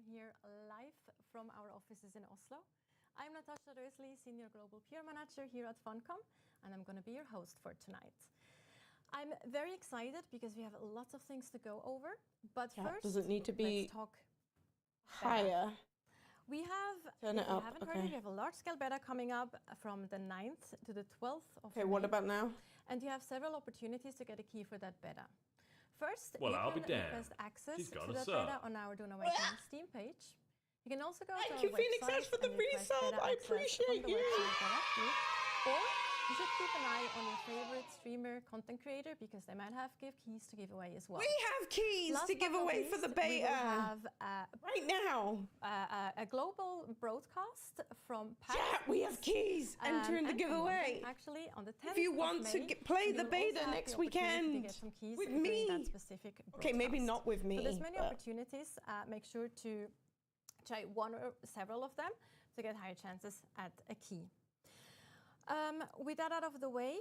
here live from our offices in Oslo. I'm Natasha Rösli, Senior Global PR Manager here at Funcom, and I'm going to be your host for tonight. I'm very excited because we have lots of things to go over, but first, does it need to be let's talk higher? We have, Turn if it you up, haven't okay. heard it, we have a large-scale beta coming up from the 9th to the 12th of Okay, what May. about now? And you have several opportunities to get a key for that beta. First, Well, you I'll can be damned. request access She's to got a that sub. beta on our Dune Awakening Steam page. You can also go to Thank our you, Phoenix website Ash, for the and request resub. beta I access appreciate from the you. website directly. Or you should keep an eye on your favorite streamer, content creator, because they might have keys to give away as well. We have keys Last to but give not away least, for the we will beta have right now. a global broadcast from PAX. Yeah, we have keys. Enter in the and giveaway. Actually, on the 10th If you of want to May, play the you'll beta also have next the opportunity to weekend get some keys with during me. that specific Okay, maybe broadcast. not with me. So there's many but- opportunities. Make sure to try one or several of them to get higher chances at a key. With that out of the way,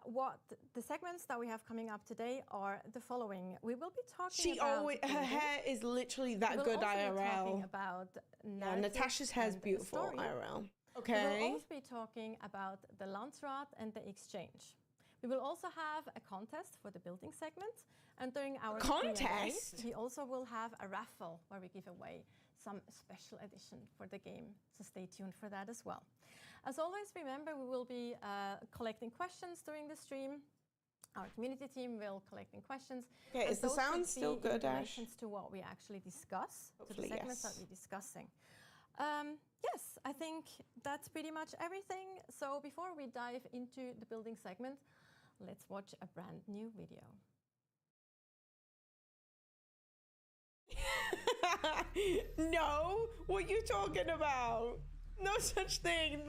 what the segments that we have coming up today are the following. We will be talking She about always, her building. hair is literally that We'll good also be talking IRL. about Yeah, narrative Natasha's hair is and beautiful story. IRL. We will Okay. also be talking about the Landsrat and the exchange. We will also have a contest for the building segment, and during our Contest? Q&A, we also will have a raffle where we give away some special edition for the game. So stay tuned for that as well. As always, remember we will be collecting questions during the stream. Our community team will collecting questions. Okay, and is the those sound should still be good, in Ash? relation to what we actually discuss, Hopefully, to the segments yes. that we're discussing. Yes, I think that's pretty much everything. So before we dive into the building segment, let's watch a brand new video. No, what are you talking about? No such thing.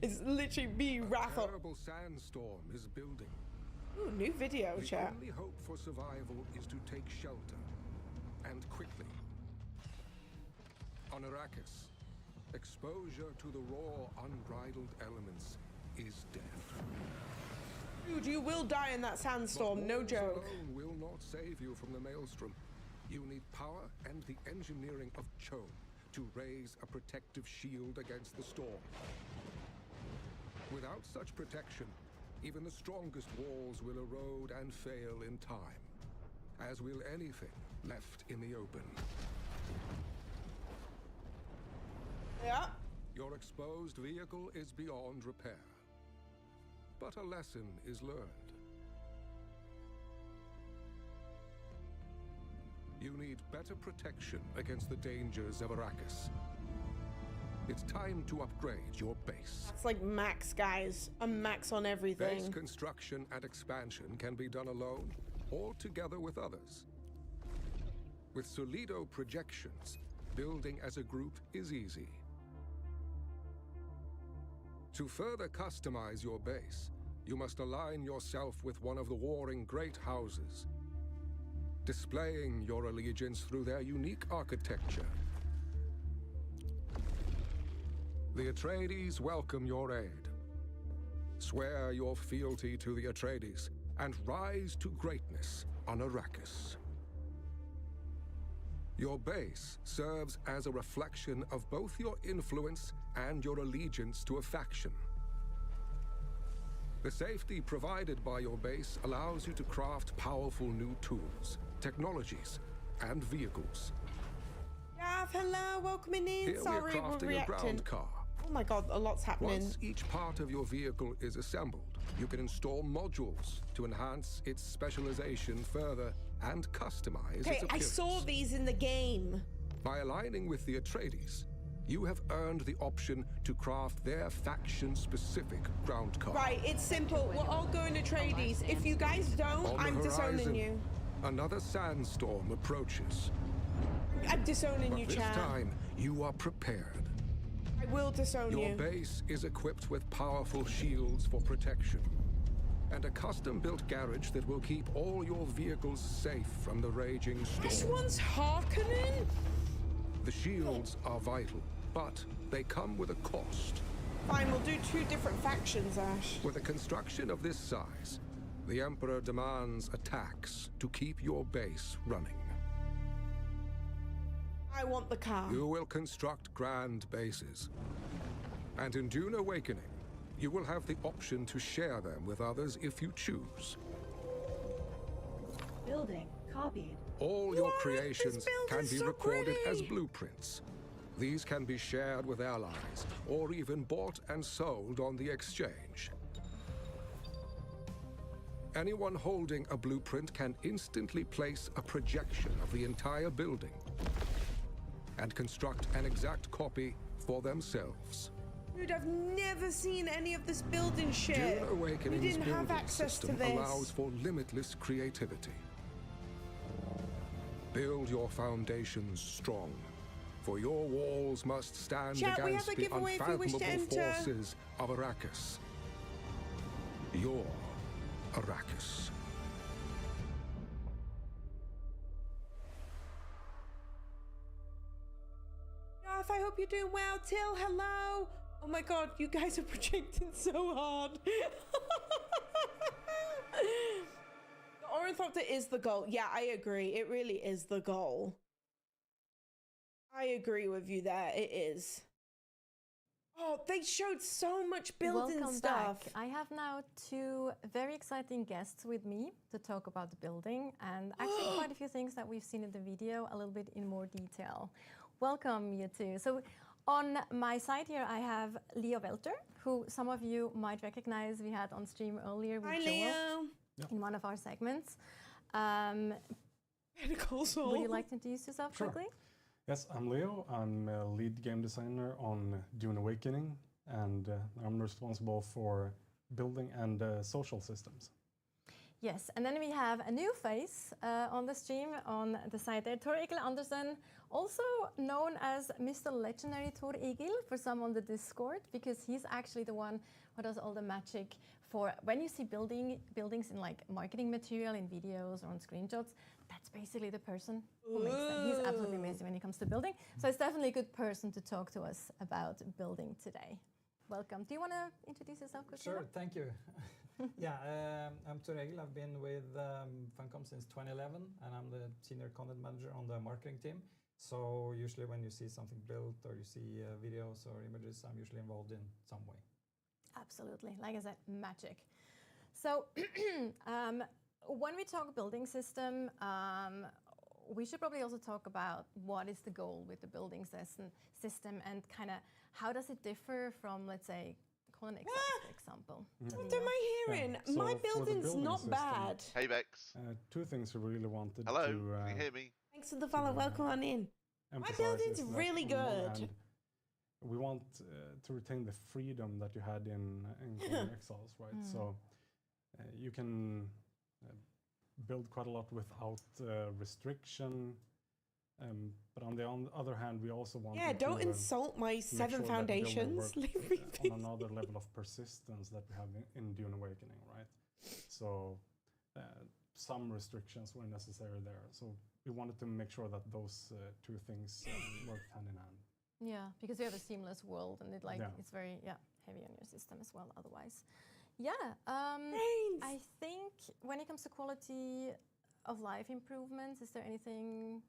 It's literally me, Raffle. A terrible sandstorm is building. Ooh, new video, The chat. only hope for survival is to take shelter, and quickly. On Arrakis, exposure to the raw, unbridled elements is death. Dude, you will die in that sandstorm, But no walls joke. alone will not save you from the maelstrom. You need power and the engineering of Cho to raise a protective shield against the storm. Without such protection, even the strongest walls will erode and fail in time, as will anything left in the open. Yeah. Your exposed vehicle is beyond repair, but a lesson is learned. You need better protection against the dangers of Arrakis. It's time to upgrade your base. It's like max, guys. I'm max on Base everything. construction and expansion can be done alone or together with others. With Solido projections, building as a group is easy. To further customize your base, you must align yourself with one of the warring great houses, displaying your allegiance through their unique architecture. The Atreides welcome your aid. Swear your fealty to the Atreides and rise to greatness on Arrakis. Your base serves as a reflection of both your influence and your allegiance to a faction. The safety provided by your base allows you to craft powerful new tools, technologies, and vehicles. Gav, hello, welcoming in. Here Sorry, we're we're crafting a reacting. ground car. Oh my god, a lot's happening. Once each part of your vehicle is assembled, you can install modules to enhance its specialization further and customize Okay, its I appearance. saw these in the game. By aligning with the Atreides, you have earned the option to craft their faction-specific ground car. Right, it's simple. We're all going to Trades. If you guys don't, On the I'm disowning horizon, you. Another sandstorm approaches. I'm disowning But you, this chat. time, you are prepared. I will disown Your you. base is equipped with powerful shields for protection, and a custom-built garage that will keep all your vehicles safe from the raging This storm. one's hearkening. The shields are vital, but they come with a cost. Fine, we'll do two different factions, Ash. With a construction of this size, the Emperor demands a tax to keep your base running. I want the car. You will construct grand bases. And in Dune Awakening, you will have the option to share them with others if you choose. Building copied. All your What? This creations build can is be so recorded as pretty. blueprints. These can be shared with allies, or even bought and sold on the exchange. Anyone holding a blueprint can instantly place a projection of the entire building and construct an exact copy for themselves. Dude, I've never seen any of this building shit. Dune We Awakening's didn't have building access to system this. allows for limitless creativity. Build your foundations strong, for your walls must stand Chat, we have against a the giveaway if you wish to unfathomable enter. forces of Arrakis. Your Arrakis. Garth, I hope you're doing well. Till, hello. Oh my god, you guys are projecting so hard. The Ornithopter is the goal. Yeah, I agree. It really is the goal. I agree with you there. It is. Oh, they showed so much building Welcome stuff. back. I have now two very exciting guests with me to talk about the building and actually quite a few things that we've seen in the video a little bit in more detail. Welcome, you two. So on my side here, I have Leo Welter, who some of you might recognize we had on stream earlier with Hi, Joel Leo. in one of our segments. Medical soul. Would you like to introduce yourself Sure. quickly? Yes, I'm Leo. I'm a lead game designer on Dune Awakening, and I'm responsible for building and social systems. Yes, and then we have a new face on the stream on the side there, Tor Egil Andersen, also known as Mr. Legendary Tor Egil for some on the Discord, because he's actually the one who does all the magic for when you see buildings in like marketing material, in videos or on screenshots. That's basically the person who makes them. He's absolutely amazing when it comes to building. So it's definitely a good person to talk to us about building today. Welcome. Do you want to introduce yourself quickly? Sure, thank you. Yeah, I'm Tor Egil. I've been with Funcom since 2011, and I'm the senior content manager on the marketing team. So usually when you see something built or you see videos or images, I'm usually involved in some way. Absolutely. Like I said, magic. So when we talk building system, we should probably also talk about what is the goal with the building system and kind of how does it differ from, let's say, Colin Excel, for example. What am I hearing? Yeah, so My for the building's building not system, bad. Hey Bex. Two things we really wanted Hello, to can you hear me? Thanks for the follow. Welcome on in. emphasize building's is that really on the one good. hand, we want to retain the freedom that you had in Golden Exiles, right? So you can build quite a lot without restriction. But on the other hand, we also want Yeah, don't insult my make 7 sure that the building foundations. works, Leave me be. on another level of persistence that we have in Dune Awakening, right? So some restrictions were necessary there. So we wanted to make sure that those two things worked hand in hand. Yeah, because you have a seamless world and it's very heavy on your system as well otherwise. Yeah, Brains. I think when it comes to quality of life improvements, is there anything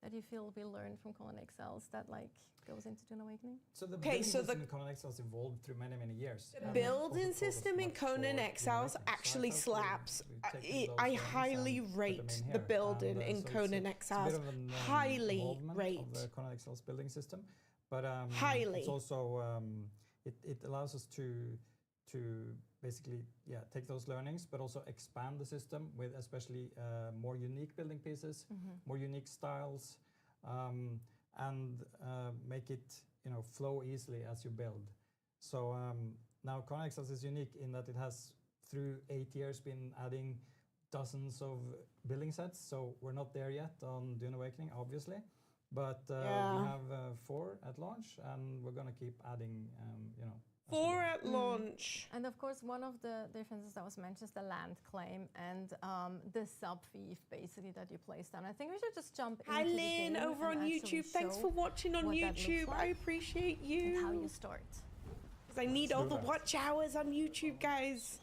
that you feel we learned from Colin Excels that like goes into Dune Awakening? So the Okay, building so system in Conan Exiles evolved through many, many years. The and building also told us system in much for Conan Dune Exiles Awakening. So I actually felt slaps. we've taken those I learnings highly and put them rate in the here. building And, in so it's Conan a Exiles. bit of an, Highly evolvement rate. of the Conan Exiles building system, but Highly. it's also it allows us to basically take those learnings, but also expand the system with especially more unique building pieces, more unique styles, and make it flow easily as you build. So now Conan Exiles is unique in that it has through 8 years been adding dozens of building sets. So we're not there yet on Dune Awakening, obviously. But we have 4 at launch, and we're gonna keep adding, as we 4 go. at launch. And of course, one of the differences that was mentioned is the land claim and the sub-thief basically that you placed down. I think we should just jump Hi into the Lynn, game over on and actually YouTube. Thanks show for watching on what that looks YouTube. I like appreciate and how you you. start. Because I need all do the that. watch hours on YouTube, guys.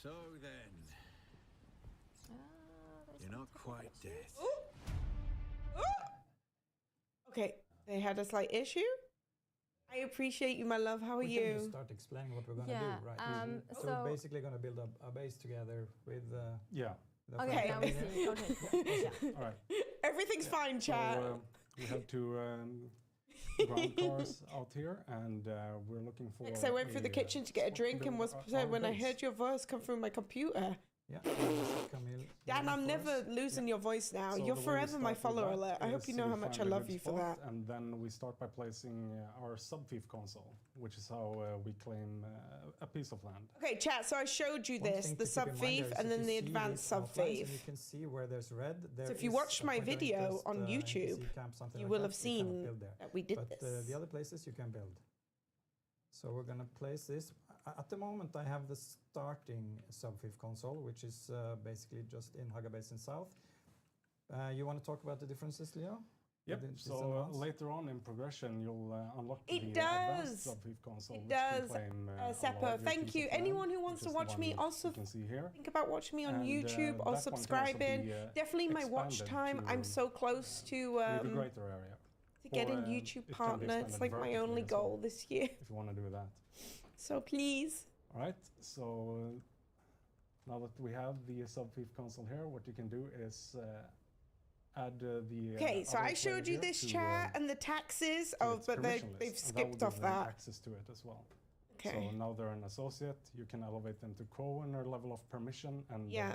So then, There's you're not quite dead. Ooh. Ooh. Okay, they had a slight issue. I appreciate you, my love. How are We can just you? start explaining what we're going to Yeah, do, right? So so- we're basically going to build a base together with. Yeah. the Okay, front now we panel see. here. Okay, yeah. All right. Everything's fine, So chat. we have two ground cars out here, and we're looking for. Next, I went through the kitchen to get a spot drink and build was our upset when I base. heard your voice come through my computer. Yeah. Camille, Dan, I'm never losing your voice now. So You're the way we forever my start with follower that alert. I hope is you know we how much I find a love good you for spot, that. And then we start by placing our sub-fief console, which is how we claim a piece of land. Okay, chat, so I showed you One this, thing the to keep in mind sub-fief there is and if then you the see advanced these outlines sub-fief. and you can see where there's red. So if there you is watched a my point of video interest, on YouTube, NPC camp, something you like will that, have you cannot seen build there. that we did But this. the other places you can build. So we're going to place this. At the moment, I have the starting sub-fief console, which is basically just in Haga Basin South. You want to talk about the differences, Leo? Yep. With this So advanced? later on in progression, you'll unlock It the does. advanced sub-fief console. It which can does, claim, a Seppa. larger Thank piece you. of land, Anyone who which wants is to the watch one me also you can see here. think about watching me on And, YouTube that or one can also subscribing. be, Definitely my watch expanded time. to, I'm so close to maybe greater area. get or, a it YouTube can be partner. It's expanded like my vertically only as well. goal this year. If you want to do that. So please. All right, so now that we have the sub-fief console here, what you can do is add the. Okay, so other I showed player you here this to, chat and the taxes. to Oh, its but permission they've list, and that will skipped give off them that. access to it as well. Okay. So now they're an associate. You can elevate them to co-owner level of permission, and Yeah.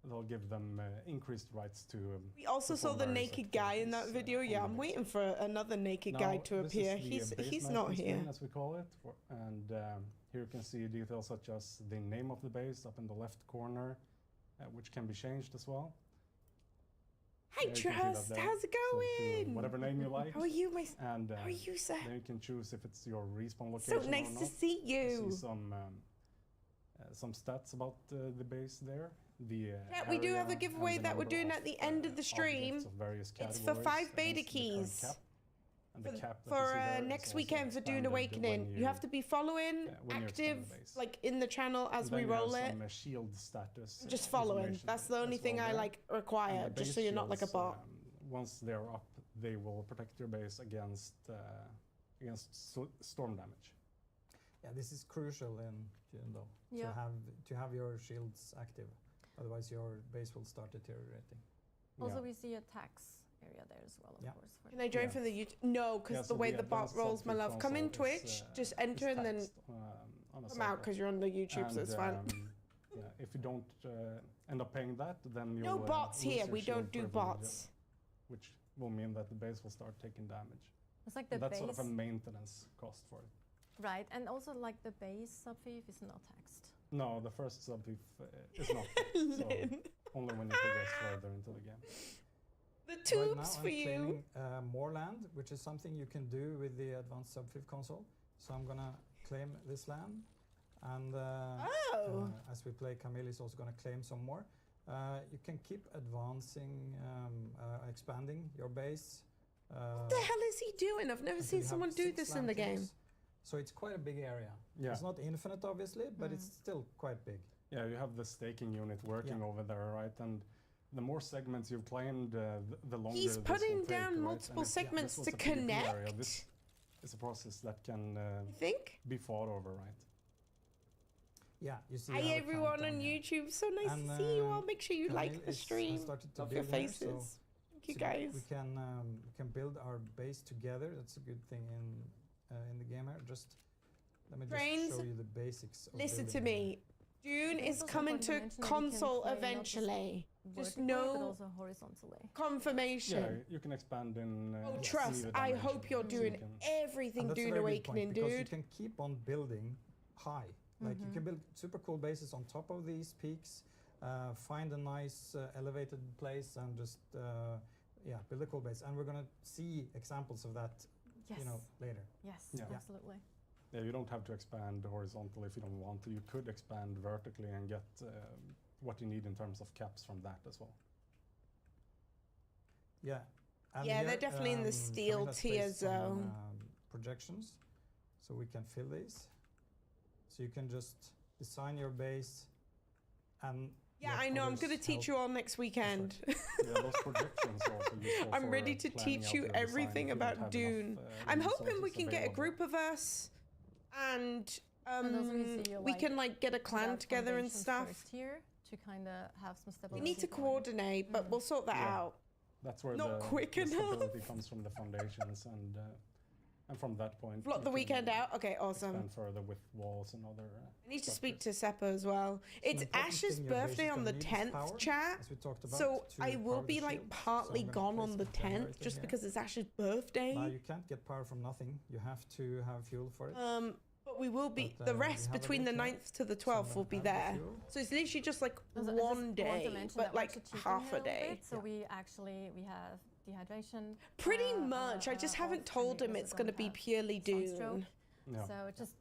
they'll give them increased rights to. We also saw perform the various naked guy in that activities, video. on Yeah, the I'm base. waiting for another naked Now, guy to this appear. is the base He's not management here. screen, as we call it, and here you can see details such as the name of the base up in the left corner, which can be changed as well. Hi, Yeah, you can see that Trust. there. How's it So to going? whatever name you like. How are you, my? And How are you, sir? then you can choose if it's your respawn So location nice or to not. see you. See some stats about the base there. The Yeah, we do have a area giveaway and the that we're number doing of, at the end of the objects stream. of various It's for categories 5 beta against the current keys. cap. And the cap that you For see there is next also weekend for Dune expanded Awakening, when you have to be following, when you expand active, the base. like in the channel as And we then you have roll it. some, shield status. Just following. information That's the only as thing well I there. like And require, the just so base you're not like a shields, bot. Once they're up, they will protect your base against storm damage. Yeah, this is crucial in Dune, though, Yeah. to have your shields active. Otherwise, your base will start deteriorating. Also, Yeah. we see a tax area there as well, of Yeah. course. For Can I join Yeah. for the YouTube? No, because Yeah, the so way the the bot advanced rolls, my sub-fief love. Come in console is, Twitch, just enter and then text, on a come out cycle. because you're on the YouTube, so it's fine. Yeah, if you don't end up paying that, then you'll No bots lose here. your We shield don't do privilege, bots. which will mean that the base will start taking damage. It's like the And that's base, sort of a maintenance cost for it. right? And also like the base sub-fief is not taxed. No, the first sub-fief is not. So only when you progress further into the game. The Right now, tubes I'm for you. claiming more land, which is something you can do with the advanced sub-fief console. So I'm gonna claim this land, and Oh. as we play, Camille is also gonna claim some more. You can keep advancing, expanding your base. What the hell is he doing? I've never until seen you have someone do 6 this in land the game. cubes. So it's quite a big area. Yeah. It's not infinite, obviously, but Mm. it's still quite big. Yeah, you have the staking unit working Yeah. over there, right? And the more segments you've claimed, the longer He's this putting will take, down right? multiple And if segments this was to a PvP area, connect. this is a process that can You think? be fought over, right? Yeah, you see. Hi how the everyone on countdown here. YouTube. So nice And, to see you all. um, Make sure you like Camille the is- stream. started to Love your build here, so- faces. Thank you So guys. we can build our base together. That's a good thing in the game here. Just let me Friends, just show you the basics. Of Listen to building me. Dune It's is also coming important to mention that you can console play not just eventually. Just vertically, no but also horizontally. confirmation. Yeah, you can expand in. Oh, trust. neither I dimension, hope you're so you doing can- everything And that's a Dune very good Awakening, point, because you dude. can keep on building high. Like Mm-hmm. you can build super cool bases on top of these peaks, find a nice elevated place, and just build a cool base. And we're gonna see examples of that, Yes. later. Yes, Yeah. absolutely. Yeah, you don't have to expand horizontally if you don't want to. You could expand vertically and get what you need in terms of caps from that as well. Yeah. And Yeah, they're here, definitely in the steel Camille has tier placed some, zone. Projections, so we can fill these. So you can just design your base, and Yeah, let I know. I'm others going to teach help. you all next weekend. Yeah, those projections are also useful I'm for, ready to planning teach out you your design everything if you don't about have Dune. enough, I'm hoping we resources can get a available. group of us and those reasons you we like can like get a put clan out together and foundations stuff. first here to kind of have some We stability. need to going. coordinate, but we'll sort that Yeah. out. That's where Not the, quick the enough. stability comes from the foundations, and from that point. Block you the can weekend out. Okay, awesome. Expand further with walls and other. I need to speak structures. to Seppo as well. It's important Ash's thing you're birthday on the basically gonna need is 10th, power, chat. as we talked about, So to I will power the be like shields. So partly I'm gonna gone on place the a 10th generator just here. because it's Ash's birthday. Now you can't get power from nothing. You have to have fuel for it. But we will be, But, the we rest have a between the bit here. 9th to the So I'm 12th gonna will be add the there. fuel. So it's literally just like I just one want to day, mention but that we're like actually cheating half here a little day. bit, so we have dehydration. Pretty much. I just haven't told him it's going to be purely Dune. Yeah. So just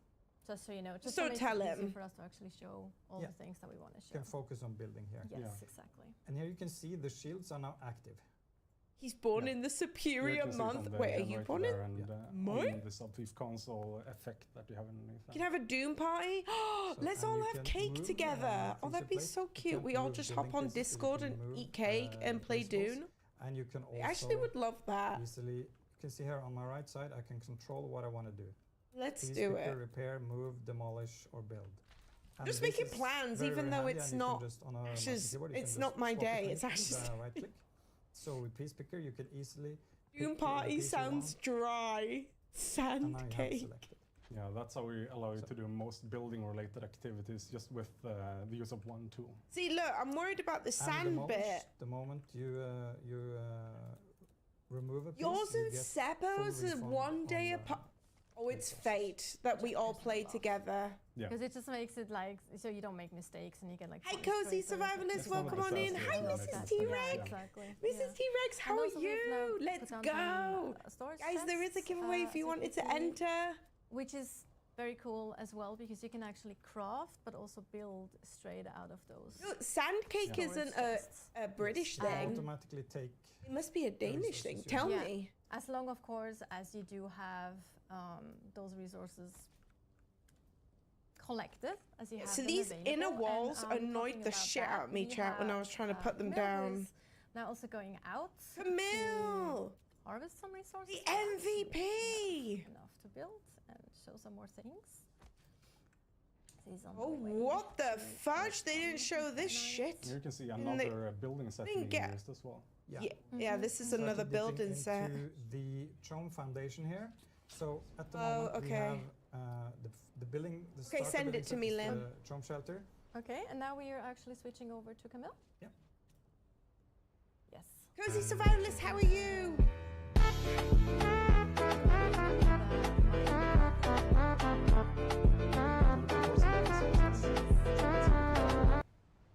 so you know, just don't to make tell it easy him. for us to actually show all Yeah. the things that we want to You show. can focus on building here. Yes, Yeah. exactly. And here you can see the shields are now active. He's born Yeah. in the You superior can see it on month. the Wait, are you generator born in? there and, Mine? on the subtweet console effect that you have underneath. You can have a Dune party. Let's and all you have can cake move, together. Oh, things that'd you be place. so You cute. can't We all move just building hop on pieces, but you Discord can and move, eat cake and play replaceables. Dune. And you can also I actually would love that. easily, you can see here on my right side, I can control what I want to do. Let's Piece, do picker, it. repair, move, demolish, or build. And Just this making is plans, very, even very though handy, it's and you can not just on a mouse and Ash's- keyboard, you can it's just not my swap day, between it's Ash's with, day. right click. So with piece picker, you can easily Dune pick the party piece you sounds want, dry. and Sand now you have cake. selected. Yeah, that's how we allow you So- to do most building-related activities just with the use of one tool. See, look, I'm worried about the And sand demolish, bit. the moment you remove a piece, Yours you and get Seppo's full are refund one day on the apart. Oh, it's resources. fate that we all play together. Yeah. Because it just makes it like so you don't make mistakes and you get like. Hi, points cozy for it. survivalists, It's one of welcome the on in. fastest Hi, ways to Mrs. make Exactly. mistakes, T-Rex. Yeah, exactly. Mrs. Yeah. T-Rex, how And are also we've now you? put Let's down go. some, storage Guys, there is a chests, giveaway if as you can wanted to see, enter. which is very cool as well because you can actually craft but also build straight out of those. Look, sand cake Yeah. isn't storage a, chests. a British Yes, thing. automatically take. It must be a Danish thing. resources, Tell yeah. me. As long, of course, as you do have those resources collected, as you have So them these available. inner And, walls annoyed talking the about shit that, out of me, we chat, when I have, was trying to put them Camille down. is now also going out Camille, to harvest some resources. the for us. MVP. Enough to build and show some more things. He's on Oh, the way what the to fudge? They work didn't on show this nice. shit. Here you can see they- another building set being get- used as well. Yeah. Yeah, this is Started another dipping building set. into the Tron foundation here. So at the Oh, moment we okay. have the building. The Okay, starter send building it to set me, is Lim. the Tron shelter. Okay, and now we are actually switching over to Camille. Yep. Yes. Cozy survivalists, how are you?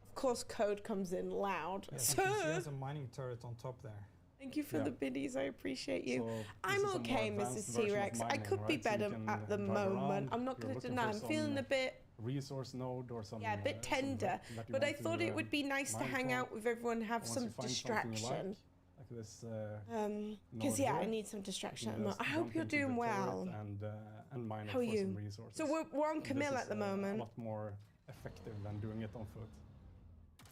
Of course, code comes in loud. Yes, you can see Sir, there's a mining turret on top there. thank you for Yeah. the biddies. I appreciate you. So this I'm is a more okay, advanced Mrs. version of T-Rex. I mining, could be right? So you better can, at the drive moment. around, I'm not you're going to looking deny. for I'm feeling a some bit, resource node or some yeah, a bit tender. But I thought it would be nice to mine hang for. out with everyone, have Once some you find something you distraction. like this Because node yeah, I here, need some you distraction. can just I hope jump you're into the doing turret well. and mine How it are for some you? resources. So we're on And this Camille is, at the A moment. lot more effective than doing it on foot.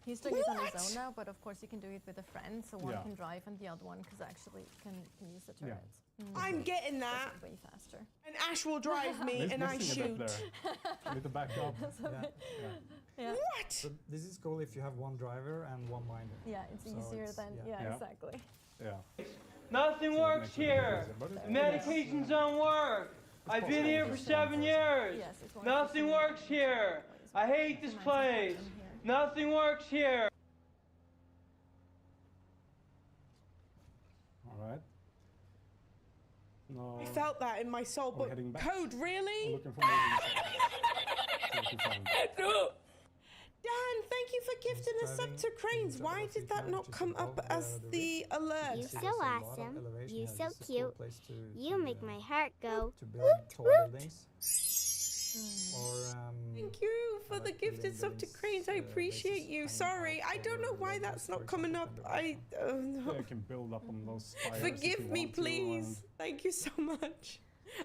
He's doing it on What? his own now, but of course you can do it with a friend, so one Yeah. can drive and the other one can use the Yeah. turret. I'm getting Does that. it way faster. And Ash will drive me He's and I missing a shoot. bit there. I need to back up. Yeah. Yeah, What? So this is cool if you have one driver and one miner. yeah, it's So easier it's- than yeah. Yeah. exactly. Yeah. Nothing So it works makes it a bit here. easier, but it's- The medications don't work. I've been here for 7 years. Yes, it's more Nothing efficient. works here. I hate this Customizing place. them here. Nothing works here. All right. No. I felt that in my soul, we but heading back? code, I'm really? looking for more resources. See what we find. Dan, thank you for gifting us up driving to cranes. into Why the did that Sea not Clan, come which is up above as the the river. alert? You You're see so there's a lot of awesome. elevation You're here. so This is a cool cute. place to You make my heart go. to build tall buildings. Or Thank you for the like gifted building sub to buildings, cranes. I bases appreciate you. hanging Sorry, out I don't know over why the that's walls, not for coming up. example, I Yeah, you can build up on those spires if forgive you me, want to, please. and Thank you so much.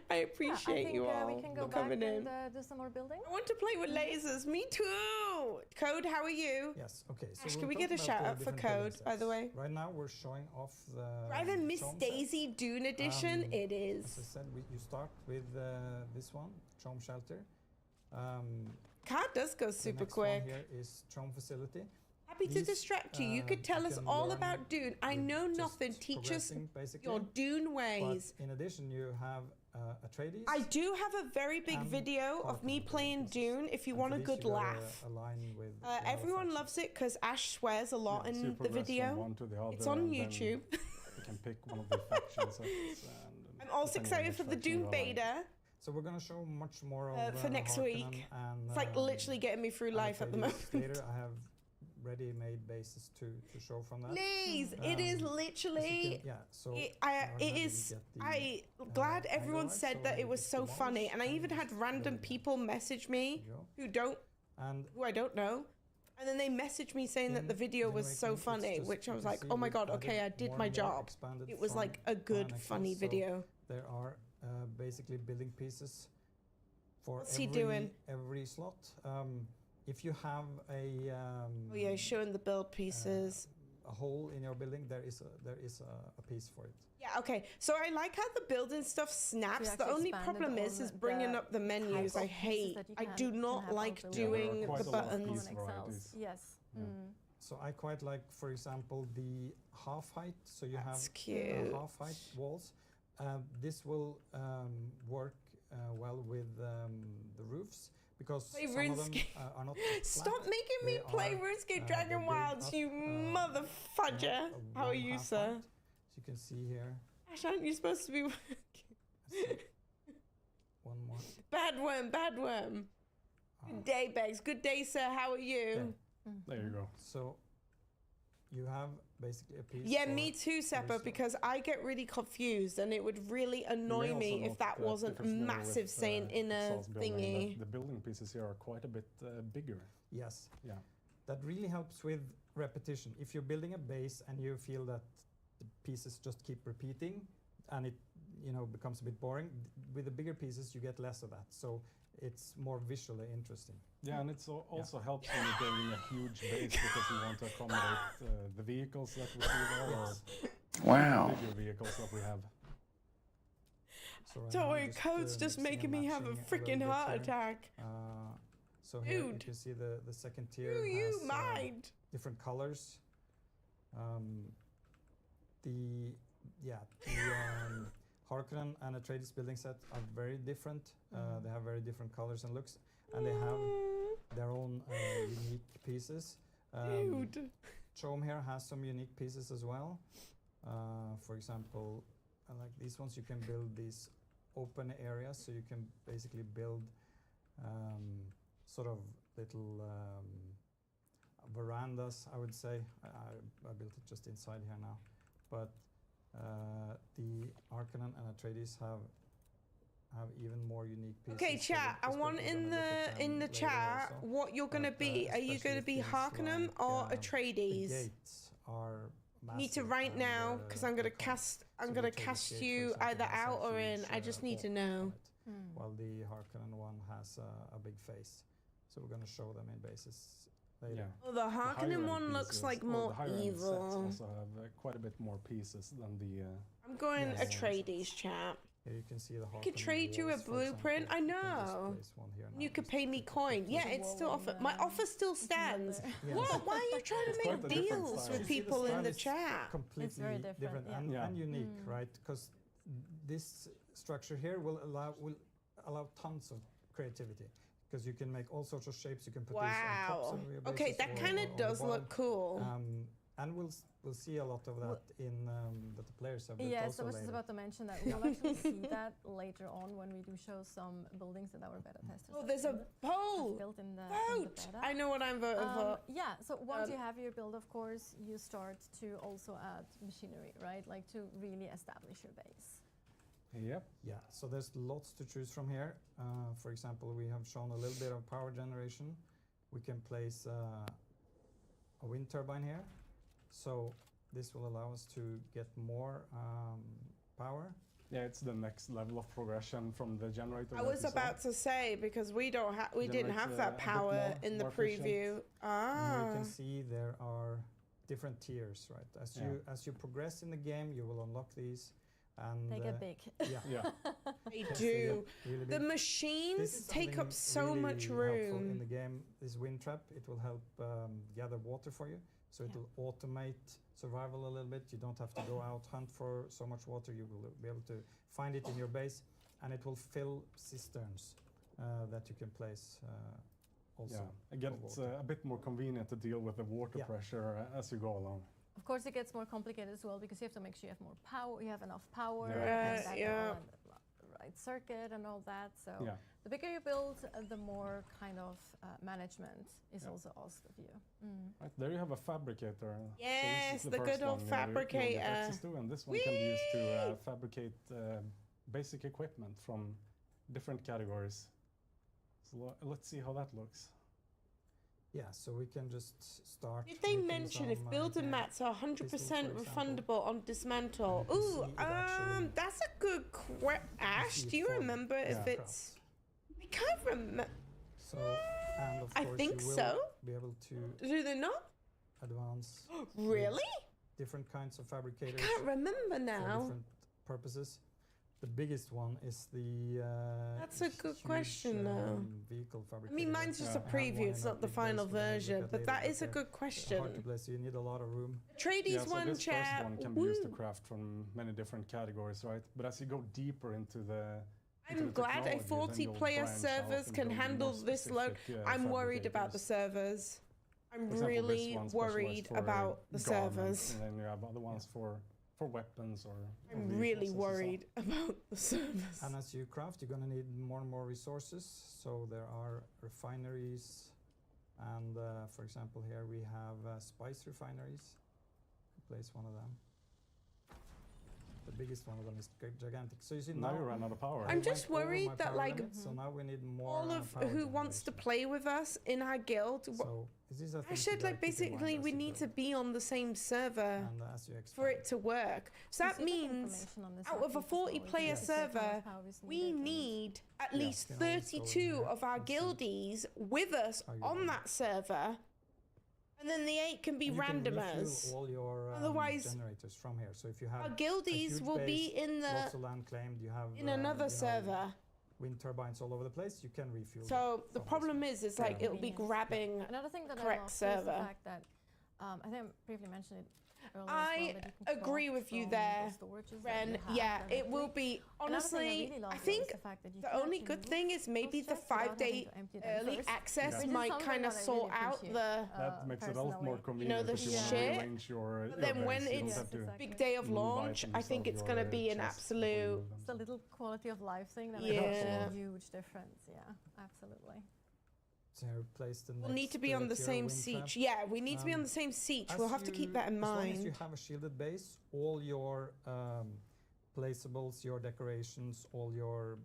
I Yeah, appreciate I think you all we can go for back coming in. and do some more building. I want to play with lasers. Me too. Code, how are you? Yes. Okay. So Ash, we'll can we talk get a about shout the out for different building Code, by the sets. way? Right now we're showing off the. Rather Miss Chom Daisy sets. Dune edition, it As I is. said, you start with this one, Chom Shelter. Card does go The super next quick. one here is Chom Facility. Happy to These, distract you. You could tell you us can all learn about Dune. I with know just nothing. Teach us progressing, basically. your Dune But ways. in addition, you have Atreides. I do have a very big and video of me Parkland playing pieces. Dune if you And want for a these good you gotta laugh. align with Everyone factions. loves it because Ash swears a lot Yeah, so you in the progress from video. one to the other, It's on and then YouTube. You can pick one of the factions. I'm also excited for the Dune beta So we're gonna show much more of for next Harkonnen week. And, It's like literally getting me through and life at the Atreides. moment. Later, I have ready-made bases to show from that. Please, it is As you literally. can- yeah. So It Bernard is. didn't get the, I'm glad angle everyone right, said so that it was it's so demolished funny, and I and even had just random build again. people message me There you go. And who I don't know, and then they messaged me saying that in the video was so Generating, it's funny, just- which I you was can like, see oh my we've god, added okay, I did more my and more job. expanded It was from like a good, Annexes, funny so video. There are basically building pieces for What's he doing? every slot. If you have a Oh yeah, showing the build pieces. a hole in your building, there is a piece for it. Yeah, okay. So I like how the building stuff snaps. The actually only expanded problem on is bringing the up the menus. type I of pieces hate. that you I can- do can not have like on doing quite the a lot of buttons. piece On Excels. varieties. Yes. Yeah. So I quite like, for example, the half height. So you That's have cute. half height walls. This will work well with the roofs because Play some of them RuneScape. are not Stop flat. making me They play are, RuneScape they're Dragon built Wilds, up, you you mother know, fudger. a How are one you, half sir? height. As you can see here. Ash, aren't you supposed to be Let's see. One more. bad worm, bad worm? Good day, Begs. Good day, sir. How are you? There you go. So you have basically a piece. Yeah, for me too, Seppa, slot. because I get really confused and it would really You may annoy also me note if that wasn't a if you're familiar massive with, saying in a Excel's building, thingy. that the building pieces here are quite a bit bigger. Yes. Yeah. That really helps with repetition. If you're building a base and you feel that the pieces just keep repeating and it becomes a bit boring, with the bigger pieces you get less of that. So it's more visually interesting. Yeah, and it also helps when you're building a huge base because you want to accommodate the vehicles that we see there or bigger vehicles that we have. So right Don't now worry, I'm Code's just mixing making and me have a matching little freaking bit heart here. attack. So here you Dude. can see the second tier Do you has mind? different colors. The Harkonnen and Atreides building set are very different. They have very different colors and looks, and they have their own unique pieces. Dude. Chom here has some unique pieces as well. For example, like these ones, you can build these open areas, so you can basically build sort of little verandas, I would say. I built it just inside here now, but the Harkonnen and Atreides have even more unique pieces. Okay, so chat. I this want we're in gonna look the at in them the later chat also. what you're gonna But, be. Are you especially gonna be things Harkonnen like, or the Atreides? gates are Need to massive write and, now because I'm gonna iconic. cast. I'm So the gonna Atreides cast gate, for you example, either has a out or in. huge, I just need to hole know. on it, while the Harkonnen one has a big face. So we're gonna show them in bases later. Yeah. Oh, the Harkonnen higher-end one looks pieces, like or more the higher-end sets evil. also have quite a bit more pieces than the. I'm going Yes. Atreides, chat. Here you can see the I could Harkonnen trade you a walls, for blueprint. example. I You can just know. place one here You now, could just pay me click coin. it. Yeah, There's a it's still wall offer. on My the- offer still stands. Yes. What? Why are you trying It's to quite make a different deals style. with You see the people in style the is chat? Completely very different, yeah. and, Yeah. and unique, right? Because this structure here will allow tons of creativity. Because you can make all sorts of shapes. You can put these on tops Wow. of your Okay, bases that or- kind or of on the does look bottom. cool. And we'll see a lot of that in that the players have built Yes, I also was just later. about to mention that we'll actually see that later on when we do show some buildings that our beta testers Oh, have there's a built- poll. built in the Vote. beta. I know what I'm voting for. Yeah, so once you Um, have your build, of course, you start to also add machinery, right? Like to really establish your base. Yep. Yeah, so there's lots to choose from here. For example, we have shown a little bit of power generation. We can place a wind turbine here. So this will allow us to get more power. Yeah, it's the next level of progression from the generator. I that was we saw. about to say, because we didn't Generates, have a that bit power more- in the more efficient. preview. And you Ah. can see there are different tiers, right? As you progress in the game, you will unlock these, and They get big. yeah, Yeah, They yes, do. they get really The big. This machines is take up something so really much helpful in room. the game. This wind trap, it will help gather water for you, so it Yeah. will automate survival a little bit. You don't have to go out hunt for so much water. You will be able to find it in your base, and it will fill cisterns that you can place also. yeah. It gets water. a bit more convenient to deal with the water Yeah. pressure as you go along. Of course, it gets more complicated as well because you have to make sure you have more power, you have enough power, Yeah. and that Yeah. and the right circuit and all that. So Yeah. the bigger you build, the more kind of management is Yeah. also asked of you. Right, there you have a fabricator. So this Yes, is the first good old one you'll get fabricator. access to, and this one can be used to fabricate basic equipment from different categories. So let's see how that looks. Yeah, so we can just start. Did they making mention if some, builder yeah, mats are 100% crystals, for example. refundable on dismantle? And you can Ooh, see it actually- that's a good Ash, see it do you form remember if Yeah. it's... I can't remember. So, and of I course think you will so. be able to Do they not? advance Really? different kinds of I fabricators can't remember for now. different purposes. The biggest one is the That's a good huge, question, though. vehicle I fabricator. mean, mine's just Yeah. a I have one preview, in it's our not the big base final we're gonna look version, at but later, that is a they're good hard to question. place, so you need a lot of room. Tradies Yeah, so one this chat. first one can be used to Woo. craft from many different categories, right? But as you go deeper into the I'm glad a 40-player servers can handle this load. I'm worried about the servers. I'm really worried about the servers. And then you have other ones for weapons or I'm vehicles, really as you saw. worried about the servers. And as you craft, you're going to need more and more resources. So there are refineries, and for example, here we have spice refineries. Place one of them. The biggest one of them is gigantic. So you see Now now you ran out of power. I'm we just went over worried my that, power like, limit, so now we need more. All of power who wants to generation. play with us in our guild, So is this a I thing should, to like, keep in mind basically, as we you need to build be on the same server and as you for expand. it to work. So that means out of a 40-player server, we need at Yeah, least can always go in 32 here of our and see guildies with us how you're on doing. that server, and then the 8 can be And you can randomers. refuel all your Otherwise, generators from here. So if you have Our a guildies huge will be base, in lots the of land claimed, you have in another you know, server. wind turbines all over the place, you can refuel. So the from this problem one. is like Yeah. it'll be Convenience. grabbing. Another thing that Correct I love is the server. fact that I think I briefly mentioned it earlier. I agree with you there, Ren. Yeah, it will be. Honestly, I think the only good thing is maybe the 5-day early access Yeah. might kind of sort out the That makes it a lot more personally. convenient the if you want to shit, rearrange your but then base, when you don't it's have to exactly. big day of move launch, items I think out it's of going to your be an chest before you absolute. move them. It's a little quality of life thing that Yeah. makes a huge difference. Yeah, absolutely. So place the We'll need next, to be on the tier same wind trap. siege. Yeah, we need to be on the same siege. We'll have to keep that in As long as you mind. have a shielded base, all your placeables, your decorations, all your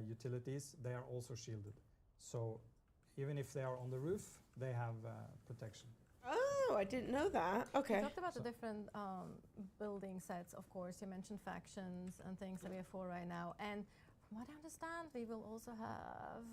utilities, they are also shielded. So even if they are on the roof, they have protection. Oh, I didn't know that. We Okay. talked about the So- different building sets, of course. You mentioned factions and things that we have for right now. And from what I understand, we will also have,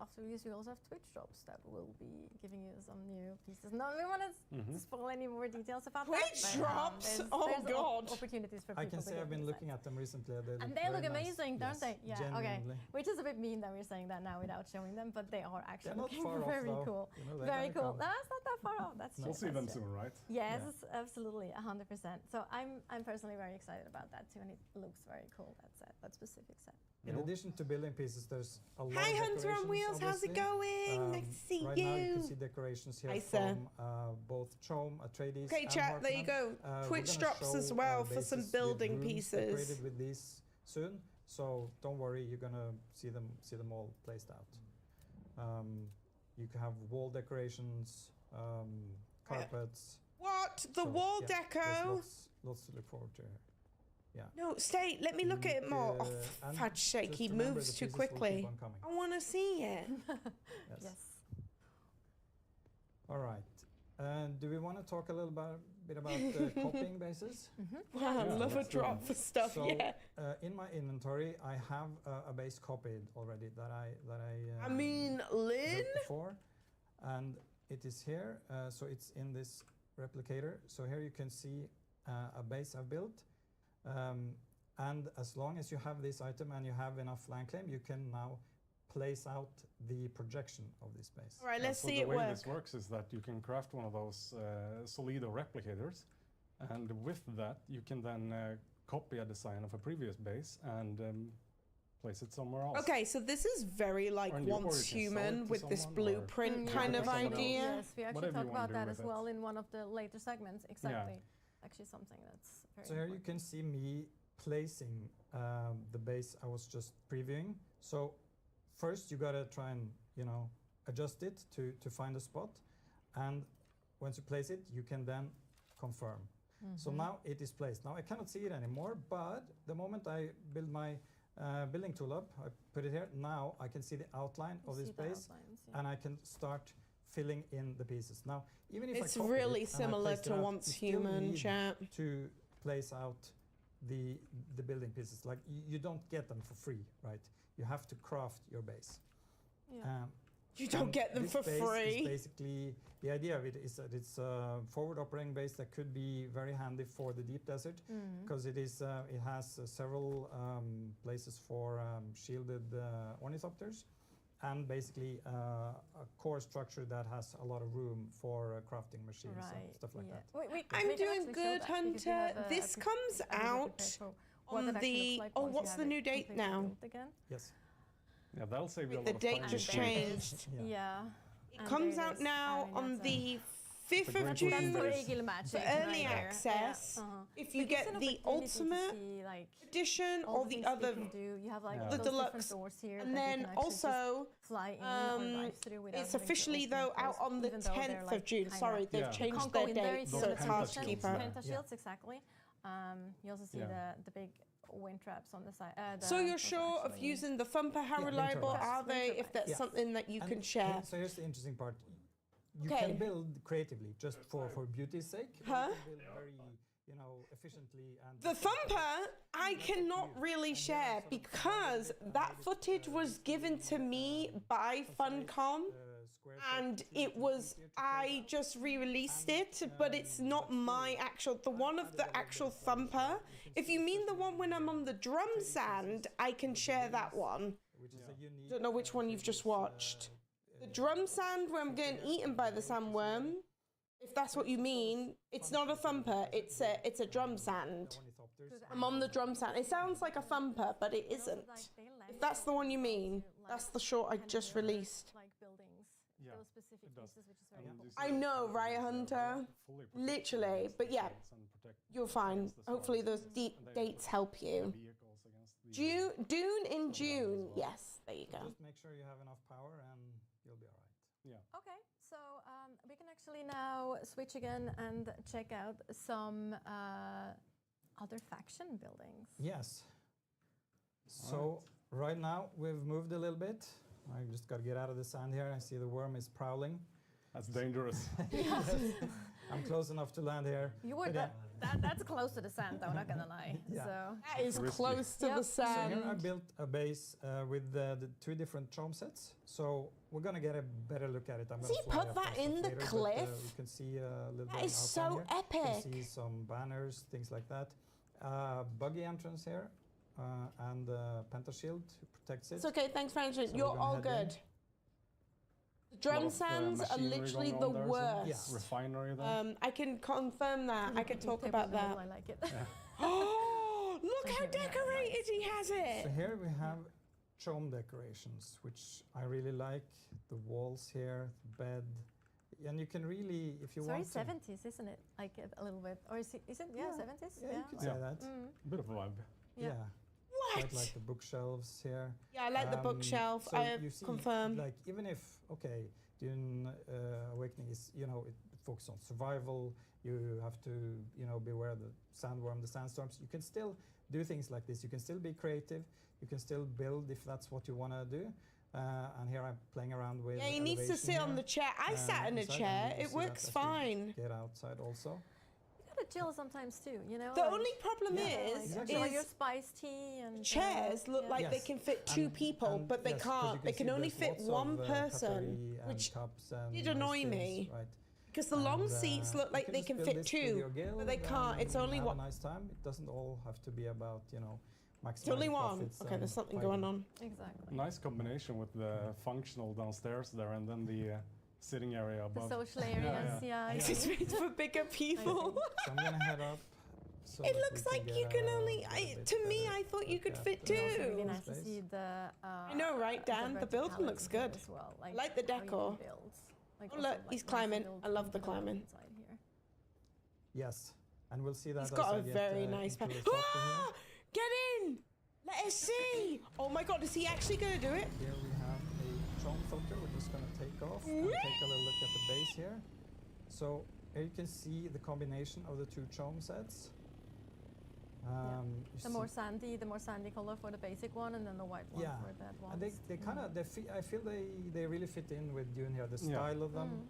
after release, we also have Twitch drops that will be giving you some new pieces. No, we want to spoil any more details about Twitch that. drops? Oh, there's God. opportunities for people I can to say get I've been these looking sets. at them recently. They And look they look very nice. amazing, don't Yes, they? Yeah, okay. genuinely. Which is a bit mean that we're saying that now without showing them, but they are actually They're not looking far off, very though. cool. You know, they Very gotta cool. come. That's not that far off. That's No. We'll true. see them that's true. soon, right? Yes, absolutely, 100%. So I'm personally very excited about that too, and it looks very cool. That set, that specific set. In addition to building pieces, there's a lot Hi, of Hunter on decorations, Wheels. How's it obviously. going? Nice to see right now you can see you. decorations here Hi, sir. from both Chome, Atreides, Okay, and chat. There you Harkonnen. go. We're Twitch gonna drops as show, well for some bases with building rooms pieces. decorated with these soon, so don't worry, you're gonna see them all placed out. You can have wall decorations, carpets. What? The so, wall yeah, there's deco? lots to look forward to here. Yeah. No, stay. Let me look at it more. Oh, for and fudge sake, just he remember moves the too pieces will keep quickly. on coming. I want to see it. Yes. Yes. All right. Do we want to talk a little bit about copying bases? Wow, I love a drop for stuff. So, Yeah. in my inventory, I have a base copied already that I I mean, Lynn. built before, and it is here. So it's in this replicator. So here you can see a base I've built. And as long as you have this item and you have enough land claim, you can now place out the projection of this base. All right, let's so see the it way work. this works is that you can craft one of those Solido replicators, and with that you can then copy a design of a previous base and place it somewhere else. Okay, so this is very like Or you Once can sell it Human to with this someone or- blueprint Mm, kind yeah, of someone else. idea. Yes, we actually Whatever talk you about wanna do that with as it. well in one of the later segments. Exactly. Actually, something that's very So here you important. can see me placing the base I was just previewing. So first you gotta try and adjust it to find a spot, and once you place it, you can then confirm. So now it is placed. Now I cannot see it anymore, but the moment I build my building tool up, I put it here. Now I can see the outline You of this see the base, outlines, yeah. and I can start filling in the pieces. Now, even if It's I copied really it and I similar placed it to out, Once you still Human, need chat. to place out the building pieces. Like you don't get them for free, right? You have to craft your base. Yeah. You don't and get them this for base free. Is basically, the idea of it is that it's a forward operating base that could be very handy for the deep desert, because it has several places for shielded ornithopters, and basically a core structure that has a lot of room for crafting machines and stuff like that. I'm doing good, Hunter. This comes out on the. Oh, what's the new date now? Yes. Yeah, that'll save you a lot The of date time. just and space. changed. Yeah. It And comes there out is. now And on that's the It's 5th a of great June. looking for base. Eagle Magic. For early access, if you get the ultimate edition or the other, you have like Yeah. all the those deluxe, different doors here and that you then can actually just also fly in or drive through without it's having to officially open though and out close, on the even though they're, 10th like, of June. kinda- Sorry, they've Yeah. changed can't their go in very date, Those so are it's hard to pentashields, keep yeah. up. Pentashields, exactly. You also see Yeah. the big wind traps on the side. So you're those are sure of actually- using the thumper? How Yeah, wind reliable turbines. are they? Wind If that's turbines. something that you And can share. So here's the interesting part. You Okay. can build creatively, just for beauty's sake. But Huh? you can build very, efficiently and. The thumper, I cannot really share because that footage was given to me by Funcom. And it was, I just re-released it, but it's not my actual, the one of the actual thumper. If you mean the one when I'm on the drum sand, I can share that one. Which is a unique, Don't know which one you've just watched. The drum sand where I'm getting eaten by the sandworm, if that's what you mean, it's not a thumper, it's a drum sand. I'm on the drum sand. It sounds like a thumper, but it isn't. If that's the one you mean, that's the short I just released. Like buildings, Yeah, those specific it does. pieces, which is very And cool. this I is know, fully right, Hunter? protected Literally, against but the yeah, shields and protect you're fine. against the Hopefully storms. those deep And they dates help protect you. the vehicles against the- Dune in June. Yes, there you go. Just make sure you have enough power and you'll be all right. Yeah. Okay, so we can actually now switch again and check out some other faction buildings. Yes. So right now we've moved a little bit. I just got to get out of the sand here. I see the worm is prowling. That's dangerous. I'm close enough to land here. You were But yeah. that's close to the sand, though. Not gonna lie. Yeah. So That is Risky. close to Yep. the So here I sand. built a base with the two different chom sets. So we're gonna get a better look at it. I'm See, gonna fly put up that close in up the later, but, cliff. you can see a little That bit is of outline so here. You epic. can see some banners, things like that. Buggy entrance here, and pentashield protects it. It's okay, thanks for answering. So You're we're gonna all head in. good. The drum Lot of, sands are machinery literally going the on there, so worst. Yeah. Refinery there. I can confirm that. I could talk Tables about in the middle, that. I like it. Oh, look how Thank you. decorated he has So it. here we have chom decorations, which I really like. The walls here, the bed, and you can really, if you It's very want to. 70s, isn't it? Like a little bit, or is it? Yeah, Yeah. 70s. Yeah, you could Yeah. say that. Mm. Bit of a vibe. Yeah. Yeah. What? Quite like the bookshelves here. Yeah, I like the bookshelf. So I you see, confirm. Like even if Dune Awakening is it focuses on survival. You have to beware of the sandworm, the sandstorms. You can still do things like this. You can still be creative. You can still build if that's what you want to do. And here I'm playing around with. Yeah, he needs to sit on the chair. I sat in a inside, chair. and you It see works that as we fine. Get outside also. You gotta chill sometimes too, you know? The like- only problem Yeah, is, exactly. enjoy your is spiced tea and chairs look yeah. like they Yes. can fit two And- people, and but they yes, 'cause you can't. They can see only there's fit lots one of, person, cutlery and which cups and did nice annoy things, me. Right. because the long And, seats look you like they just can build fit this with two, your guild but they can't. It's and only have one. a nice time. It doesn't all have to be about maximizing It's only one. profits Okay, and there's something fighting. going on. Exactly. Nice combination with the functional downstairs there and then the sitting area The above. social areas, yeah. I It's see. just made for bigger people. So I'm gonna head up. So It that looks we like get you can a only. little bit To me, better I thought you look could at fit the It's also really two. nice to space. see the. I know, right, Dan? The building looks verticality here good. as well. I like the how you can decor. build. Like Oh, also, look, like, he's nice climbing. build I love the into climbing. inside here. Yes, and we'll see that. He's as got I a get, very nice into path. the chapter Ah! Get in! Let us see! Oh my god, is he actually gonna do it? Here we have a drone filter. We're just gonna take off and take a little look at the base here. So here you can see the combination of the two chome sets. You The see- more sandy color for the basic one, and then the white one Yeah, for that one. and they kind of I feel they really fit in with Dune here. The Yeah. style of them,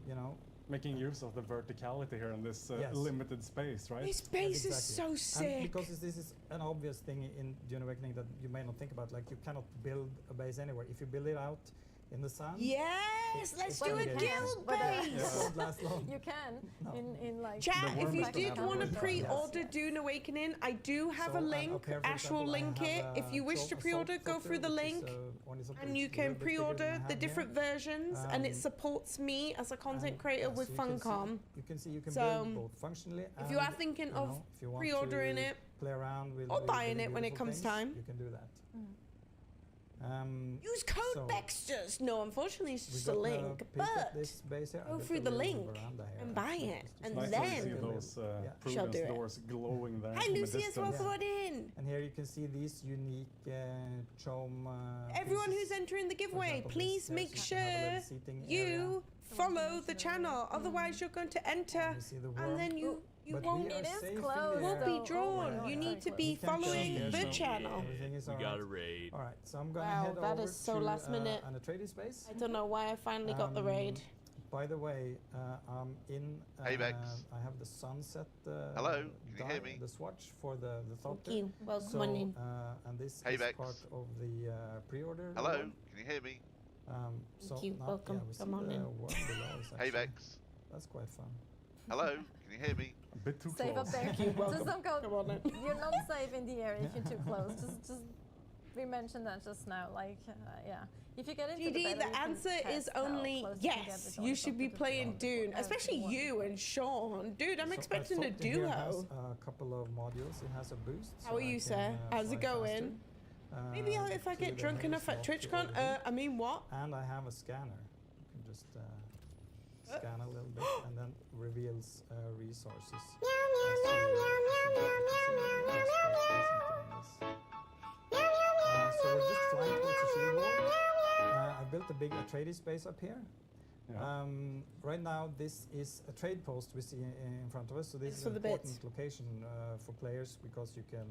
you know. Making use of the verticality here in this Yes. limited space, right? This base is so sick. And because this is an obvious thing in Dune Awakening that you may not think about, like you cannot build a base anywhere. If you build it out in the sand, Yes, let's Well, do a you can, guild but, base. it won't last long. You can No. in like. Chat, The if you worm did can want to have a pre-order yes. Dune Awakening, I do have So, a and link, up here, for actual example, I link have it. a If you wish to assault pre-order, go filter, through the which is, link. one is a And bit- you a can little bit bigger than I pre-order have the here. different versions, and it Um, supports me as a content And, creator yeah, with so you can see- Funcom. You can see you can So, build both functionally. If you are and, thinking you of know, if you want pre-ordering to it, play around with or with buying really it when it beautiful comes things, time. you can do that. use code so Becsters. No, unfortunately, it's we just a got link, peek at but this base here. I go built through a the little link veranda here, and buy actually, it, just to and see Nice then- to see a little- those yeah. Shall do Prudence it. doors glowing there Hi, from a Lucius, distance. welcome on in. And here you can see these unique chome. Everyone who's pieces. entering the For giveaway, example, please this, make yes, you can have a sure little seating you area. follow the channel. Otherwise, you're going to enter, And you see the worm. and then you But won't we are It is safe in closed, there. won't though. be Oh my drawn. God, You it's need to very be close. We can't following change the it. channel. Everything is We all got right. a raid. All right, so I'm gonna Wow, head that over is so to last minute. an Atreides space. I don't know why I finally got the raid. By the way, I'm in. Hey, Bex. I have the sunset. Hello, can you hear me? The swatch for the thought. Thank you. Welcome So, on in. and this Hey, is Bex. part of the pre-order. Hello, reward. can you hear me? So Thank you. now, Welcome. Yeah, we see Come on the in. worm below us, Hey, actually. Bex. That's quite fun. Hello, can you hear me? A bit too Safe close. up there. Thank you, Just welcome. don't go. Come on in. You're not safe in the area if you're too close. Just we mentioned that just now. Like, yeah. If you get into the GD, better, you the can answer is test how only close you can get yes. the You joystick should be to the playing controller. Dune, Everything especially works. you and Sean. Dude, I'm So expecting a thought here duo. has a couple of modules. It has a boost. How so are I you, can, sir? How's it fly going? faster. Maybe if I to get the drunk enough at nearest TwitchCon. mod to overview. I mean, what? And I have a scanner. You can just scan a little bit and then reveals resources. So we're just flying towards the shield wall. I built a big Atreides base up here. Yeah. Right now, this is a trade post we see in front of us. So this Thanks is for an the important bits. location for players because you can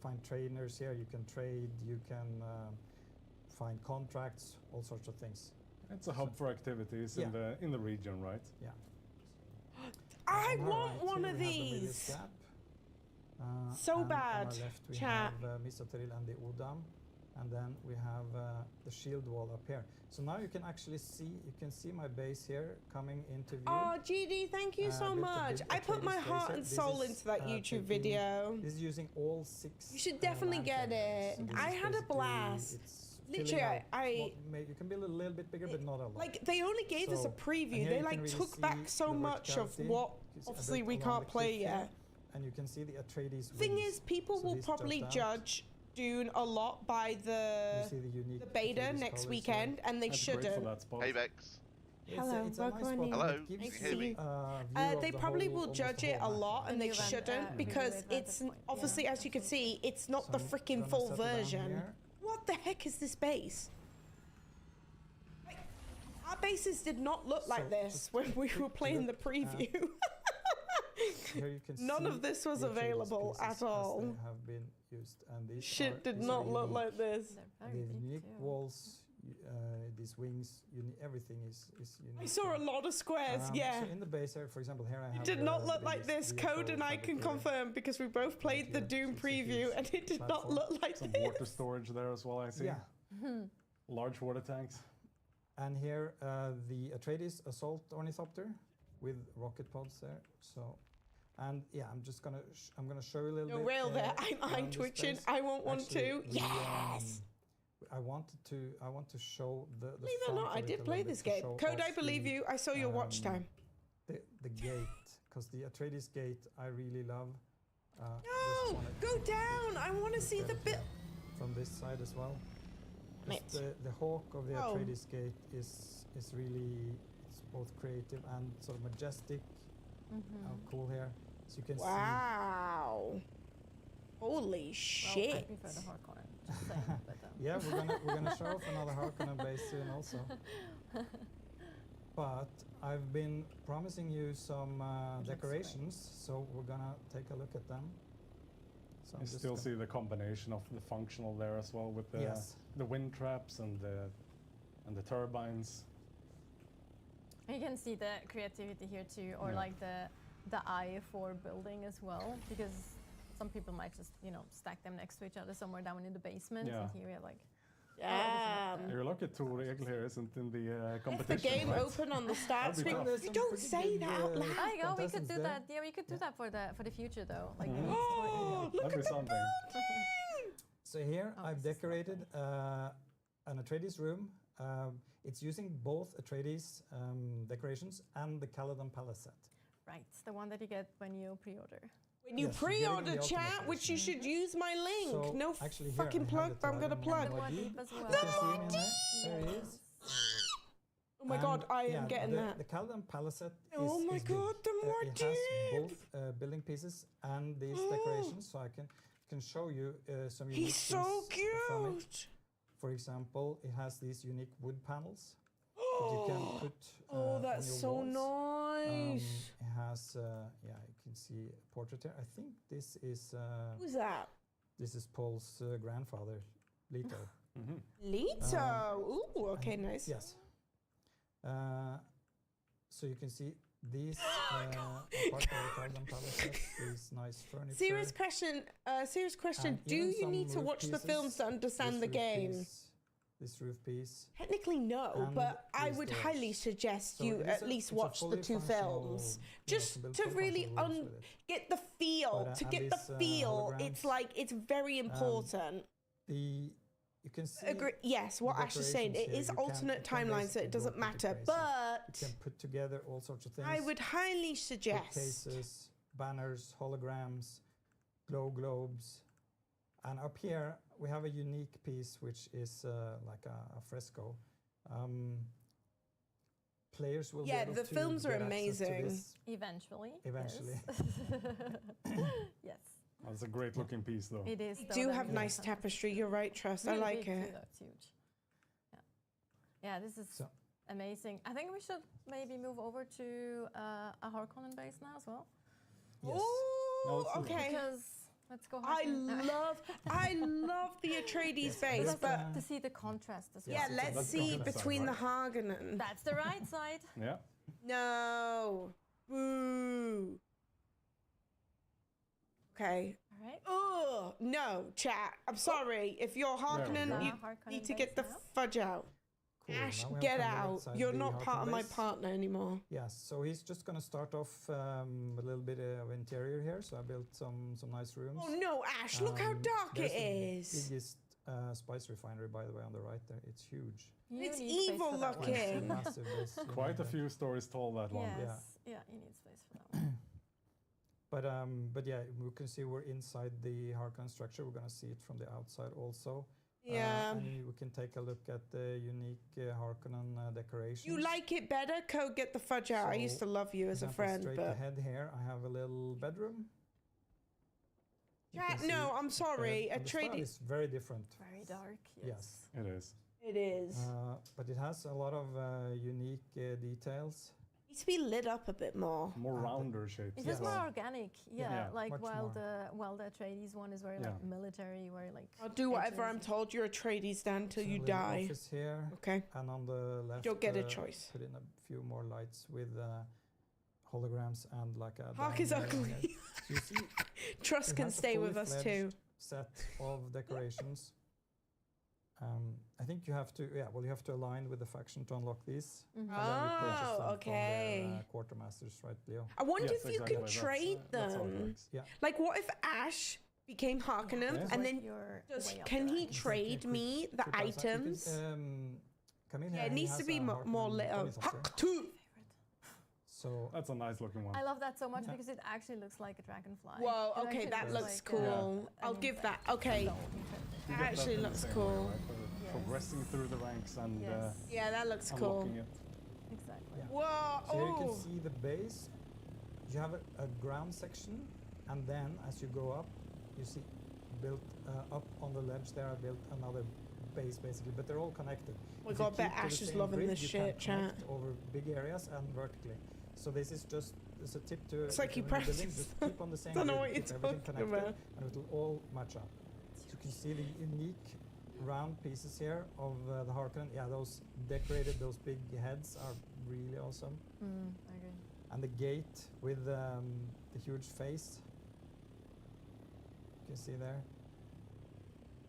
find trainers here, you can trade, you can find contracts, all sorts of things. It's a hub for activities Yeah. in the region, right? Yeah. I On our want right one here of we have the Milius these. Gap. So and bad, On our left we chat. have Misateril and the Udam, and then we have the shield wall up here. So now you can actually see, my base here coming into view. Oh, GD, thank you so built a much. big I put Atreides my base heart here. and This soul is, into that YouTube taking- video. This is using all 6. You should definitely land get carriers. it. So this I is had a basically- blast. it's Literally, filling out I- you can build a little bit bigger, but not a lot. Like, they only gave us a So, preview. and here They you like can really took see back so the much of verticality. what You see a obviously bit we along can't the play cliff here, yet. and you can see the Atreides Thing wings. is, people So will this probably just out. judge Dune a lot by You the see the unique beta Atreides next colours here. weekend, and they That's great for shouldn't. that spot. Hey, Bex. Hello, it's a welcome nice on spot in. and Hello, it gives can you hear you me? a view of They the probably whole- will almost judge the it a whole map. lot, and they When you went, shouldn't, we because went at it's this point, obviously, yeah. as you can see, it's not So the I'm freaking gonna full settle down version. here. What the heck is this base? Like, our bases did not look like So, this just when we quick were playing the look preview. Here you can None see of this was the Atreides available pieces at as all. they have been used, and these Shit did these not are look unique. like this. They're And very the big unique too. walls, these wings, everything is unique. I saw a lot of squares, yeah. So in the base here, for example, here I have. It did not look like these this. Code and I can fabricated confirm because we both played the here. Dune So it's a preview huge and it did not platform. look like Some this. water storage there as well, I see. Yeah. Large water tanks. And here the Atreides assault ornithopter with rocket pods there. So, and yeah, I'm gonna show you a little No, bit. real there. around I'm this twitching. place. I want one Actually, too. we, Yes. I want to show the. Believe it or front not, I of it did a play little this bit to game. show Code, I off believe the, you. I saw your watch time. The gate, because the Atreides gate I really love. No, go down. I want to see the bit. From this side as well. Mate. The hawk of the Oh. Atreides gate is really, it's both creative and sort of majestic. How cool here. So you can Wow. Holy Well, shit. I prefer the Harkonnen. Just saying, but, see. Yeah, we're gonna show off another Harkonnen base soon also. But I've been promising you some looks decorations, so we're gonna take a look at them. So I'm You just still gonna- see the combination of the functional there as well with the Yes. the wind traps and the turbines. And you can see the creativity here too, or Yeah. like the eye for building as well, because some people might just stack them next to each other somewhere down in the basement. Yeah. And here we have like Damn. You're lucky Tor Egil here isn't in the If the competition, game right? open on the start That'd be screen, tough. There's you some don't pretty say good, that out loud. there you go. We could contestants do there. that. Yeah, we could do that for the future though. Like Yeah. Oh, look That'd at be the something. So here Oh, I've this is decorated an Atreides room. It's using both Atreides decorations and the Caladan Palace set. right, the one that you get when you pre-order. When you Yes, you're getting pre-order the chat, ultimate which you should use my link. So No actually here fucking I have plug, the but I'm gonna Taragan plug. Mondi. Mondi as You well. can see him in there. There he is. Oh my god, And, I yeah, am getting the, that. The Caladan Palace set Oh my is big. god, the more It deep. has both building pieces and these decorations, so I can show you some unique He's so things from it. cute. For example, it has these unique wood panels that you can put Oh, on that's your so walls. nice. It has, yeah, you can see a portrait here. I think this Who's that? is Paul's grandfather, Leto. Lito. Ooh, okay, And- nice. Yes. So you can see these Oh are part of the Caladan Palace set, these nice furniture. Serious question. Serious question. and Do even you some need to roof watch the pieces, films to understand this the roof game? this roof piece. Technically, no, And but I these would doors. highly suggest So you it is at least it's a watch the fully two functional, films, you know, just build to fully really functional rooms with it. get the feel. But, To and get the these, feel, it's holograms, like it's very important. You can see Agree. Yes, what the Ash is saying, it decorations here. is You can- alternate you can timelines, so basically it doesn't go to matter. crazy. But you can put together all sorts of things. I would highly suggest. Bookcases, banners, holograms, glow globes. And up here we have a unique piece which is like a fresco. Players will be Yeah, able the to films are get access to amazing. this. Eventually. Eventually. Yes. Yes. That's a great looking piece though. It is. They though, do that have really nice fantastic. tapestry. You're right, Trust. Really I like big it. Too, though. It's huge. Yeah, this is So- amazing. I think we should maybe move over to a Harkonnen base now as well. Yes. Ooh, let's do that. okay. Because let's go. I Harkonnen. love the Atreides Yes, base, let's, but to see the contrast as well. yeah, it's a- let's let's go see to the side, between the right? Harkonnen. That's the right side. Yeah. No. Boo. Okay. All right. Oh no, chat. I'm sorry. If you're Harkonnen, go. you Harkonnen need to base get the now. fudge out. Cool. Ash, Now we have get come out. inside You're the not part of Harkonnen my base. partner anymore. Yes, so he's just going to start off with a little bit of interior here. So I built some nice rooms. Oh no, Ash! Look how dark there's it the is. biggest spice refinery, by the way, on the right there. It's huge. You It's need space evil for that one. looking. It's a massive base, you know, Quite a there. few stories tall that one. Yes. Yeah, you need space for that one. But yeah, we can see we're inside the Harkonnen structure. We're going to see it from the outside also. Yeah. And we can take a look at the unique Harkonnen decorations. You like it better? Code, get the fudge out. I used to So, love you For as a example, friend, straight but ahead here, I have a little bedroom. You chat. can No, see I'm sorry. and the style Atreides. is very different. Very dark. Yes. It is. It is. But it has a lot of unique details. Needs to be lit up a bit more. More rounder shapes. It as feels well. more organic, yeah. Like much while more. the Atreides one is very like military, very like. I'll do whatever I'm edges. told. You're a tradies Dan till So you a little die. Office here, Okay. and on the left, You'll get a choice. Put in a few more lights with holograms and like a. Hark is down layer ugly. here. So you see, Trust it can has a stay fully with us too. fledged set of decorations. I think you have to, you have to align with the faction to unlock these. And then you purchase them Oh, okay. from their quartermasters, right, Leo? I wonder Yes, if you exactly. could trade That's how it them. works. Yeah. Like, what if Ash became Harkonnen Yeah. and then You're does, way up can there. he trade me the Quick answer. You can, items? come in Yeah, here. it he needs has to be a more Harkonnen lit up. ornithopter. So That's a nice looking one. I love that so much Yeah. because it actually looks like a dragonfly. Whoa, It okay, actually that looks like, cool. I'll an give that. insect. Okay, So You interesting. that get actually in the looks same way, cool. right? Progressing through the ranks and Yes, Yeah, that looks cool. unlocking it. exactly. Yeah. Whoa! So here you can Oh, see the base. You have a ground section, and then as you go up, you see built up on the ledge there. I built another base basically, but they're all connected. my If you God, bet keep to the Ash is same loving grid, this you shit, can chat. connect over big areas and vertically. So this is just as a tip to. It's like if you you're in a building, practice. Just keep on the same Don't know grid, what you're keep everything talking connected, about. and it will all match up. So you can see the unique round pieces here of the Harkonnen. Yeah, those decorated, those big heads are really awesome. I agree. And the gate with the huge face. You can see there.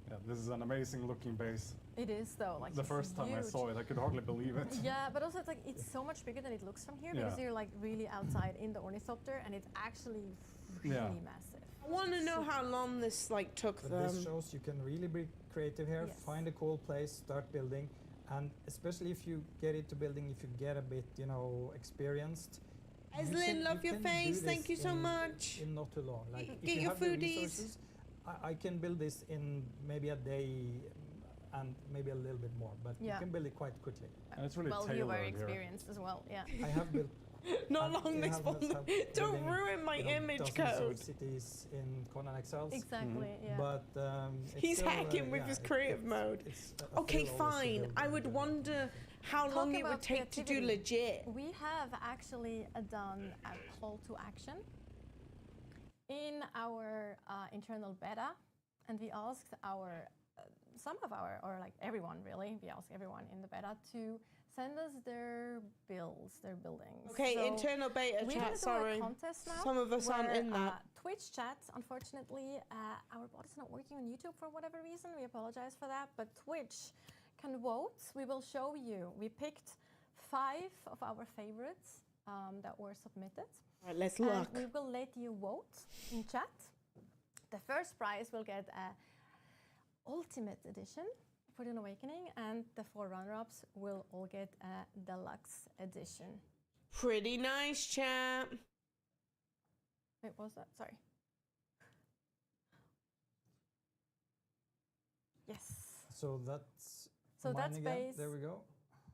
Yeah, this is an amazing looking base. It is though, like The it's first time I huge. saw it, I could hardly believe it. Yeah, but also it's like it's so much bigger than it looks from here because Yeah. you're like really outside in the ornithopter and it's actually really Yeah. massive. I want to know how long this like took But them. this shows you can really be creative here, Yes. find a cool place, start building, and especially if you get into building, if you get a bit, experienced. you Eslin, can- love you your can do face. this Thank you so in- much. In not too long. Like Get if you your have the foodies. resources, I can build this in maybe a day and maybe a little bit more, but you Yeah. can build it quite quickly. And it's really Well, you're tailored very here. experienced as well. Yeah. I have built. Not and long it this has one. helped Don't building, ruin my image dozens code. of cities in Conan Exiles. Exactly. Yeah. But it's He's still, hacking with yeah, his creative mode. it's a Okay, thrill always to fine. build I and would build. wonder how Talk long it would about take to do creativity. legit. We have actually done a call to action in our internal beta, and we asked some of our, or like everyone really, we asked everyone in the beta to send us their builds, their buildings. Okay, So internal beta we're chat, gonna do sorry. a contest now. Some of us aren't where, in that. Twitch chat, unfortunately, our bot is not working on YouTube for whatever reason. We apologize for that. But Twitch can vote. We will show you. We picked 5 of our favorites that were submitted. Right, let's And look. we will let you vote in chat. The first prize will get a Ultimate Edition for Dune Awakening, and the 4 runner-ups will all get a Deluxe Edition. Pretty nice, chat. Wait, what was that? Sorry. Yes. So that's So mine that's again. base There we go.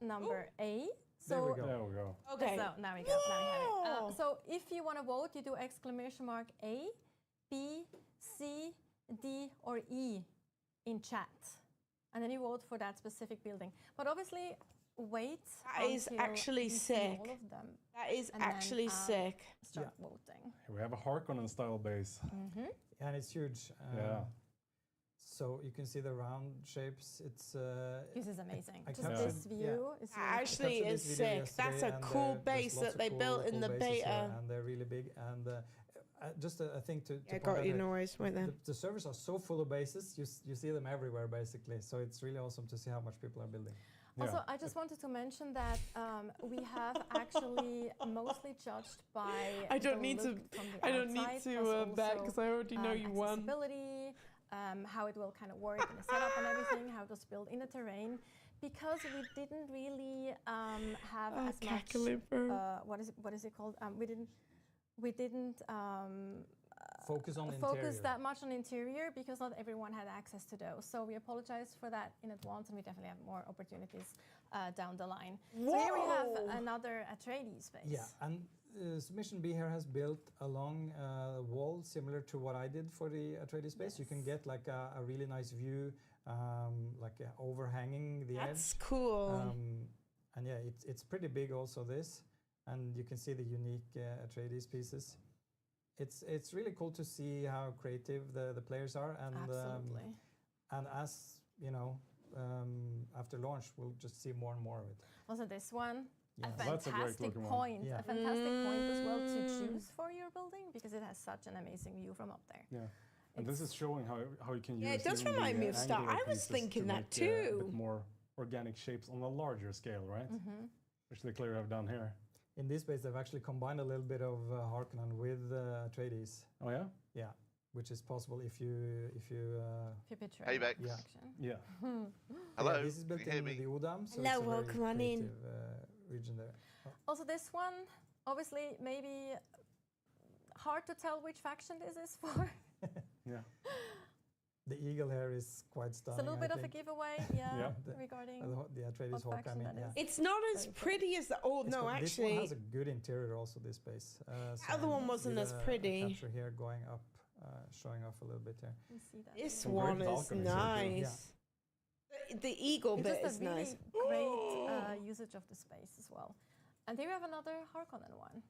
number A. There we So go. There we go. Okay. So now we go. Now we have it. Whoa. So if you want to vote, you do exclamation mark A, B, C, D, or E in chat, and then you vote for that specific building. But obviously, wait. That is until actually you see sick. all of them. That is And then, actually sick. Start voting. We have a Harkonnen style base. And it's huge. Yeah. So you can see the round shapes. It's This is amazing. I Just captured- this view is That really actually captured is this video sick. That's yesterday, a and cool there's base lots that of they built in the bases here, beta. and they're really big. And just a thing to Yeah, point got out you, that no worries, right there. the servers are so full of bases. You see them everywhere basically. So it's really awesome to see how much people are building. Also, Yeah. I just wanted to mention that we have actually mostly judged by I don't the need to- look from the I don't need outside, to plus bet also, because I already know you won. accessibility, how it will kind of work in the setup and everything, how it was built in the terrain, because we didn't really have Oh, as much. Cacalifer. What is it called? We didn't Focus on focus interior. that much on interior because not everyone had access to those. So we apologize for that in advance, and we definitely have more opportunities down the line. So here we have Whoa. another Atreides space. Yeah, and Submission B here has built along a wall similar to what I did for the Atreides space. You can Yes. get like a really nice view, like overhanging the That's edge. cool. And yeah, it's pretty big also this. and you can see the unique Atreides pieces. It's really cool to see how creative the players are, and Absolutely. And as you know, after launch, we'll just see more and more of it. Also, this one, Yes. a That's a great fantastic looking one. point. Yeah. A fantastic point as well to choose for your building because it has such an amazing view from up there. Yeah. And this is showing how you can use. Yeah, it does even the, remind me of Star. angular I was pieces thinking to that make, a too. bit more organic shapes on a larger scale, right? Mm-hmm. Which they clearly have done here. In this base, they've actually combined a little bit of Harkonnen with Atreides. Oh yeah. Yeah, which is possible if you Pipitry. Hey, Bex. yeah. action. Yeah. Hello, Yeah, this is built can you hear in me? the Udam, so Hello, it's a very welcome on in. creative, region there. Also, this one, obviously, maybe hard to tell which faction this is for. Yeah. The eagle here is quite It's stunning. a little bit I of a think. giveaway, Yeah. regarding. The Atreides what Hawk. I faction mean, that yeah. is. It's not as Very pretty as the. Oh It's no, got- this one actually. has a good interior also. This base. other one wasn't with as a pretty. capture here going up, showing off a little bit here. You see that This little- Some one great is balconies here too. nice. The eagle It's bit just is a really nice. great usage of the space as well. And there you have another Harkonnen one.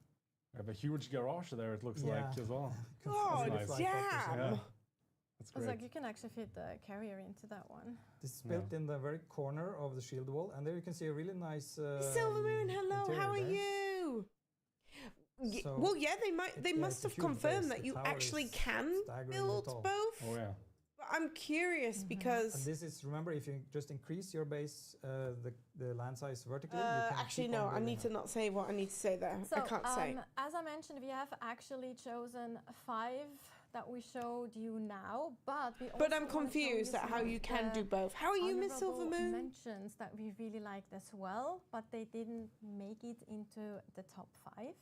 We have a huge garage there. It looks Yeah. like as well. God nice. damn! Yeah. That's It's great. like you can actually fit the carrier into that one. This is Yeah. built in the very corner of the shield wall, and there you can see a really nice. Silver Moon, hello, interior how are there. you? So Well, yeah, they yeah, must it's a have huge confirmed base. that The you tower actually is can staggeringly build tall. both. Oh yeah. But I'm curious And because this is, remember, if you just increase your base, the land size vertically, you can actually keep no, on I need to building not say what I need to say there. So, I can't say. as I mentioned, we have actually chosen 5 that we showed you now, but we also But I'm wanna show confused you at some how of you can the do both. How are you, Miss honorable Silvermoon? mentions that we really liked as well, but they didn't make it into the top 5.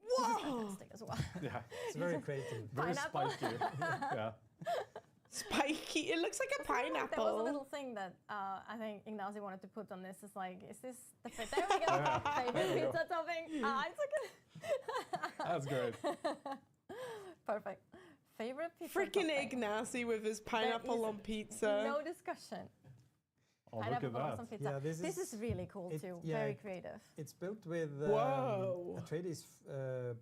This is Whoa! fantastic as well. Yeah. It's very creative. Very Pineapple. spiky. yeah. Spiky. It looks like a There was a pineapple. little thing that I think Ignacy wanted to put on this. Is like, is this the there we go. Favorite There we go. pizza topping? It's okay. That's great. Perfect. Favorite pizza Freaking topping? Ignacy with his pineapple is on pizza. No discussion. Oh, look Pineapple at bananas that. on pizza. Yeah, this this is really cool it- too. yeah, Very it- creative. It's built with Whoa. Atreides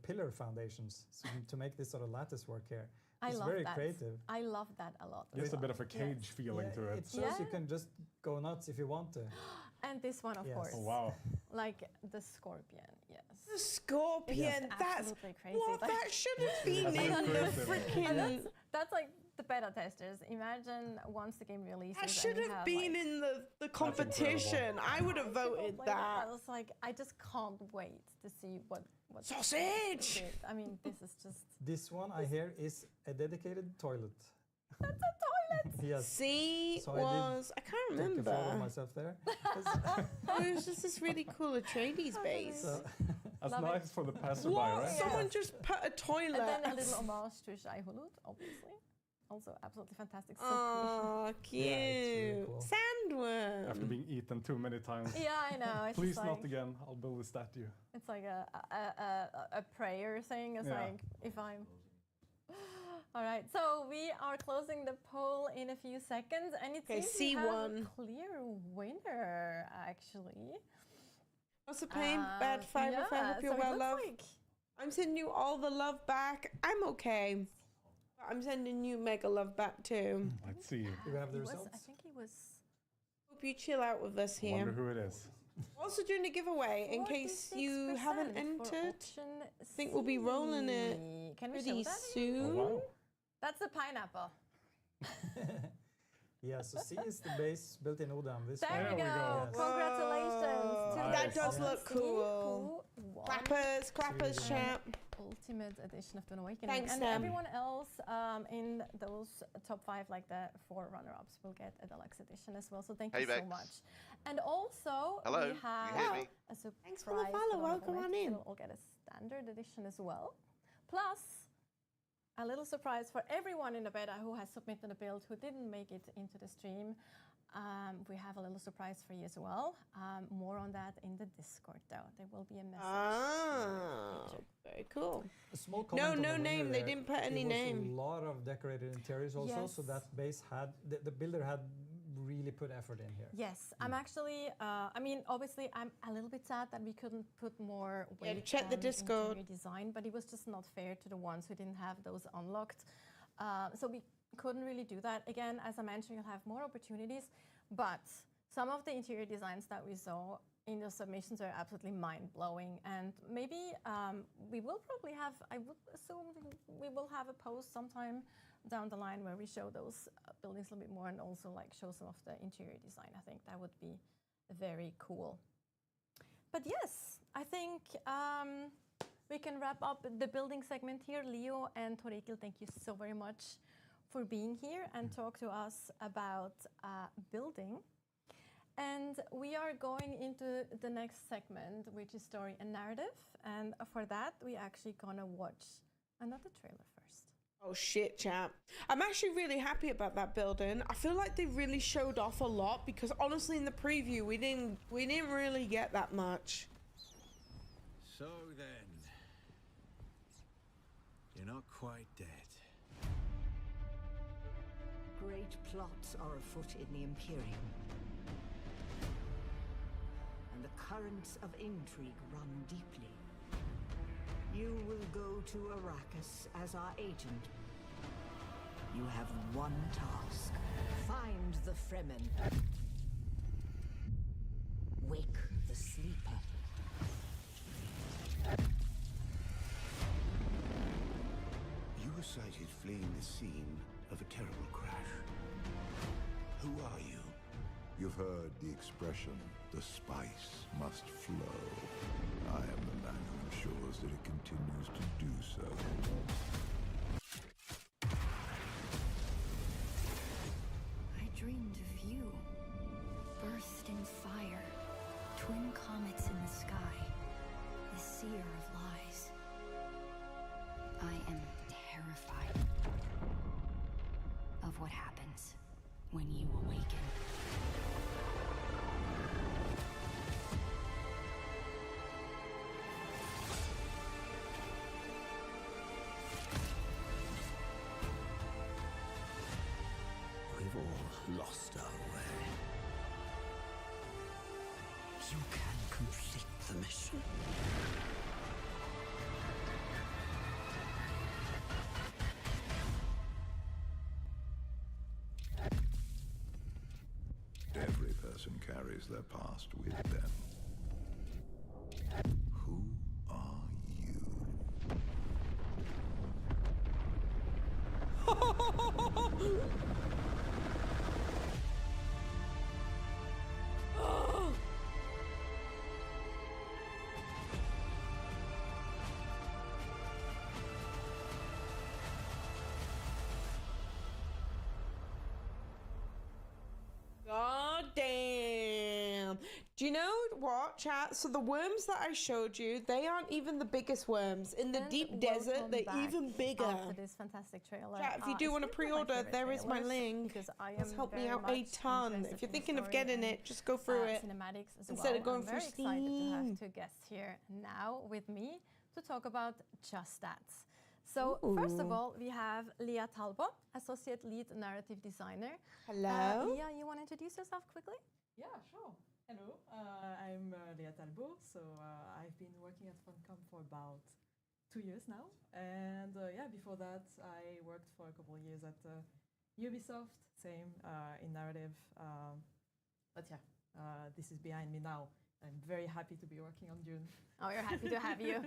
pillar foundations to make this sort of lattice work here. I It's love very that. creative. I love that a lot. as Just a well. bit of a cage feeling Yeah, to it. It shows you Yeah. can just go nuts if you want to. And this one, of Yes. course. Oh wow. Like the scorpion. Yes. The scorpion. It's That's absolutely crazy. what Like- that should have been That's in the creative. freaking. That's like the beta testers. Imagine once the game releases. That and should you have have, been like, in the competition. I would have people voted play that. I was like, I just can't wait to see what Sausage! did. I mean, this is just This one I hear is a dedicated toilet. that's a toilet. Yes. C So I did was I can't Take a photo of remember. myself there. It was just this really cool Atreides base. So, That's Love it. nice for the passerby, What? right? Someone just put a toilet. And then a little homage to Shai Hulud, obviously. Also absolutely fantastic. So Oh, cute. Yeah, it's really cool. Sandworm. After being eaten too many times. cool. Yeah, I know. It's Please just not like, again. I'll build a statue. It's like a prayer thing. It's Yeah. like if I'm. All right, so we are closing the poll in a few seconds, and it Okay, seems we have a C1. clear winner actually. What's the pain? Bad fiber. I yeah, hope you're so it well, looks love. like I'm sending you all the love back. I'm okay. But I'm sending you mega love back too. Let's see. do we have the he was, results? I think he was. Hope you chill out with us Wonder here. who it is. Also doing a giveaway in case you 46% haven't for entered. option I think we'll be rolling it C. Can we show pretty that? Oh soon. wow. That's a pineapple. Yeah, so C is the base built in Udam. This There one. we There we go. go. Congratulations. Whoa. to That the does option look C, cool. who won Clappers, really champ. Ultimate edition of Dune Awakening. Thanks, and Sam. everyone else in those top 5, like the 4 runner-ups, will get a deluxe edition as well. So thank Hey, you so Bex. much. And also Hello, we can have you hear me? a surprise. Thanks for the follow, for welcome on in. We'll all get a standard edition as well. Plus a little surprise for everyone in the beta who has submitted a build who didn't make it into the stream. We have a little surprise for you as well. More on that in the Discord, though. There will be a message. Ah, very cool. A small comment on No the winner name. They there. didn't put any It was name. a lot of decorated interiors also, so Yes. that base had the builder had really put effort in here. Yes, I'm actually, I mean, obviously, I'm a little bit sad that we couldn't put more weight check the on Discord. interior design, but it was just not fair to the ones who didn't have those unlocked. So we couldn't really do that. Again, as I mentioned, you'll have more opportunities, but some of the interior designs that we saw in the submissions are absolutely mind-blowing. And maybe we will probably have, I would assume we will have a post sometime down the line where we show those buildings a little bit more and also like show some of the interior design. I think that would be very cool. But yes, I think we can wrap up the building segment here. Leo and Torikil, thank you so very much for being here and talk to us about building. And we are going into the next segment, which is story and narrative. And for that, we actually gonna watch another trailer first. Oh shit, chat. I'm actually really happy about that building. I feel like they really showed off a lot because honestly in the preview we didn't really get that much. So then, you're not quite dead. Great plots are afoot in the Imperium. And the currents of intrigue run deeply. You will go to Arrakis as our agent. You have one task. Find the Fremen. Wake the sleeper. You were sighted fleeing the scene of a terrible crash. Who are you? You've heard the expression, the spice must flow. I am the man who ensures that it continues to do so. I dreamed of you. Burst in fire. Twin comets in the sky. The seer of lies. I am terrified of what happens when you awaken. We've all lost our way. You can complete the mission. Every person carries their past with them. Who are you? God damn. Do you know what, chat? So the worms that I showed you, they aren't even the biggest worms. In the And deep desert, welcome they're back even bigger. after this fantastic trailer. Chat, if you do It's want to one of my pre-order, favorite there is my trailers link. because I It's am helped me very out a much ton. interested If you're in thinking of story getting and, it, just go through it. cinematics as instead well. of going I'm for very excited to have Steam. two guests here now with me to talk about Just That. So first of Ooh. all, we have Leah Talbot, Associate Lead Narrative Designer. Hello. Leah, you want to introduce yourself quickly? Yeah, sure. Hello, I'm Leah Talbot. So I've been working at Funcom for about 2 years now. And yeah, before that, I worked for a couple of years at Ubisoft, same in narrative. But yeah, this is behind me now. I'm very happy to be working on Dune. Oh, we're happy to have you.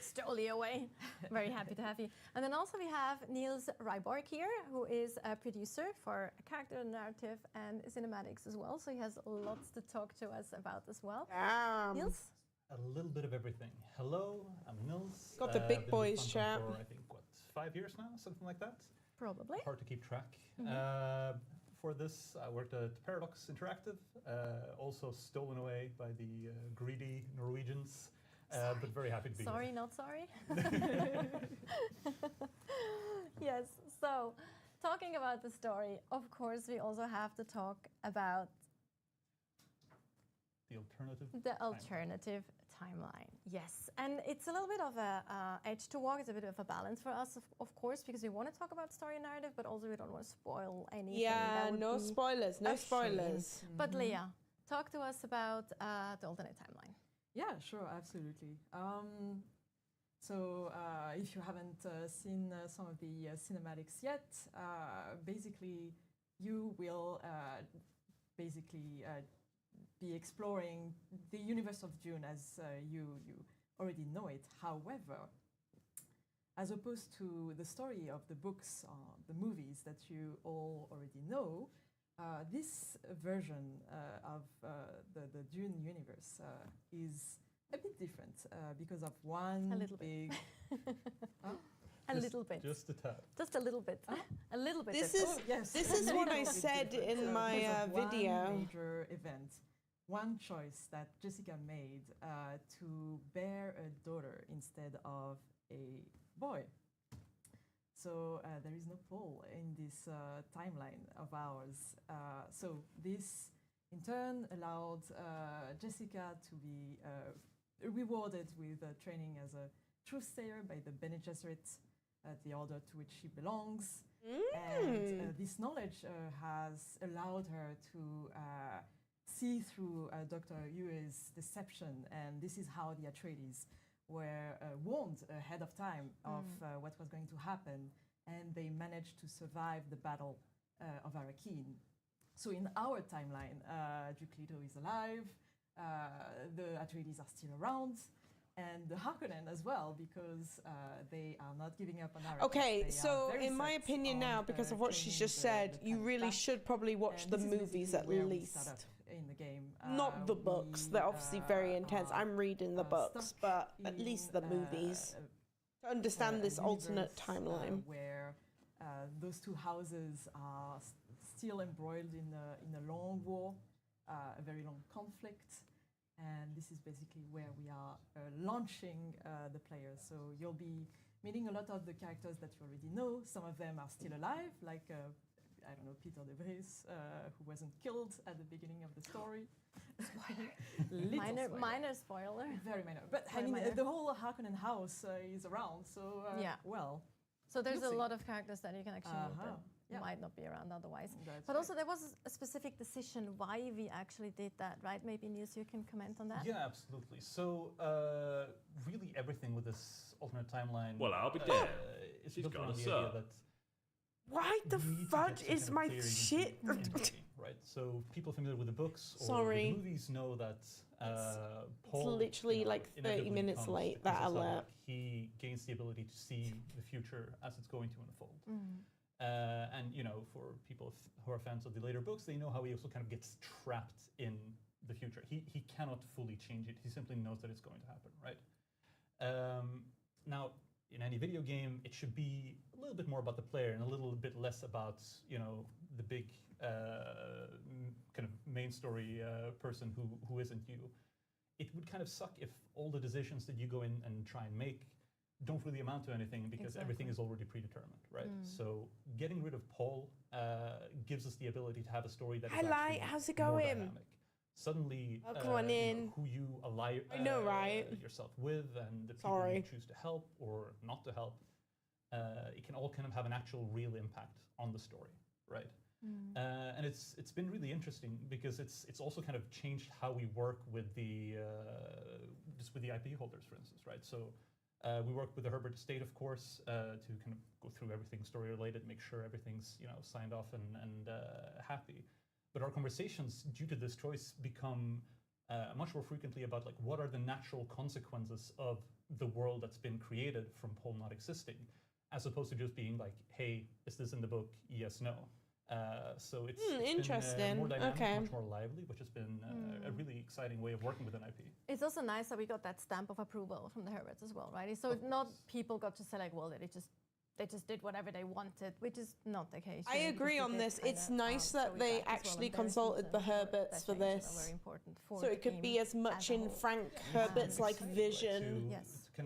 Stole away. Very happy to have you. And then also we have Niels Ryborg here, who is a producer for character narrative and cinematics as well. So he has lots to talk to us about as well. Niels? A little bit of everything. Hello, I'm Nils. Got the big been with boys Funcom chat. For, I think, what, 5 years now? Something like that? Probably. Hard to keep track. Mhm. For this, I worked at Paradox Interactive, also stolen away by the greedy Norwegians, but very happy to be Sorry, here. not sorry. Yes, so talking about the story, of course, we also have to talk about the alternative. The alternative timeline, yes. And it's a little bit of a edge to walk. It's a bit of a balance for us, of course, because we want to talk about story narrative, but also we don't want to spoil anything. Yeah, no spoilers, no spoilers. But Leah, talk to us about the alternate timeline. Yeah, sure, absolutely. So if you haven't seen some of the cinematics yet, basically you will be exploring the universe of Dune as you already know it. However, as opposed to the story of the books or the movies that you all already know, this version of the Dune universe is a bit different because of one big... A little bit. Just a tad. Just a little bit. A little bit. This is what I said in my video. One major event, one choice that Jessica made to bear a daughter instead of a boy. So there is no Paul in this timeline of ours. So this, in turn, allowed Jessica to be rewarded with training as a truth-sayer by the Bene Gesserit, the order to which she belongs. And this knowledge has allowed her to see through Dr. Yue's deception, and this is how the Atreides were warned ahead of time of what was going to happen, and they managed to survive the battle of Arrakeen. So in our timeline, Duke Leto is alive, the Atreides are still around, and the Harkonnen as well, because they are not giving up on Arrakeen. Okay, so in my opinion now, because of what she's just said, you really should probably watch the movies at least. In the game. Not the books, they're obviously very intense. I'm reading the books, but at least the movies. To understand this alternate timeline. Where those two houses are still embroiled in a long war, a very long conflict. And this is basically where we are launching the players. So you'll be meeting a lot of the characters that you already know. Some of them are still alive, like, I don't know, Peter de Vries, who wasn't killed at the beginning of the story. Minor spoiler. Very minor. But I mean, the whole Harkonnen house is around, so, well. So there's a lot of characters that you can actually meet that might not be around otherwise. But also there was a specific decision why we actually did that, right? Maybe Niels, you can comment on that? Yeah, absolutely. So really everything with this alternate timeline... Well, I'll be dead. She's got a idea. Why the fudge is my shit? Right, so people familiar with the books or the movies know that Paul... It's literally like 30 minutes late, that alert. He gains the ability to see the future as it's going to unfold. And, you know, for people who are fans of the later books, they know how he also kind of gets trapped in the future. He cannot fully change it. He simply knows that it's going to happen, right? Now, in any video game, it should be a little bit more about the player and a little bit less about, you know, the big kind of main story person who isn't you. It would kind of suck if all the decisions that you go in and try and make don't really amount to anything because everything is already predetermined, right? So getting rid of Paul gives us the ability to have a story that is actually how's it more going? dynamic. Suddenly, in. Who you ally yourself with and the people you choose to help or not to help, it can all kind of have an actual real impact on the story, right? And it's been really interesting because it's also kind of changed how we work with the just with the IP holders, for instance, right? So we work with the Herbert estate, of course, to kind of go through everything story related, make sure everything's signed off and happy. But our conversations, due to this choice, become much more frequently about like what are the natural consequences of the world that's been created from Paul not existing, as opposed to just being like, hey, is this in the book? Yes, no. So it's interesting. Been, more dynamic, much more lively, which has been a really exciting way of working with an IP. It's also nice that we got that stamp of approval from the Herberts as well, right? So not people got to say like, well, they just did whatever they wanted, which is not the case. I agree on this. It's nice that they actually consulted the Herberts for this. Very important for so it could be as much in Frank Herbert's like vision,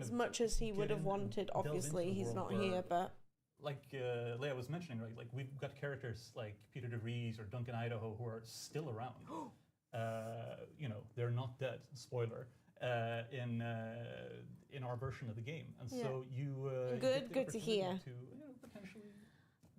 as much as he would have wanted. Obviously, he's not here, but. Like Leia was mentioning, right? Like we've got characters like Peter de Vries or Duncan Idaho who are still around. they're not dead. Spoiler. In our version of the game, and so you good to hear. To potentially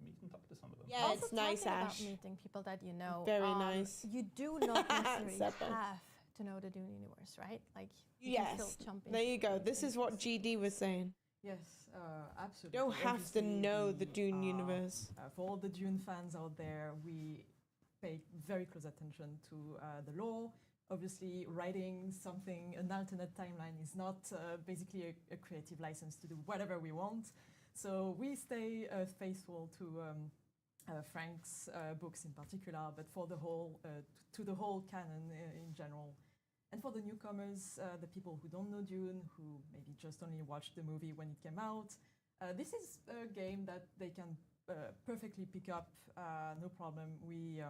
meet and talk to some of them. Yeah, Also it's nice, talking Ash. about meeting people that you know. Very nice. You do not necessarily Seppa. have to know the Dune universe, right? Like you Yes. can still jump in. There you go. This is what GD was saying. Yes, absolutely. You don't have to Obviously, know the we Dune are, universe. For all the Dune fans out there, we pay very close attention to the lore. Obviously, writing something, an alternate timeline, is not basically a creative license to do whatever we want. So we stay faithful to Frank's books in particular, but for the whole, to the whole canon in general. And for the newcomers, the people who don't know Dune, who maybe just only watched the movie when it came out, this is a game that they can perfectly pick up, no problem. We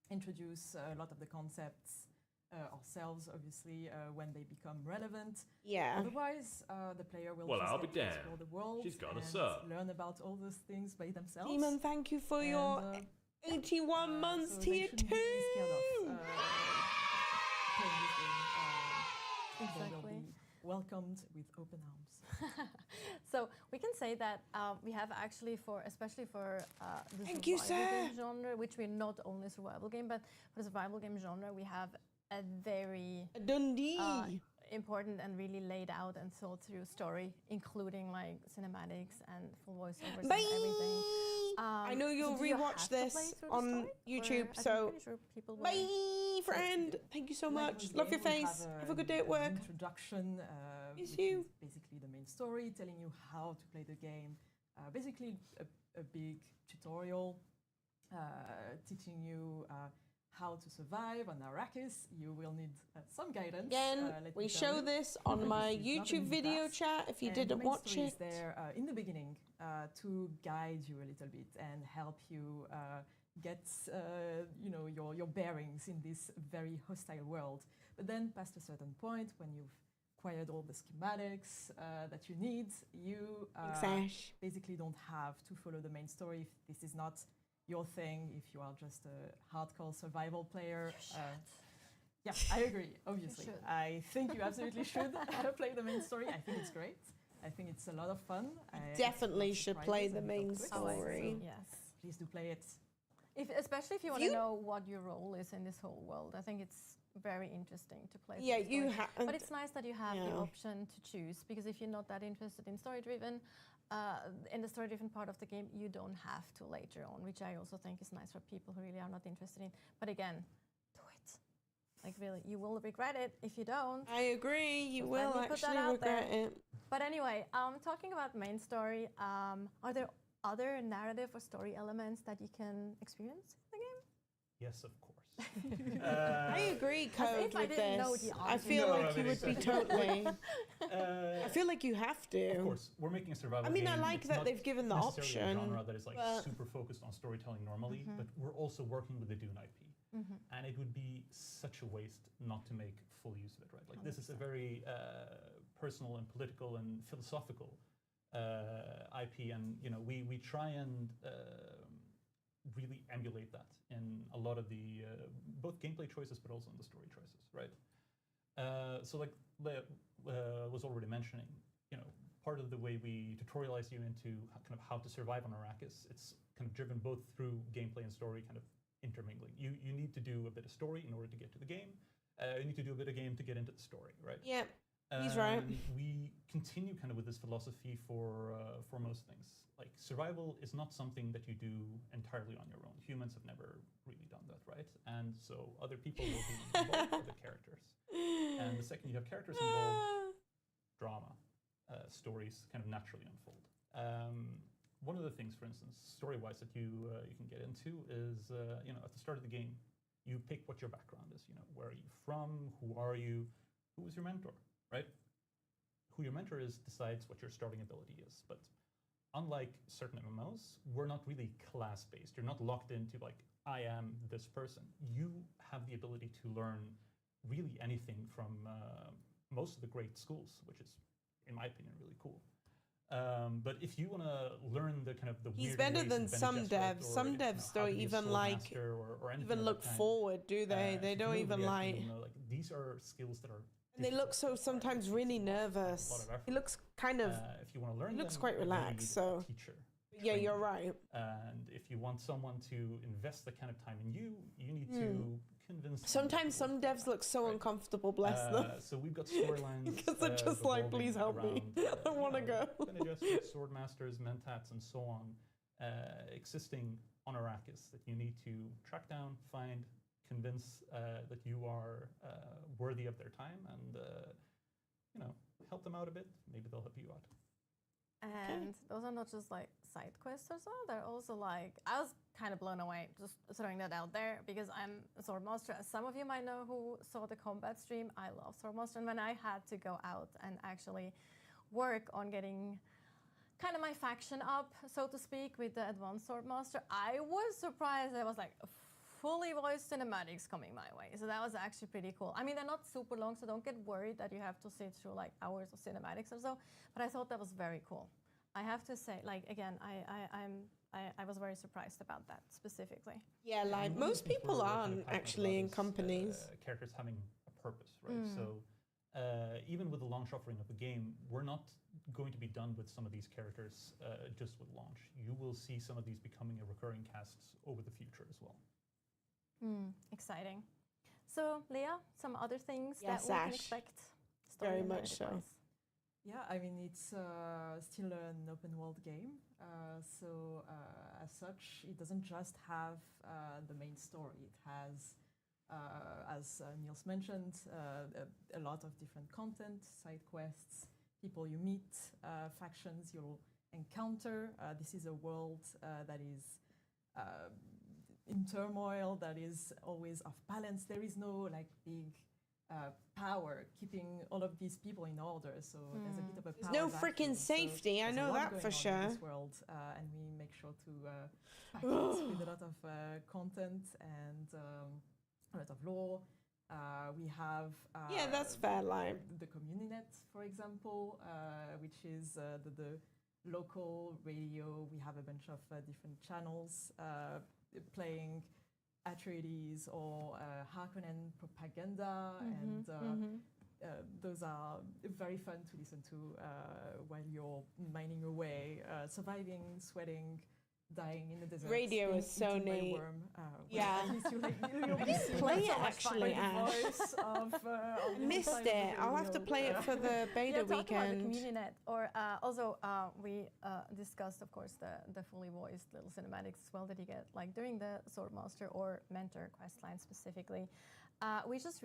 introduce a lot of the concepts ourselves, obviously, when they become relevant. Yeah. Otherwise, the player will Well, just I'll be get to damned. explore the world She's got a and sub. learn about all those things by themselves. Demon, thank you for your 81 months so tier they shouldn't be scared of 2. playing this game. I think they will Exactly. be welcomed with open arms. So we can say that we have actually, especially for the Thank you, survival sir. game genre, which we're not only survival game, but for the survival game genre, we have a very Dundee. important and really laid out and thought through story, including like cinematics and full voiceovers Bye. and everything. I know you'll so do you rewatch have to play this through the on story, YouTube, or so I'm pretty sure people will. bye, friend. Thank you so Like much. with Love your game, we face. Have a good day at work. An introduction, Yes, which you. is basically the main story, telling you how to play the game. Basically, a big tutorial teaching you how to survive on Arrakis. You will need some guidance. Again, let we me tell show you. this on my This is not an YouTube easy video task. chat if you And didn't the main watch story is it. there in the beginning to guide you a little bit and help you get your bearings in this very hostile world. But then, past a certain point, when you've acquired all the schematics that you need, you basically don't have to follow the main story if this is not your thing, if you are just a hardcore survival player. Yeah, I agree, obviously. I think you absolutely should play the main story. I think it's great. I think it's a lot of fun. Definitely should play the main story. Yes. Please do play it. Especially if you want to know what your role is in this whole world. I think it's very interesting to play. Yeah, through the you story. have. But it's nice that you have the option to choose, because if you're not that interested in story-driven, in the story-driven part of the game, you don't have to later on, which I also think is nice for people who really are not interested in. But again, do it. Like really, you will regret it if you don't. I agree. You So will let me put that actually out regret there. it. But anyway, talking about main story, are there other narrative or story elements that you can experience in the game? Yes, of course. I agree, As Code, if I with didn't know this. the I answer. feel No, like I you mean, would be exactly. totally. I feel like you have to. Of course, we're making a survival I mean, I game. like It's that not they've given the necessarily option, a genre that is like but- super focused on storytelling normally, but we're also working with the Dune IP. And it would be such a waste not to make full use of it, right? Like, this is a very personal and political and philosophical IP, and we try and really emulate that in a lot of the both gameplay choices, but also in the story choices, right? So like was already mentioning, part of the way we tutorialize you into kind of how to survive on Arrakis, it's kind of driven both through gameplay and story kind of intermingling. You need to do a bit of story in order to get to the game. You need to do a bit of game to get into the story, right? Yeah, he's right. We continue kind of with this philosophy for most things. Like, survival is not something that you do entirely on your own. Humans have never really done that, right? And so other people will be involved with the characters. And the second you have characters involved, drama, stories kind of naturally unfold. One of the things, for instance, story-wise, that you can get into is, at the start of the game, you pick what your background is. Where are you from? Who are you? Who is your mentor, right? Who your mentor is decides what your starting ability is. But unlike certain MMOs, we're not really class-based. You're not locked into like, I am this person. You have the ability to learn really anything from most of the great schools, which is, in my opinion, really cool. But if you want to learn the kind of the He's weird better ways than of Bene some Gesserit devs. or, Some you know, devs how to don't be a even sword like master or anything even of look that kind, forward, do they? if They you're don't familiar even with the like. acting, like these are skills that are. And they look so sometimes really nervous. He looks kind of. If you want to learn, He looks them, quite you relaxed. need So. a teacher. Yeah, you're right. And if you want someone to invest the kind of time in you, you need to convince them. Sometimes some devs look so uncomfortable, bless them. So we've got storylines. Because they're just like, please help me. I don't want to go. Bene Gesserit, sword masters, mentats, and so on, existing on Arrakis that you need to track down, find, convince that you are worthy of their time, and you know, help them out a bit. Maybe they'll help you out. And those are not just like side quests or so, they're also like, I was kind of blown away, just throwing that out there, because I'm a Swordmaster. As some of you might know who saw the combat stream, I love Swordmaster. And when I had to go out and actually work on getting kind of my faction up, so to speak, with the advanced Swordmaster, I was surprised. There was like fully voiced cinematics coming my way. So that was actually pretty cool. I mean, they're not super long, so don't get worried that you have to sit through like hours of cinematics or so, but I thought that was very cool. I have to say, like, again, I was very surprised about that specifically. Yeah, like most people aren't actually in companies. Characters having a purpose, right? So even with the launch offering of the game, we're not going to be done with some of these characters just with launch. You will see some of these becoming a recurring cast over the future as well. Exciting. So, Leah, some other things that we can expect? Very much so. Yeah, I mean, it's still an open world game. So as such, it doesn't just have the main story. It has, as Niels mentioned, a lot of different content, side quests, people you meet, factions you'll encounter. This is a world that is in turmoil, that is always off balance. There is no like big power keeping all of these people in order. So there's a bit of a power. There's no vacuum. freaking safety. I know that for sure. In this world, and we make sure to pack it with a lot of content and a lot of lore. We have yeah, that's fair. Like the CommuniNet, for example, which is the local radio. We have a bunch of different channels playing Atreides or Harkonnen propaganda, and those are very fun to listen to while you're mining away, surviving, sweating, dying in the desert. Radio is so neat. Yeah. I didn't play it actually, Ash. I missed it. I'll have to play it for the beta weekend. About the CommuniNet, or also we discussed, of course, the fully voiced little cinematics as well that you get, like during the Swordmaster or Mentor questline specifically. We just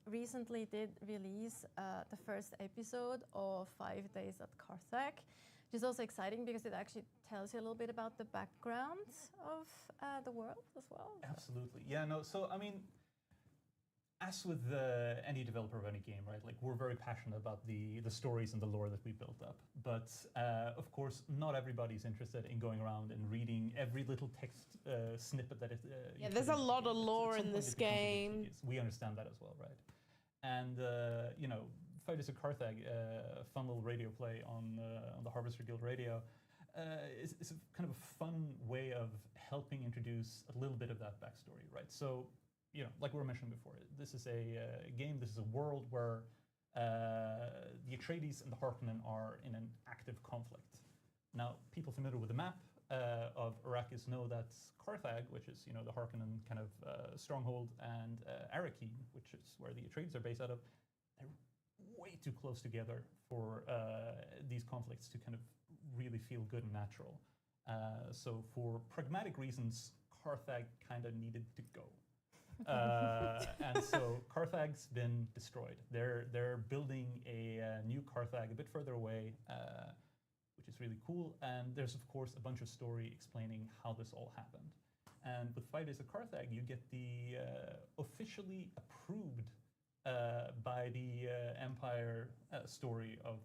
recently did release the first episode of 5 Days at Carthag, which is also exciting because it actually tells you a little bit about the background of the world as well. Absolutely. Yeah, no, so I mean, as with any developer of any game, right, like we're very passionate about the stories and the lore that we built up. But of course, not everybody's interested in going around and reading every little text snippet that it yeah, there's a lot of lore in this game. We understand that as well, right? And, you know, 5 Days of Carthag, fun little radio play on the Harvester Guild radio, is a kind of a fun way of helping introduce a little bit of that backstory, right? So, you know, like we were mentioning before, this is a game, this is a world where the Atreides and the Harkonnen are in an active conflict. Now, people familiar with the map of Arrakis know that Carthag, which is, you know, the Harkonnen kind of stronghold, and Arrakeen, which is where the Atreides are based out of, they're way too close together for these conflicts to kind of really feel good and natural. So for pragmatic reasons, Carthag kind of needed to go. And so Carthag's been destroyed. They're building a new Carthag a bit further away, which is really cool. And there's, of course, a bunch of story explaining how this all happened. And with 5 Days of Carthag, you get the officially approved by the Empire story of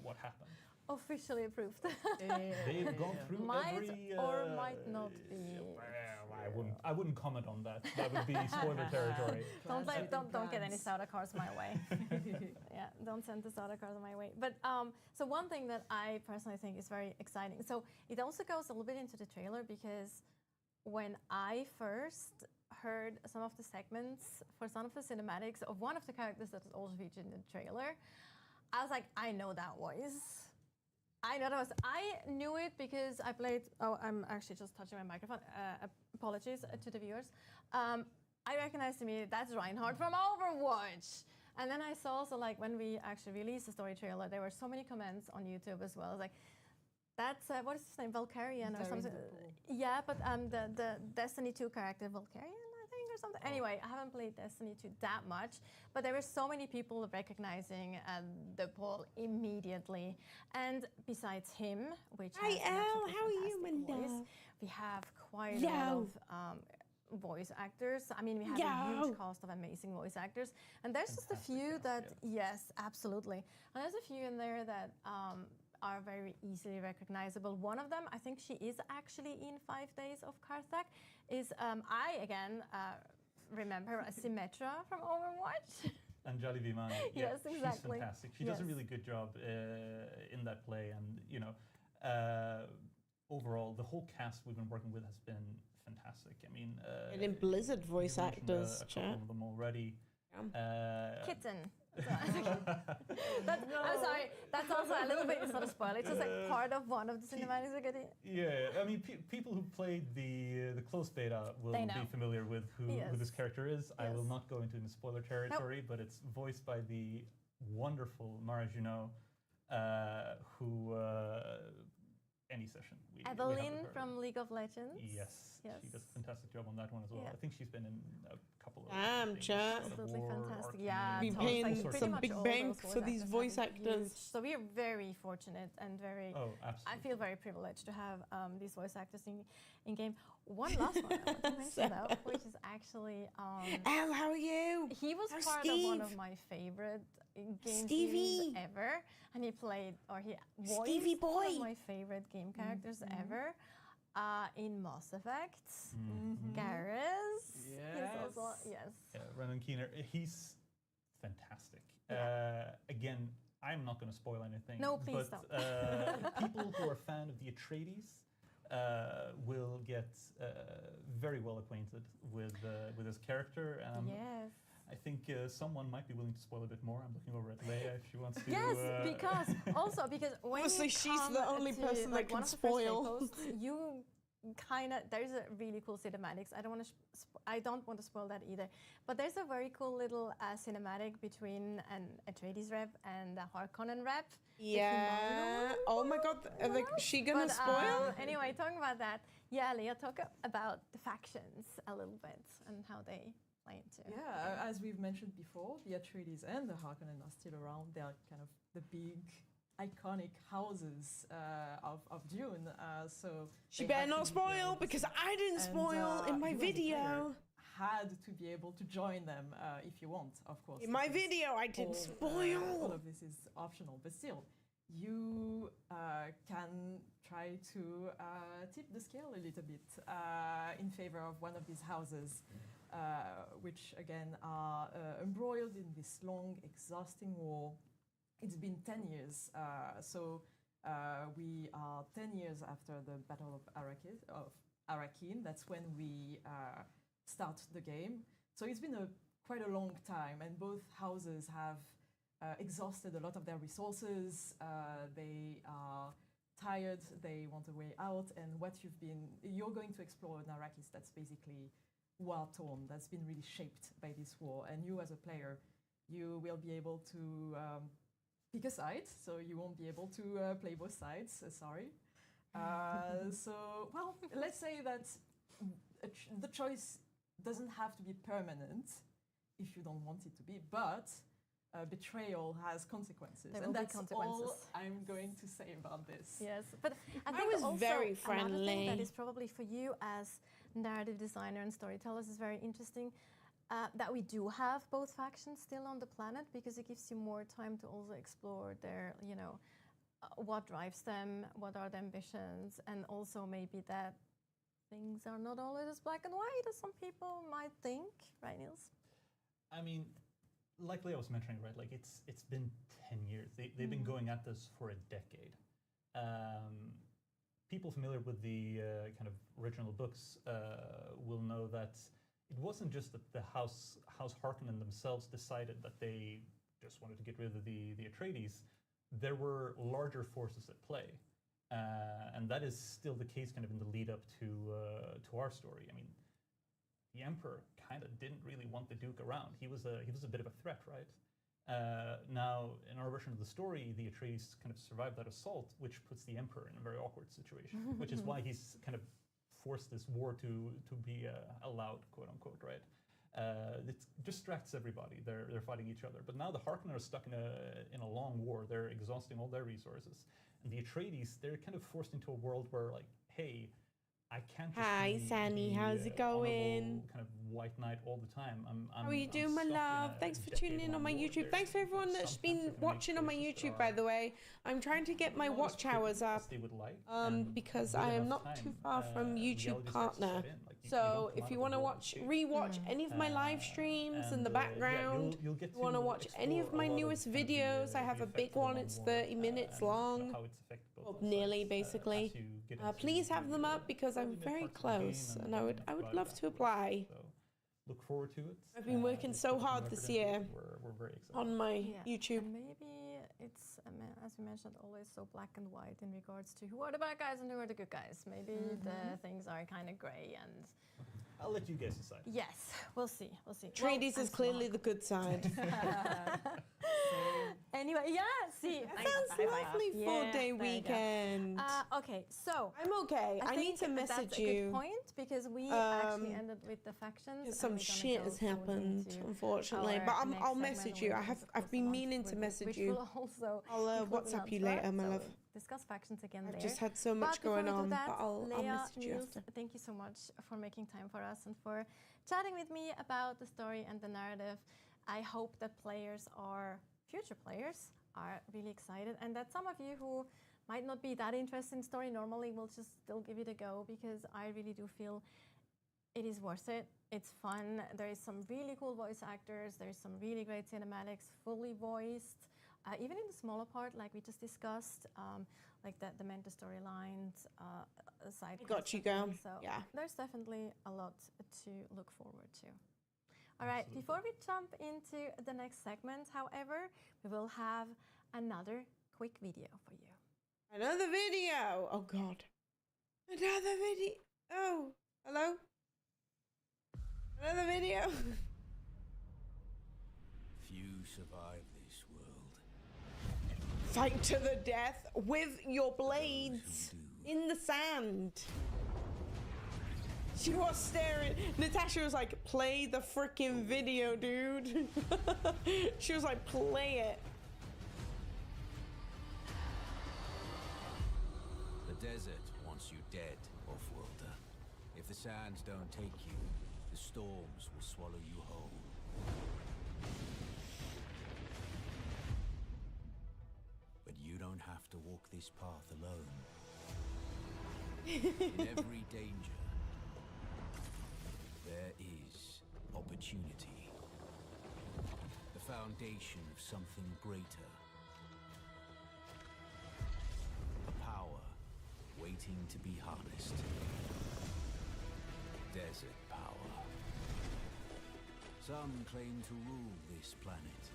what happened. Officially approved. They've gone through might every, or might not be. I wouldn't comment on that. That would be spoiler territory. Don't get any soda cars my way. Yeah, don't send the soda cars my way. But so one thing that I personally think is very exciting. So it also goes a little bit into the trailer because when I first heard some of the segments for some of the cinematics of one of the characters that was also featured in the trailer, I was like, I know that voice. I know that voice. I knew it because I played. Oh, I'm actually just touching my microphone. Apologies to the viewers. I recognized immediately that's Reinhardt from Overwatch. And then I saw also like when we actually released the story trailer, there were so many comments on YouTube as well. I was like, that's what is his name, Valkyrian or something? Yeah, but the Destiny 2 character Valkyrian, I think, or something. Anyway, I haven't played Destiny 2 that much, but there were so many people recognizing the Paul immediately. And besides him, which has an absolutely fantastic voice, we have quite a lot of voice actors. I mean, we have a huge cast of amazing voice actors, and there's just a few that yes, absolutely. And there's a few in there that are very easily recognizable. One of them, I think she is actually in 5 Days of Karthak, is I again remember Symmetra from Overwatch. Anjali Vimani. Yes, exactly. She's fantastic. She does a really good job in that play, and you know, overall, the whole cast we've been working with has been fantastic. I mean, and in Blizzard voice actors, a couple of them already. Kitten. I'm sorry, that's also a little bit, it's not a spoiler, it's just like part of one of the cinematics we're getting. Yeah, I mean, people who played the closed beta will be familiar with who this character is. I will not go into the spoiler territory, but it's voiced by the wonderful Mara Junot, who any session. Evelyn from League of Legends. Yes, she does a fantastic job on that one as well. Yeah. I think she's been in a couple of absolutely fantastic. Yeah, be paying some big bank for these voice actors. So we are very fortunate and very. Oh, absolutely. I feel very privileged to have these voice actors in game. One last one I want to mention though, which is actually. Al, how are you? He was part of one of my favorite game teams ever, and he played he voiced one of my favorite game characters ever. In Mass Effect, Garrus. Yeah, Brendan Keener, he's fantastic. Again, I'm not going to spoil anything. No, please but, don't. People who are a fan of the Atreides will get very well acquainted with his character. Yes. I think someone might be willing to spoil a bit more. I'm looking over at Leia if she wants to. Yes, because when honestly, she's the only person that can spoil. You kind of there's a really cool cinematics. I don't want to spoil that either. But there's a very cool little cinematic between an Atreides rep and a Harkonnen rep. Yeah. Oh my God. Like, she gonna spoil? Anyway, talking about that, Leah, talk about the factions a little bit and how they. Yeah, as we've mentioned before, the Atreides and the Harkonnen are still around. They are kind of the big, iconic houses of Dune. So she better not spoil because I didn't spoil in my video. Had to be able to join them if you want, of course. In my video, I didn't spoil. All of this is optional, but still, you can try to tip the scale a little bit in favor of one of these houses. Which again are embroiled in this long, exhausting war. It's been 10 years, so we are 10 years after the Battle of Arrakeen. That's when we start the game. So it's been quite a long time, and both houses have exhausted a lot of their resources. They are tired. They want a way out, and you're going to explore an Arrakis that's basically war-torn, that's been really shaped by this war. And you as a player, you will be able to pick a side, so you won't be able to play both sides, sorry. So, well, let's say that the choice doesn't have to be permanent if you don't want it to be, but betrayal has consequences. And that's all I'm going to say about this. Yes, but I think was also very friendly. Another thing that is probably for you as narrative designer and storytellers is very interesting, that we do have both factions still on the planet, because it gives you more time to also explore their, what drives them, what are their ambitions, and also maybe that things are not always as black and white as some people might think, right, Niels? I mean, like Leah was mentioning, right? Like it's been 10 years. They've been going at this for a decade. People familiar with the kind of original books will know that it wasn't just that the House Harkonnen themselves decided that they just wanted to get rid of the Atreides. There were larger forces at play, and that is still the case, kind of in the lead up to our story. I mean, the Emperor kind of didn't really want the Duke around. He was a bit of a threat, right? Now, in our version of the story, the Atreides kind of survived that assault, which puts the Emperor in a very awkward situation, which is why he's kind of forced this war to be allowed, quote unquote, right? It distracts everybody. They're fighting each other. But now the Harkonnen are stuck in a long war. They're exhausting all their resources. And the Atreides, they're kind of forced into a world where, like, hey, I can't just Hi, Sanny. How's it going? Kind of white knight all the time. How are you doing, my love? Thanks for tuning in on my YouTube. Thanks for everyone that's been watching on my YouTube, by the way. I'm trying to get my watch hours up because I am not too far from YouTube Partner. So if you want to rewatch any of my live streams in the background, if you want to watch any of my newest videos, I have a big one. It's 30 minutes long, well, nearly basically. Please have them up because I'm very close, and I would love to apply. Look forward to it. I've been working so hard this year we're very excited. on my YouTube. And maybe it's, as we mentioned, always so black and white in regards to who are the bad guys and who are the good guys. Maybe the things are kind of gray and... I'll let you guys decide. Yes, we'll see. Atreides is clearly the good side. Anyway, see. That sounds lovely. 4-day weekend. Okay, so I'm okay. I need to message that's you. A good point because we actually ended with the factions. Some shit has happened, unfortunately. But I'll message you. I've been meaning to message you. I'll WhatsApp you later, my love. Discuss factions again I've there. just had so much going on, but I'll message you Niels, after. thank you so much for making time for us and for chatting with me about the story and the narrative. I hope that future players are really excited, and that some of you who might not be that interested in story normally will just still give it a go, because I really do feel it is worth it. It's fun. There is some really cool voice actors. There's some really great cinematics, fully voiced. Even in the smaller part, like we just discussed, like the mentor storylines, side quests. Got you, girl. So yeah. There's definitely a lot to look forward to. All right, before we jump into the next segment, however, we will have another quick video for you. Another video! Oh, God. Another video! Oh, hello? Another video! Few survive this world. Fight to the death with your blades in the sand. She was staring. Natasha was like, play the freaking video, dude. She was like, play it. The desert wants you dead, off-worlder. If the sands don't take you, the storms will swallow you whole. But you don't have to walk this path alone. In every danger, there is opportunity. The foundation of something greater. A power waiting to be harnessed. Desert power. Some claim to rule this planet.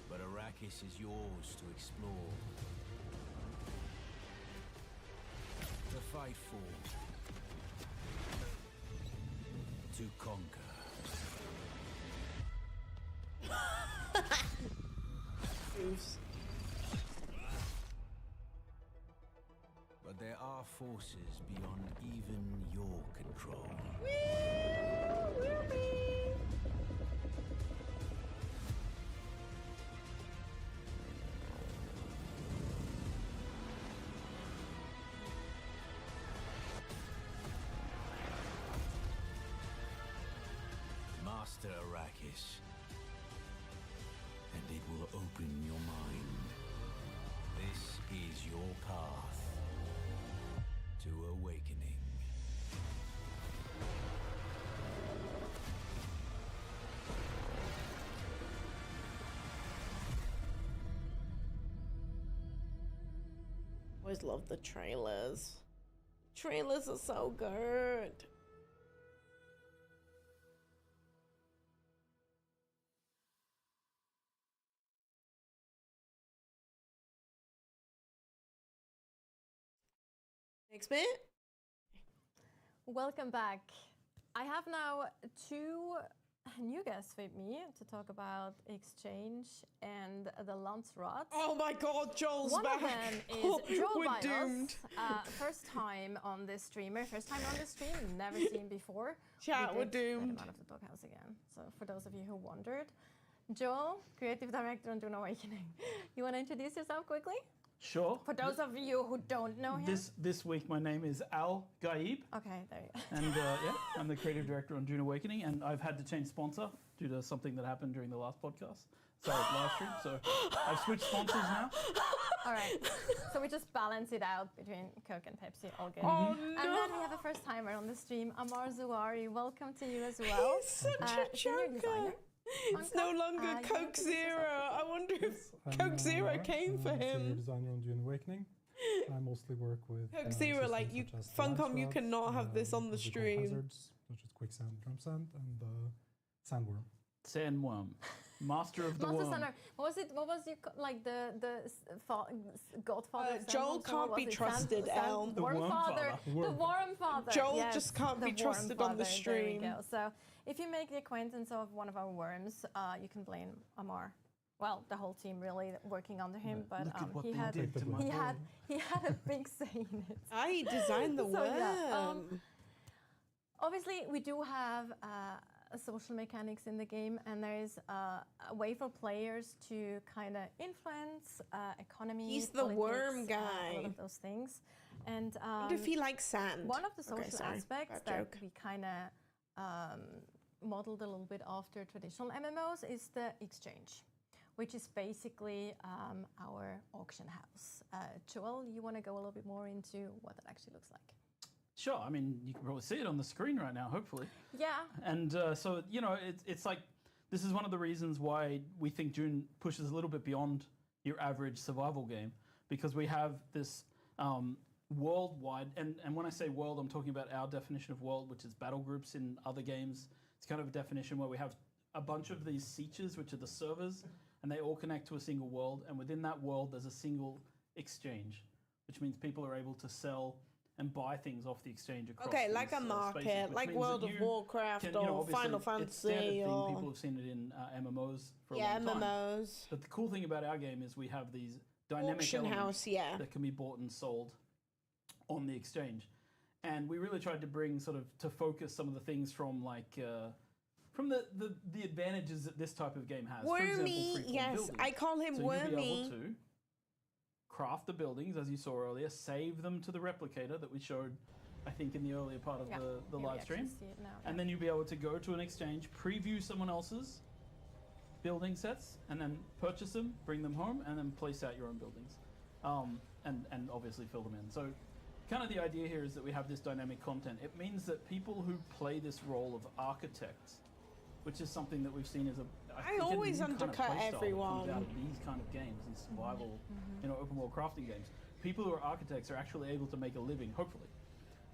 But Arrakis is yours to explore. To fight for. To conquer. But there are forces beyond even your control. Master Arrakis and it will open your mind. This is your path to awakening. Always love the trailers. Trailers are so good. Next bit. Welcome back. I have now two new guests with me to talk about Exchange and the Landsrot. Oh my god, Joel's One back. of them is Joel We're Byos. doomed. First time on this streamer, first time on this stream, never seen before. Chat, we're did doomed. Let him out of the doghouse again. So for those of you who wondered, Joel, creative director on Dune Awakening. You want to introduce yourself quickly? Sure. For those of you who don't know him. This week, my name is Al Gaib. Okay, there you go. And yeah, I'm the creative director on Dune Awakening, and I've had to change sponsor due to something that happened during the last podcast. Sorry, live stream. So I've switched sponsors now. All right. So we just balance it out between Coke and Pepsi. All good. Oh, And no. then we have a first timer on the stream, Amar Zouari. Welcome to you as well. He's such a senior joker. designer. It's no longer Coke Zero. I wonder if Coke Zero came for him. Designer on Dune Awakening. I mostly work with Coke Zero, like you, Funcom, you cannot have this on the stream. Hazards such as quicksand, drum sand, and sandworm. Sandworm, master of the Master worm. Sandworm. What was your like the Godfather? Joel can't be trusted, El. The Worm Father. The Worm Father. Joel yes, just can't the be trusted Worm on the Father. There we stream. go. So if you make the acquaintance of one of our worms, you can blame Amar. Well, the whole team really working under him, but Look at what he they had did to my he worm. had a big say in it. I designed the So, worm. yeah, obviously, we do have social mechanics in the game, and there is a way for players to kind of influence economy. He's the politics, worm a guy. lot of those things. And What if he likes sand? one of the social Okay, sorry, aspects bad that joke. we kind of modeled a little bit after traditional MMOs is the exchange, which is basically our auction house. Joel, you want to go a little bit more into what that actually looks like? Sure. I mean, you can probably see it on the screen right now, hopefully. Yeah. And so, you know, it's like, this is one of the reasons why we think Dune pushes a little bit beyond your average survival game, because we have this worldwide, and when I say world, I'm talking about our definition of world, which is battle groups in other games. It's kind of a definition where we have a bunch of these sietches, which are the servers, and they all connect to a single world, and within that world, there's a single exchange, which means people are able to sell and buy things off the exchange across Okay, these, like a spaces, market, which like means World that of you Warcraft can, you know, or obviously Final it's standard Fantasy thing. or People have seen it in MMOs for a yeah, long time. MMOs. But the cool thing about our game is we have these dynamic Auction elements house, yeah. that can be bought and sold on the exchange. And we really tried to bring sort of to focus some of the things from like from the advantages that this type of game has. For example, Wormy, freeform yes, building. I call him So you'll be able Wormy. to craft the buildings, as you saw earlier, save them to the replicator that we showed, I think, in the earlier part of the Here we live actually stream. see it now, And yeah. then you'll be able to go to an exchange, preview someone else's building sets, and then purchase them, bring them home, and then place out your own buildings. And obviously fill them in. So kind of the idea here is that we have this dynamic content. It means that people who play this role of architects, which is something that we've seen as a I always undercut everyone. Out of these kind of games, these survival, you know, open world crafting games. People who are architects are actually able to make a living, hopefully,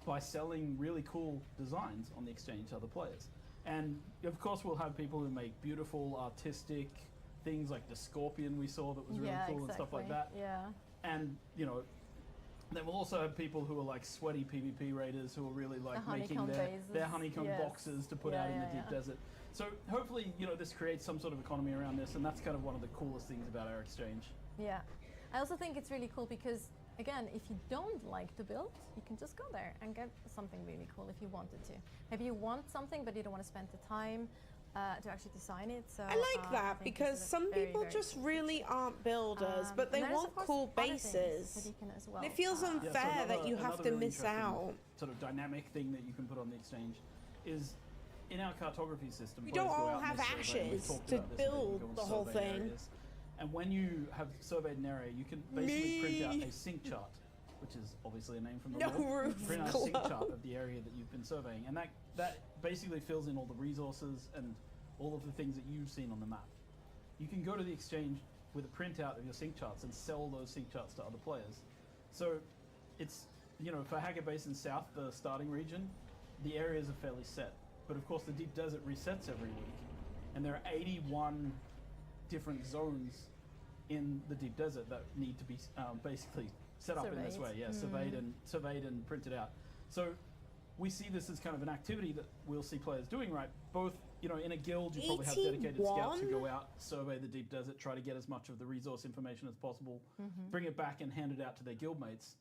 by selling really cool designs on the exchange to other players. And of course, we'll have people who make beautiful, artistic things like the scorpion we saw that was really cool and stuff like that. Yeah. And you know, then we'll also have people who are like sweaty PvP raiders who are really like making their honeycomb boxes to put out in the deep desert. So hopefully, you know, this creates some sort of economy around this, and that's kind of one of the coolest things about our exchange. Yeah. I also think it's really cool because, again, if you don't like to build, you can just go there and get something really cool if you wanted to. Maybe you want something, but you don't want to spend the time to actually design it. So I like that because some people just really aren't builders, but they want cool bases. Well, and it feels unfair that you have to really miss out. Sort of dynamic thing that you can put on the exchange is in our cartography system. We players don't go all out and have they survey, and we've ashes talked to about this, and they build go and the whole survey thing. areas. And when you have surveyed an area, you can basically print out a sync chart, which is obviously a name from the world. Print out a sync chart of the area that you've been surveying, and that basically fills in all the resources and all of the things that you've seen on the map. You can go to the exchange with a printout of your sync charts and sell those sync charts to other players. So it's, for Haggard Basin South, the starting region, the areas are fairly set. But of course the deep desert resets every week. And there are 81 different zones in the deep desert that need to be basically set up in this way. Yeah, surveyed and printed out. So we see this as kind of an activity that we'll see players doing, right? Both, in a guild, you probably have dedicated scouts who go out, survey the deep desert, try to get as much of the resource information as possible, bring it back and hand it out to their guildmates.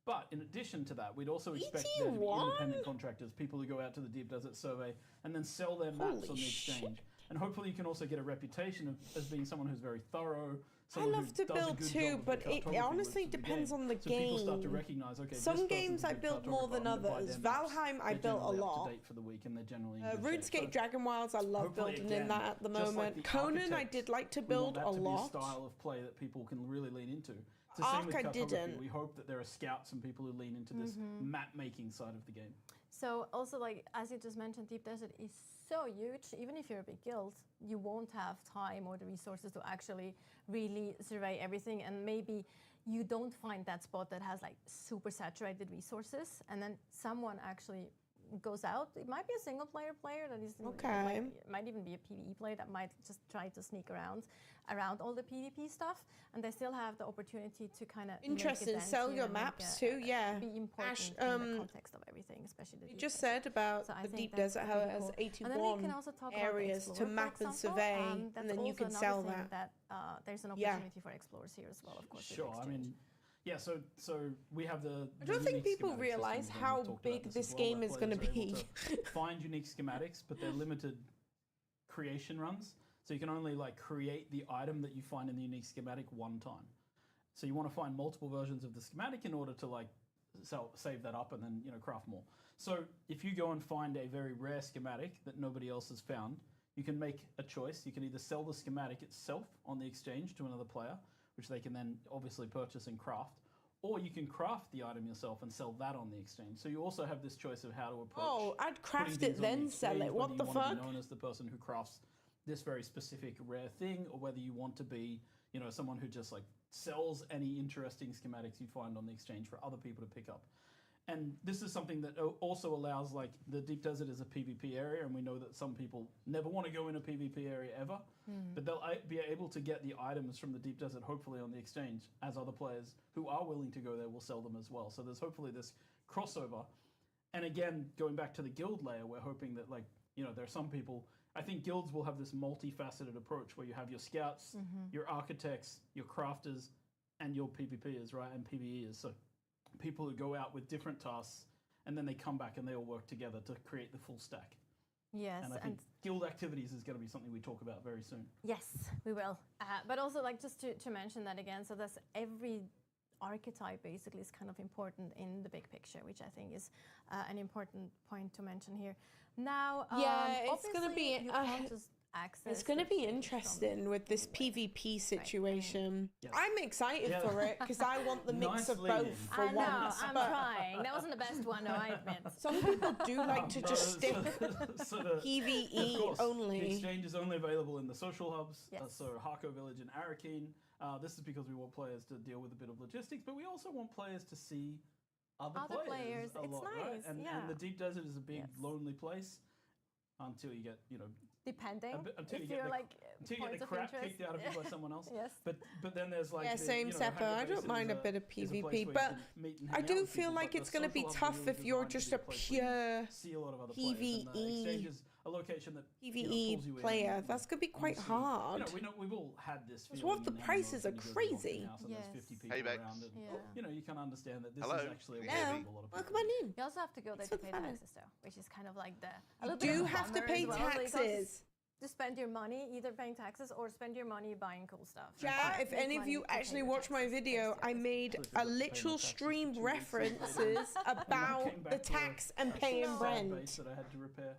But in addition to that, we'd also expect there to be independent contractors, people who go out to the deep desert survey and then sell their maps on the exchange. And hopefully you can also get a reputation as being someone who's very thorough. I love to build too, but it honestly depends on the game. People start to recognize, okay, some games I built more than others. Valheim I built a lot. For the week and they're generally RuneScape Dragon Wilds I love building in that at the moment. Conan I did like to build a lot. Be a style of play that people can really lean into. It's the Ark same with I didn't. We hope that there are scouts and people who lean into this map making side of the game. So also, like, as you just mentioned, Deep Desert is so huge. Even if you're a big guild, you won't have time or the resources to actually really survey everything. And maybe you don't find that spot that has like super saturated resources. And then someone actually goes out. It might be a single player that is might even be a PvE player that might just try to sneak around all the PvP stuff, and they still have the opportunity to kind of interesting sell your maps too. Yeah, be important in the context of everything, especially the you just said about the deep desert, how it has 81 areas to map and survey, and then you can sell that. There's an opportunity for explorers here as well, of course. Sure, I mean. Yeah, so we have the. I don't think people realize how big this game is going to be. Find unique schematics, but they're limited creation runs, so you can only like create the item that you find in the unique schematic one time. So you want to find multiple versions of the schematic in order to like save that up and then craft more. So if you go and find a very rare schematic that nobody else has found, you can make a choice. You can either sell the schematic itself on the exchange to another player, which they can then obviously purchase and craft, or you can craft the item yourself and sell that on the exchange. So you also have this choice of how to approach. Oh, I'd craft it then sell it. What the fuck? Whether you want to be known as the person who crafts this very specific rare thing, or whether you want to be, someone who just like sells any interesting schematics you find on the exchange for other people to pick up. And this is something that also allows, like, the Deep Desert is a PvP area, and we know that some people never want to go in a PvP area ever, but they'll be able to get the items from the Deep Desert, hopefully on the exchange, as other players who are willing to go there will sell them as well. So there's hopefully this crossover. And again, going back to the guild layer, we're hoping that, like, there are some people, I think guilds will have this multifaceted approach where you have your scouts, your architects, your crafters, and your PvPers, right, and PvEers. So people who go out with different tasks and then they come back and they all work together to create the full stack. Yes, and I think guild activities is going to be something we talk about very soon. Yes, we will. But also, like, just to mention that again, so that's every archetype basically is kind of important in the big picture, which I think is an important point to mention here. Now, it's going to be it's going to be interesting with this PvP situation. Yes. I'm excited for it because I want the mix of both for once. I'm trying. That wasn't the best one, no, I admit. Some people do like to just stick PvE only. The exchange is only available in the social hubs, so Harko Village and Arakeen. This is because we want players to deal with a bit of logistics, but we also want players to see other players. It's lot, nice, right? And the Deep Desert is a big, lonely place until you get, depending until you if get you're like until you get the crap kicked out of you by someone else. Yes. But then there's like same Seppa. I don't mind a bit of PvP, but I do feel like it's going to be tough if you're just a pure PvE. A location that PvE player. That's going to be quite hard. We've all had this. What the prices are crazy. Yes. Hey, Bex. You can understand that this Hello. is actually a lot of welcome on in. You also have to go there to pay taxes, though, which is kind of like you do have to pay taxes. to spend your money either paying taxes or spend your money buying cool stuff. Yeah, if any of you actually watch my video, I made a literal stream references about the tax and paying rent.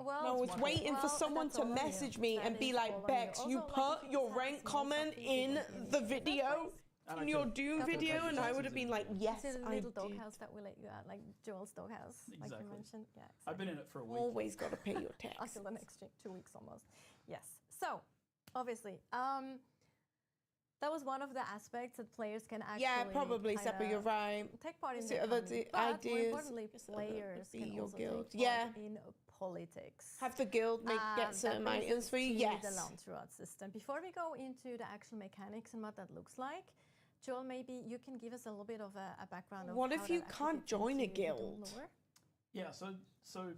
Well, I was waiting for someone to message me and be like, Bex, you put your rent comment in the video, in your Dune video, and I would have been like, yes, the I little did. doghouse that we let you at, like Joel's doghouse, like you mentioned. Yeah, exactly. I've been in it for a week. Always got to pay your tax. Until the next 2 weeks almost. Yes. So, obviously, that was one of the aspects that players can actually. Yeah, probably, Seppa, you're right. Take part in Is the it other economy, ideas? but more importantly, players Be can your also guild. take part Yeah. in politics. Have the guild get certain that brings items us for you. to Yes. The Landsroad system. Before we go into the actual mechanics and what that looks like, Joel, maybe you can give us a little bit of a background. What of if how you that can't actually join a fits into the Dune guild? lore. Yeah, so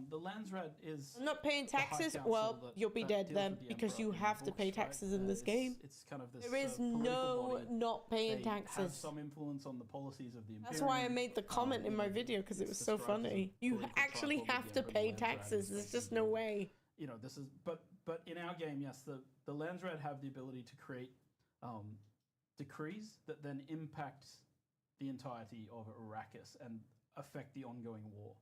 the Landsrad is. I'm not paying the High taxes. Council Well, that- you'll be that dead deals then with the because Emperor you in have the to pay books, right? taxes in this game. It's kind of this. There is political no body. not paying They have taxes. some influence on the policies of the Imperium. That's why I made the comment in my video because it was so funny. You actually have to pay taxes. There's just no way. You know, this is but in our game, yes, the Landsrad have the ability to create decrees that then impact the entirety of Arrakis and affect the ongoing war.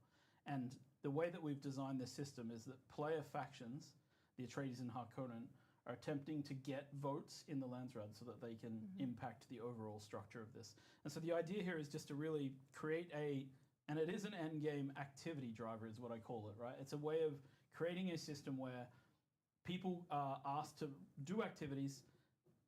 And the way that we've designed this system is that player factions, the Atreides and Harkonnen, are attempting to get votes in the Landsrad so that they can impact the overall structure of this. And so the idea here is just to really create and it is an endgame activity driver is what I call it, right? It's a way of creating a system where people are asked to do activities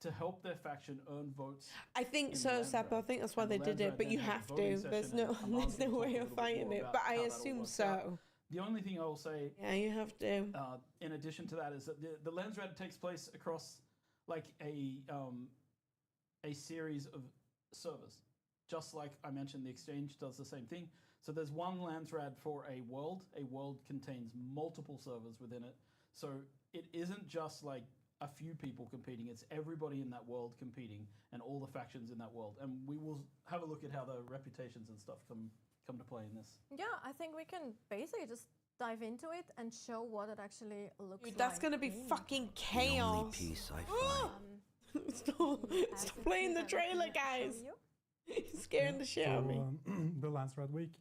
to help their faction earn votes. I think so, Seppa. I think that's why they did it, but you have to. There's no way of fighting it, but I assume so. The only thing I will say, yeah, you have to. In addition to that, is that the Landsrad takes place across like a series of servers. Just like I mentioned, the Exchange does the same thing. So there's one Landsrad for a world. A world contains multiple servers within it. So it isn't just like a few people competing. It's everybody in that world competing and all the factions in that world. And we will have a look at how the reputations and stuff come to play in this. Yeah, I think we can basically just dive into it and show what it actually looks like. Dude, that's gonna be fucking chaos. Piece I Stop playing the trailer, guys. It's scaring the shit out of me. The Landsrad Week.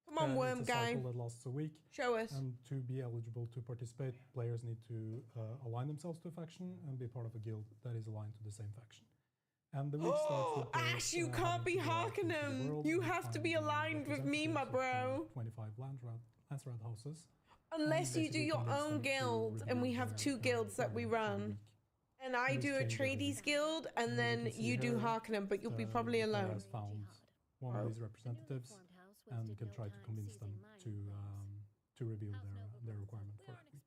Come on, worm it's a guy. cycle that lasts a week. Show us. And to be eligible to participate, players need to align themselves to a faction and be part of a guild that is aligned to the same faction. And the week starts with players, Ash, you can't be Harkonnen. You have to be aligned with me, my bro. 25 Landsrad houses. Unless you do your own guild, and we have 2 guilds that we run. And I do a Atreides guild, and then you do Harkonnen, but you'll be probably alone. Has found one of these representatives and can try to convince them to reveal their requirement for that week.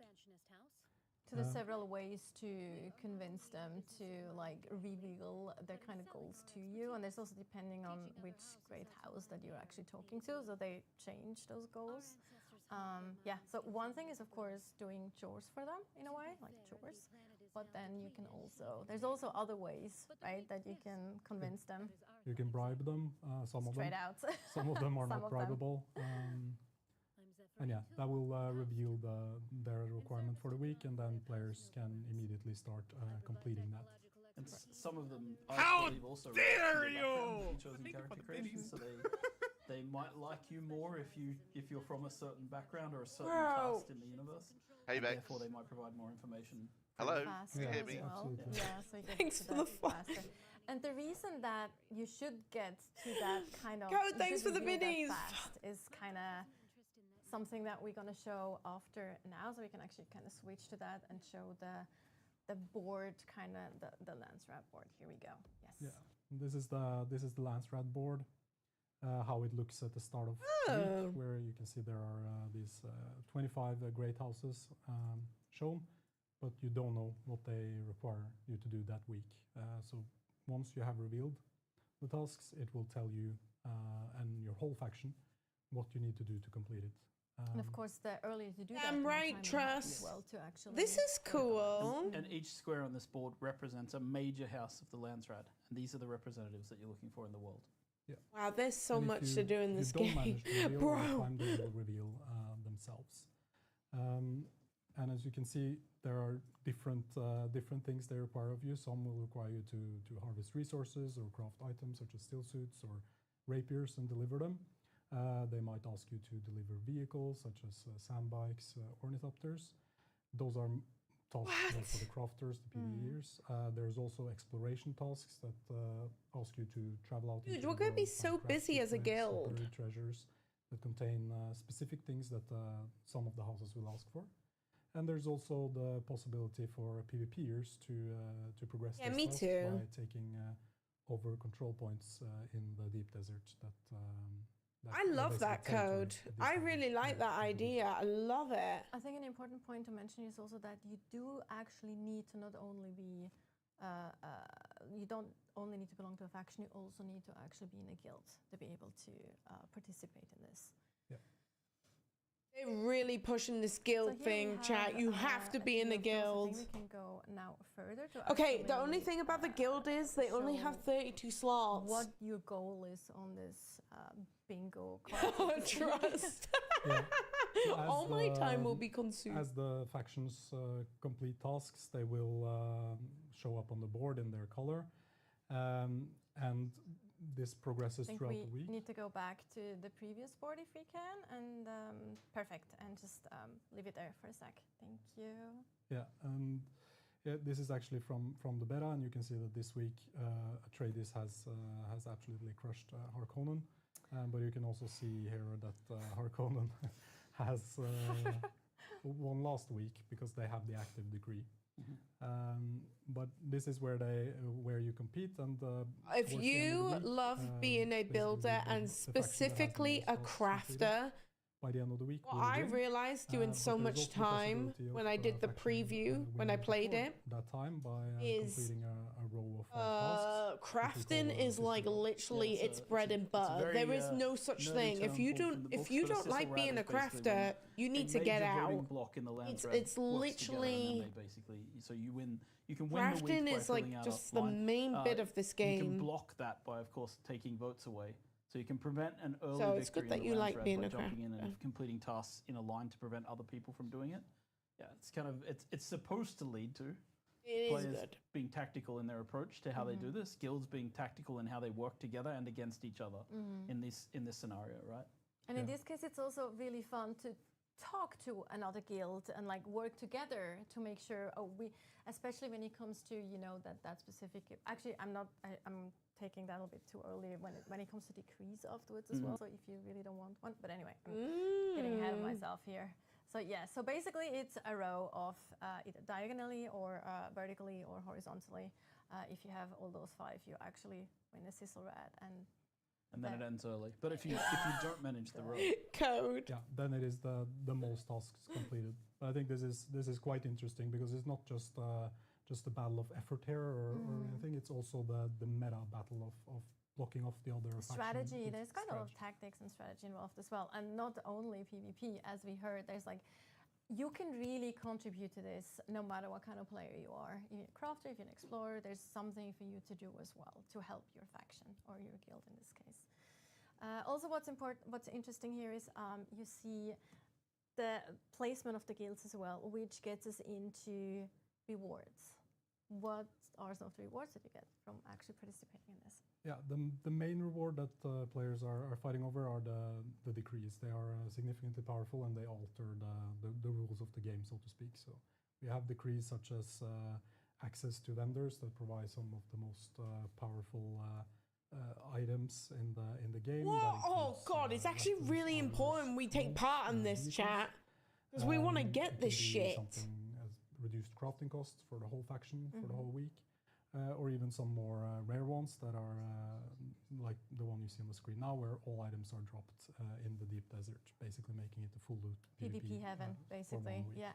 So there's several ways to convince them to like reveal their kind of goals to you, and there's also depending on which great house that you're actually talking to, so they change those goals. Yeah, so one thing is of course doing chores for them in a way, like chores, but then you can also, there's also other ways, right, that you can convince them. You can bribe them, some of them. Straight out. Some of them are Some not of them. bribable. And yeah, that will reveal their requirement for the week, and then players can immediately start completing that. And some of them, How I believe, also dare relate to you! your chosen character creation, so they might like you more if you're from a certain background or a certain Bro. cast in the universe. Hey, and Bex. therefore, they might provide more information. Hello, Faster can you hear as me? well. Absolutely. Yeah, so you get Thanks to for that the fun. faster. And the reason that you should get to that kind of Go, you thanks should for the reveal that minis. fast is kind of something that we're gonna show after now, so we can actually kind of switch to that and show the board, kind of the Landsrad board. Here we go. Yes. Yeah, this is the Landsrad board. How it looks at the start of Oh. week, where you can see there are these 25 great houses shown, but you don't know what they require you to do that week. So once you have revealed the tasks, it will tell you and your whole faction what you need to do to complete it. And of course, the earlier you do that, Damn the more right, time you have as Trust. well to actually. This is cool. And each square on this board represents a major house of the Landsrad, and these are the representatives that you're looking for in the world. Yeah. Wow, there's so And if much you- to do in if this you don't game. manage to reveal, over Bro. time they will reveal themselves. And as you can see, there are different things they require of you. Some will require you to harvest resources or craft items such as steel suits or rapiers and deliver them. They might ask you to deliver vehicles such as sandbikes, ornithopters. Those are tasks for the crafters, the PvEers. There's also exploration tasks that ask you to travel out. Dude, we're going to be so busy as a guild. Treasures that contain specific things that some of the houses will ask for. And there's also the possibility for PvPers to progress their me tasks too. by taking over control points in the deep desert. I love that code. I really like that idea. I love it. I think an important point to mention is also that you do actually need to not only be, you don't only need to belong to a faction, you also need to actually be in a guild to be able to participate in this. They're really pushing this guild thing, chat. You have to be in a guild. I think we can go now further to okay, the only thing about the guild is they only have 32 slots. What your goal is on this bingo card. Trust. So all my time will be consumed. As the factions complete tasks, they will show up on the board in their color. And this progresses throughout the week. We need to go back to the previous board if we can, and perfect, and just leave it there for a sec. Thank you. Yeah, and this is actually from the beta, and you can see that this week Atreides has absolutely crushed Harkonnen, but you can also see here that Harkonnen has won last week because they have the active decree. But this is where you compete, and if you love being a builder and specifically a crafter, by the end of the week, what I realized doing so much time when I did the preview, when I played it, that time by is completing a row of tasks. Crafting is like literally it's bread and butter. There is no such thing. If you don't like being a crafter, you need to get out. It's literally basically so you win. You can win the week crafting by is like filling out just a the line. main bit of this game. You can block that by, of course, taking votes away. So you can prevent an early So victory it's good in that the you lands like round being by a jumping in and crafter. completing tasks in a line to prevent other people from doing it. Yeah, it's kind of it's supposed to lead to players good. being tactical in their approach to how they do this, guilds being tactical in how they work together and against each other in this scenario, right? And in this case, it's also really fun to talk to another guild and like work together to make sure especially when it comes to that specific. Actually, I'm taking that a little bit too early when it comes to decrees afterwards as well. So if you really don't want one, but anyway, I'm getting ahead of myself here. So yeah, so basically it's a row of either diagonally or vertically or horizontally. If you have all those 5, you actually win a sizzle rat and then it ends early. But if you don't manage the row, code, yeah, then it is the most tasks completed. But I think this is quite interesting because it's not just a battle of effort here or anything. It's also the meta battle of blocking off the other strategy. faction. There's kind of tactics and strategy involved as well, and not only PvP. As we heard, there's like you can really contribute to this no matter what kind of player you are. If you're a crafter, if you're an explorer, there's something for you to do as well to help your faction or your guild in this case. Also, what's interesting here is you see the placement of the guilds as well, which gets us into rewards. What are some of the rewards that you get from actually participating in this? Yeah, the main reward that players are fighting over are the decrees. They are significantly powerful and they alter the rules of the game, so to speak. So we have decrees such as access to vendors that provide some of the most powerful items in the game. Oh god, it's actually really important we take part in this, chat, because we want to get this shit. Something as reduced crafting costs for the whole faction for the whole week. Or even some more rare ones that are like the one you see on the screen now, where all items are dropped in the deep desert, basically making it a full loot PvP heaven, basically. Yeah.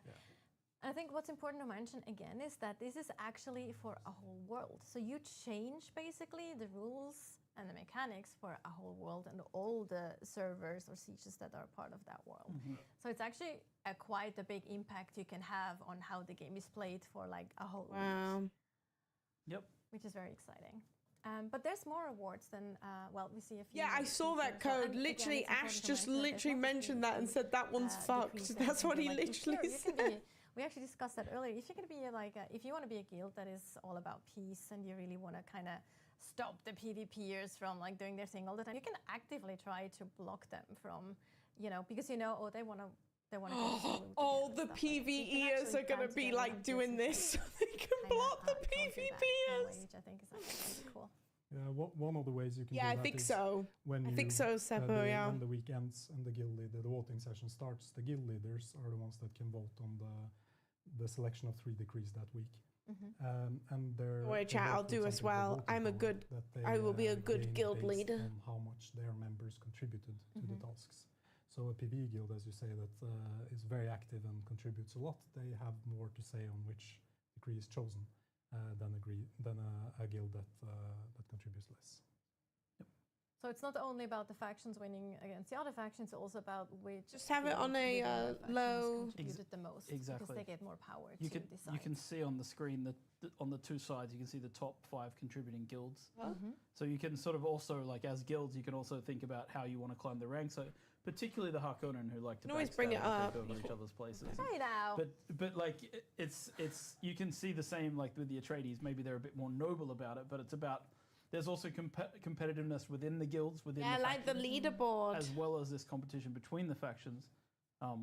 And I think what's important to mention again is that this is actually for a whole world. So you change basically the rules and the mechanics for a whole world and all the servers or sieges that are part of that world. So it's actually quite a big impact you can have on how the game is played for like a whole week. Yep. Which is very exciting. But there's more awards than, we see a few. Yeah, I saw that code. Literally, Ash just literally mentioned that and said that one's fucked. That's what he literally said. we actually discussed that earlier. If you're going to be if you want to be a guild that is all about peace and you really want to kind of stop the PvPers from like doing their thing all the time, you can actively try to block them from, because they want to. They want to. All the PvEers are going to be like doing this so they can block the PvPers. I think is actually really cool. Yeah, one of the ways you can do I that think is so. When I think so, Seppo, yeah. When the week ends and the voting session starts, the guild leaders are the ones that can vote on the selection of 3 decrees that week. And Wait, chat, I'll do as well. I will be a good guild leader. On how much their members contributed to the tasks. So a PvE guild, as you say, that is very active and contributes a lot, they have more to say on which decree is chosen than a guild that contributes less. So it's not only about the factions winning against the other factions, it's also about which. Just have it on a low. Contributed the most, exactly, because they get more power to decide. You can see on the screen that on the 2 sides, you can see the top 5 contributing guilds. So you can sort of also, like as guilds, you can also think about how you want to climb the ranks. So particularly the Harkonnen who like to always bring it up take over each other's places. Hey now. But like it's you can see the same like with the Atreides. Maybe they're a bit more noble about it, but it's about. There's also competitiveness within the guilds, within the like the leaderboard, as well as this competition between the factions,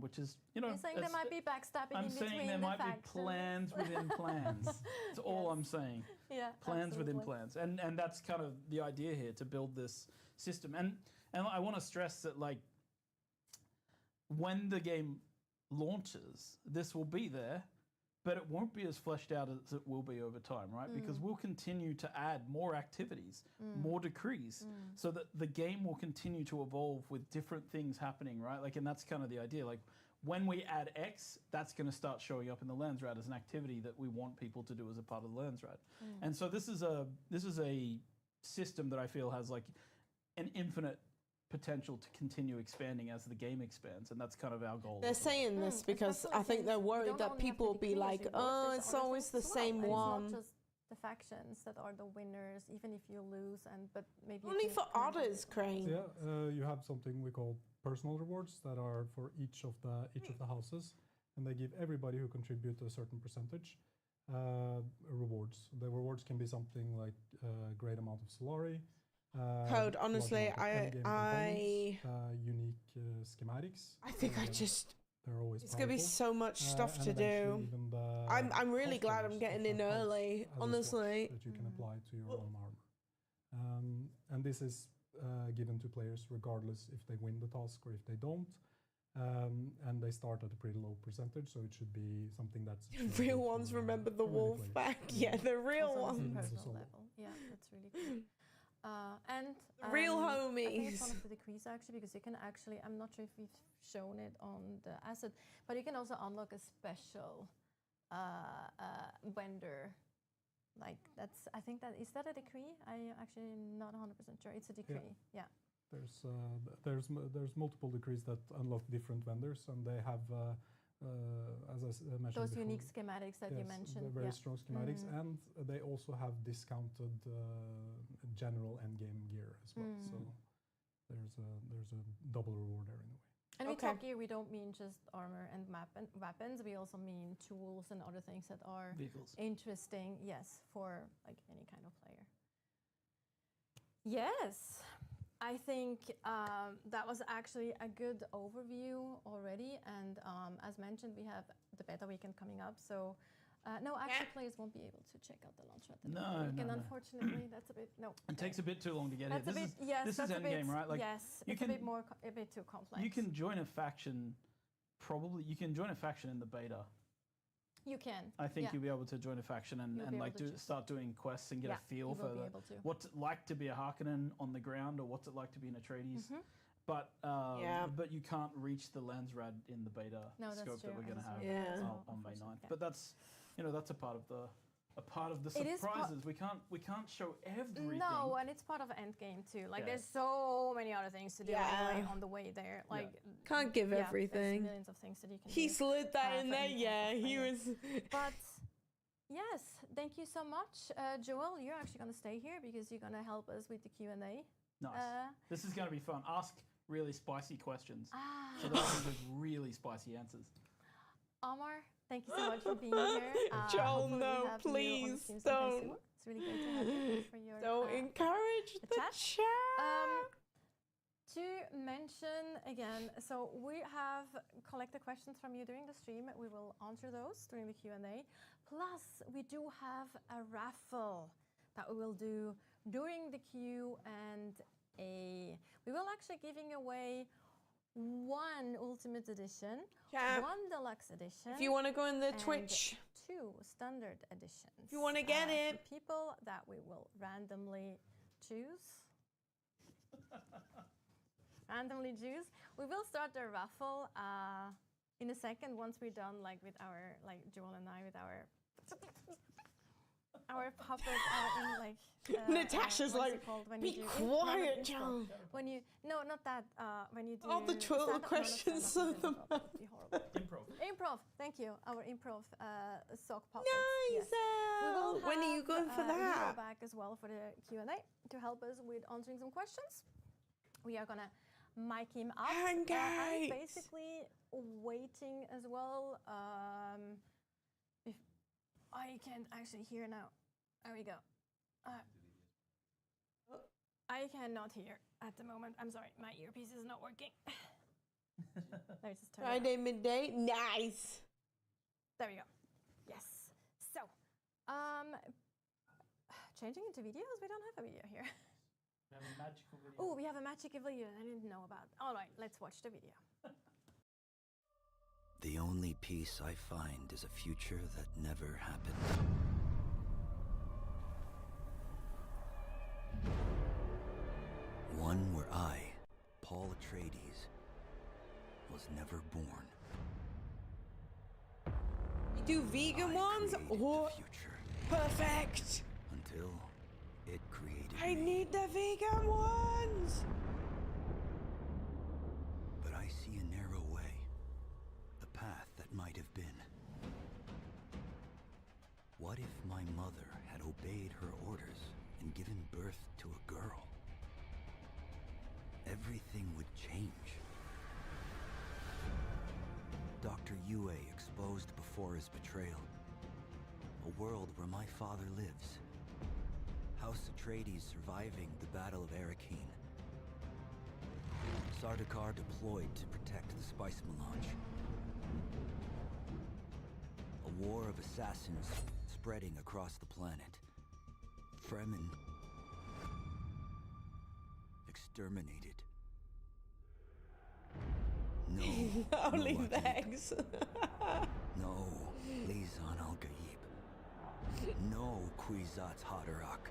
which is You're saying there might be backstabbing. I'm saying there might be plans within plans. That's all I'm saying. Yeah, plans within plans, and that's kind of the idea here, to build this system. And I want to stress that like when the game launches, this will be there. But it won't be as fleshed out as it will be over time, right? Because we'll continue to add more activities, more decrees, so that the game will continue to evolve with different things happening, right? Like, and that's kind of the idea. Like, when we add X, that's going to start showing up in the Landsrat as an activity that we want people to do as a part of the Landsrat. And so this is a system that I feel has like an infinite potential to continue expanding as the game expands, and that's kind of our goal. They're saying this because I think they're worried that people will be like, oh, it's always the same one. It's not just the factions that are the winners, even if you lose, but maybe only for others, Crane. Yeah, you have something we call personal rewards that are for each of the houses, and they give everybody who contribute a certain percentage rewards. The rewards can be something like a great amount of Solari. Code, honestly, unique schematics. I think they're always it's gonna be so much stuff to do. I'm really glad I'm getting in early, honestly. That you can apply to your own armor, and this is given to players regardless if they win the task or if they don't. And they start at a pretty low percentage, so it should be something that's real ones. Remember the wolf back? Yeah, the real also ones. Personal level. Yeah, that's really cool. And real homies. I think it's one of the decrees actually, because you can actually, I'm not sure if we've shown it on the asset, but you can also unlock a special vendor. Like I think is that a decree? I'm actually not 100% sure. It's a decree. Yeah. There's multiple decrees that unlock different vendors, and they have. As I mentioned those before, unique schematics that you mentioned. Very strong schematics, and they also have discounted general endgame gear as well. So there's a double reward there in a way. And we talk gear, we don't mean just armor and weapons. We also mean tools and other things that are interesting. Yes, for like any kind of player. Yes. I think that was actually a good overview already, and as mentioned, we have the beta weekend coming up. So, players won't be able to check out the launch at the weekend. Unfortunately, that's a bit It takes a bit too long to get that's here. This is endgame, right? Like it's a bit too complex. You can join a faction. You can join a faction in the beta. You can. I think you'll be able to join a faction and like start doing quests and get a feel for what's it like to be a Harkonnen on the ground, or what's it like to be an Atreides. But you can't reach the Landsrat in the beta scope that we're going to have on May 9th. But that's a part of the surprises. We can't show everything. No, and it's part of Endgame too. Like there's so many other things to do anyway on the way there. Like can't give everything. There's millions of things that you can. He slid that in there. Yeah, he was. But yes, thank you so much, Joel. You're actually going to stay here because you're going to help us with the Q&A. Nice. This is going to be fun. Ask really spicy questions so that I can give really spicy answers. Omar, thank you so much for being here. Joel, hopefully we no, have you on the please stream sometime don't. soon. It's really great to have you. Thanks for your Don't encourage the chat. To mention again, so we have collected questions from you during the stream. We will answer those during the Q&A. Plus, we do have a raffle that we will do during the Q&A. We will actually giving away one Ultimate Edition, one Deluxe Edition. If you want to go in the and Twitch, 2 Standard Editions. If you want to get it. For people that we will randomly choose. We will start the raffle in a second once we're done, like with our, like Joel and I, with our puppet. Natasha's like, be quiet, Joel. When you not that. When you do all the 12 questions of them. Improv. Thank you. Our improv sock puppets. Nice. Yes. When are you going for that? Leo back as well for the Q&A to help us with answering some questions. We are gonna mic him up. I'm basically waiting as well. If I can't actually hear now. There we go. I cannot hear at the moment. I'm sorry, my earpiece is not working. Let's just turn Friday midday. Nice. There we go. Yes. So, changing into videos. We don't have a video here. We have a magical video. Oh, we have a magical video I didn't know about. All right, let's watch the video. The only peace I find is a future that never happened. One where I, Paul Atreides, was never born. You do vegan ones? Oh, perfect. Until it created I me. need the vegan ones. But I see a narrow way. A path that might have been. What if my mother had obeyed her orders and given birth to a girl? Everything would change. Dr. Yue exposed before his betrayal. A world where my father lives. House Atreides surviving the Battle of Arrakeen. Sardaukar deployed to protect the spice melange. A war of assassins spreading across the planet. Fremen exterminated. No. Only no, thanks. No, Lizan al-Gaib. No, Kwisatz Haderach.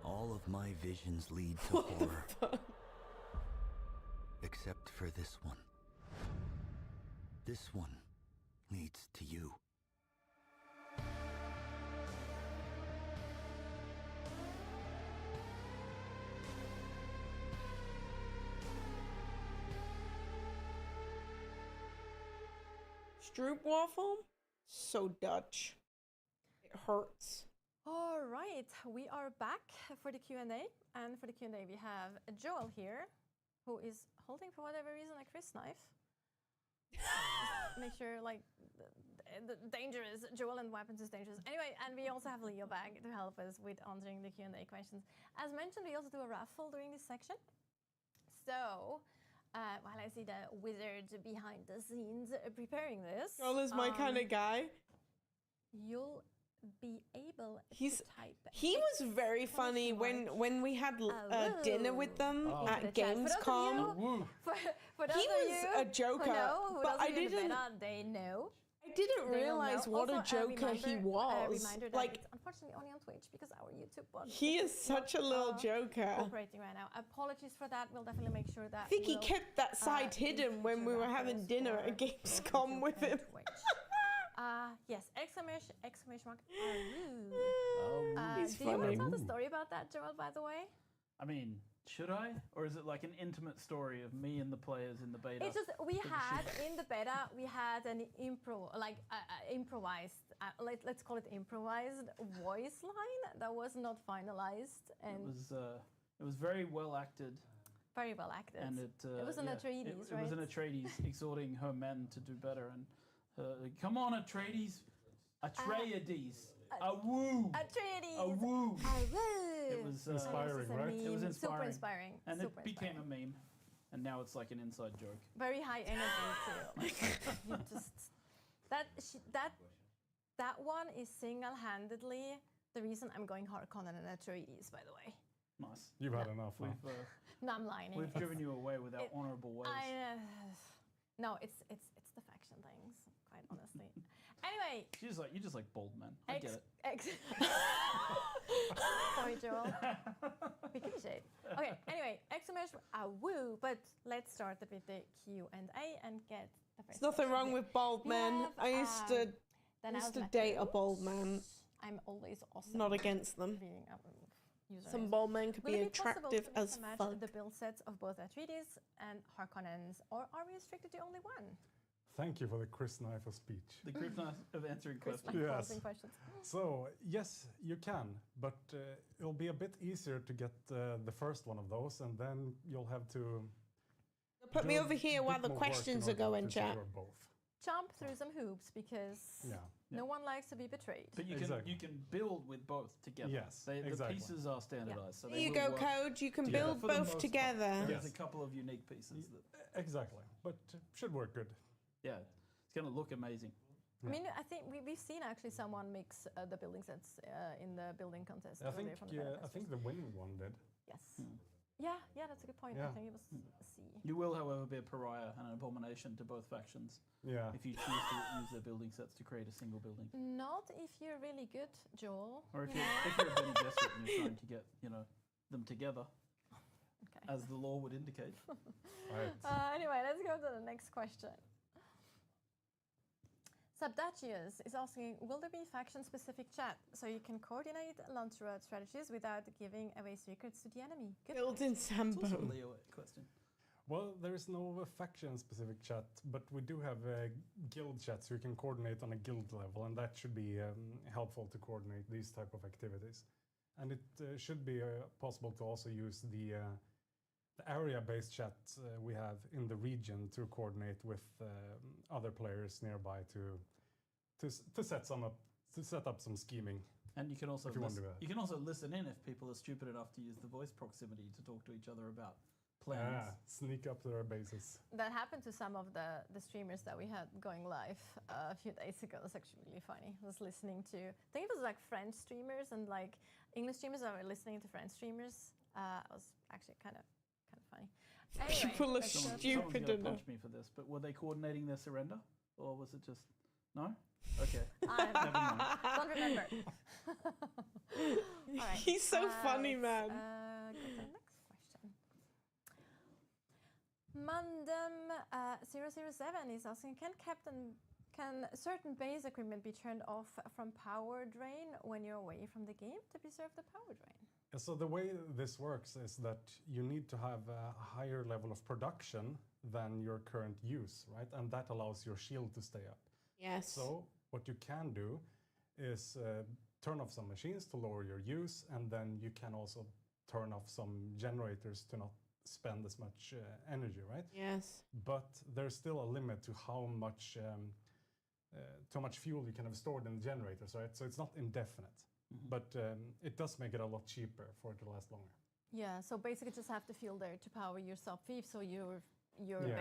All of my visions lead to horror. Except for this one. This one leads to you. Stroopwafel? So Dutch. It hurts. All right, we are back for the Q&A. And for the Q&A, we have Joel here, who is holding, for whatever reason, a Chris knife. Make sure, like, the dangerous. Joel and weapons is dangerous. Anyway, and we also have Leo back to help us with answering the Q&A questions. As mentioned, we also do a raffle during this section. So, while I see the wizard behind the scenes preparing this, Joel is my kind of guy. You'll be able to type. He was very funny when we had dinner with them at Gamescom. He was a joker, but I didn't. They know. I didn't realize what a joker he was. Reminder that it's unfortunately only on Twitch because our YouTube bot. He is such a little joker. Operating right now. Apologies for that. We'll definitely make sure that. I think he kept that side hidden when we were having dinner at Gamescom with him. Yes, exclamation mark. He's do you want funny. to tell the story about that, Joel, by the way? I mean, should I? Or is it like an intimate story of me and the players in the beta? It's just, we had, in the beta, we had an improvised, let's call it improvised voice line that was not finalized. And it was very well acted. Very well acted. And it was an Atreides, right? It was an Atreides exhorting her men to do better. And come on, Atreides. Atreides. A woo. Atreides. A woo. A woo. It was inspiring, right? It was inspiring. Super inspiring. And super it became a meme. And now it's like an inside joke. Very high energy too. You just that one is single-handedly the reason I'm going Harkonnen and Atreides, by the way. Nice. You've had enough. Huh? No, I'm lying. We've driven you away with our honourable ways. No, it's the faction things, quite honestly. Anyway. You just like bold men. I get it. Sorry, Joel. Shade. Okay. Anyway, Exomesh, woo. But let's start with the Q&A and get the first. There's nothing wrong with bold men. I used to date a bold man. I'm always awesome. Not against them. Some bold men could be attractive as fuck. The build sets of both Atreides and Harkonnens, or are we restricted to only one? Thank you for the crisp knife of speech. The crisp knife of answering questions. Yes. So, yes, you can, but it'll be a bit easier to get the first one of those, and then you'll have to... Put me over here while the questions are going, chat. Jump through some hoops, because no one likes to be betrayed. But you can build with both together. Yes, The pieces are standardized. So there you go, Code. You can build both together. There's a couple of unique pieces. Exactly, but should work good. Yeah, it's going to look amazing. I mean, I think we've seen actually someone mix the building sets in the building contest. I think the winning one did. Yes. Yeah, that's a good point. I think it was a C. You will, however, be a pariah and an abomination to both factions. Yeah. If you choose to use their building sets to create a single building. Not if you're really good, Joel. Or if you're a Benny Gesserit and you're trying to get them together. Okay. As the law would indicate. Right. Anyway, let's go to the next question. Subdacius is asking, will there be faction-specific chat so you can coordinate launch road strategies without giving away secrets to the enemy? Build in Sambo. It's also a Leo question. Well, there is no faction-specific chat, but we do have guild chats so you can coordinate on a guild level, and that should be helpful to coordinate these type of activities. And it should be possible to also use the area-based chat we have in the region to coordinate with other players nearby to set up some scheming. And you can also listen in if people are stupid enough to use the voice proximity to talk to each other about plans. Sneak up to their bases. That happened to some of the streamers that we had going live a few days ago. It was actually really funny. I was listening to, I think it was like French streamers and like English streamers that were listening to French streamers. It was actually kind of funny. Anyway, people are stupid enough. Punch me for this, but were they coordinating their surrender, or was it just no? Okay, never mind. Don't remember. All right. He's so funny, man. Go to the next question. Mandem 007 is asking, can certain base equipment be turned off from power drain when you're away from the game to preserve the power drain? So the way this works is that you need to have a higher level of production than your current use, right? And that allows your shield to stay up. Yes. So what you can do is turn off some machines to lower your use, and then you can also turn off some generators to not spend as much energy, right? Yes. But there's still a limit to how much fuel you can have stored in the generators, right? So it's not indefinite. Mm-hmm. But it does make it a lot cheaper for it to last longer. Yeah, so basically just have the fuel there to power your sub-thief, so your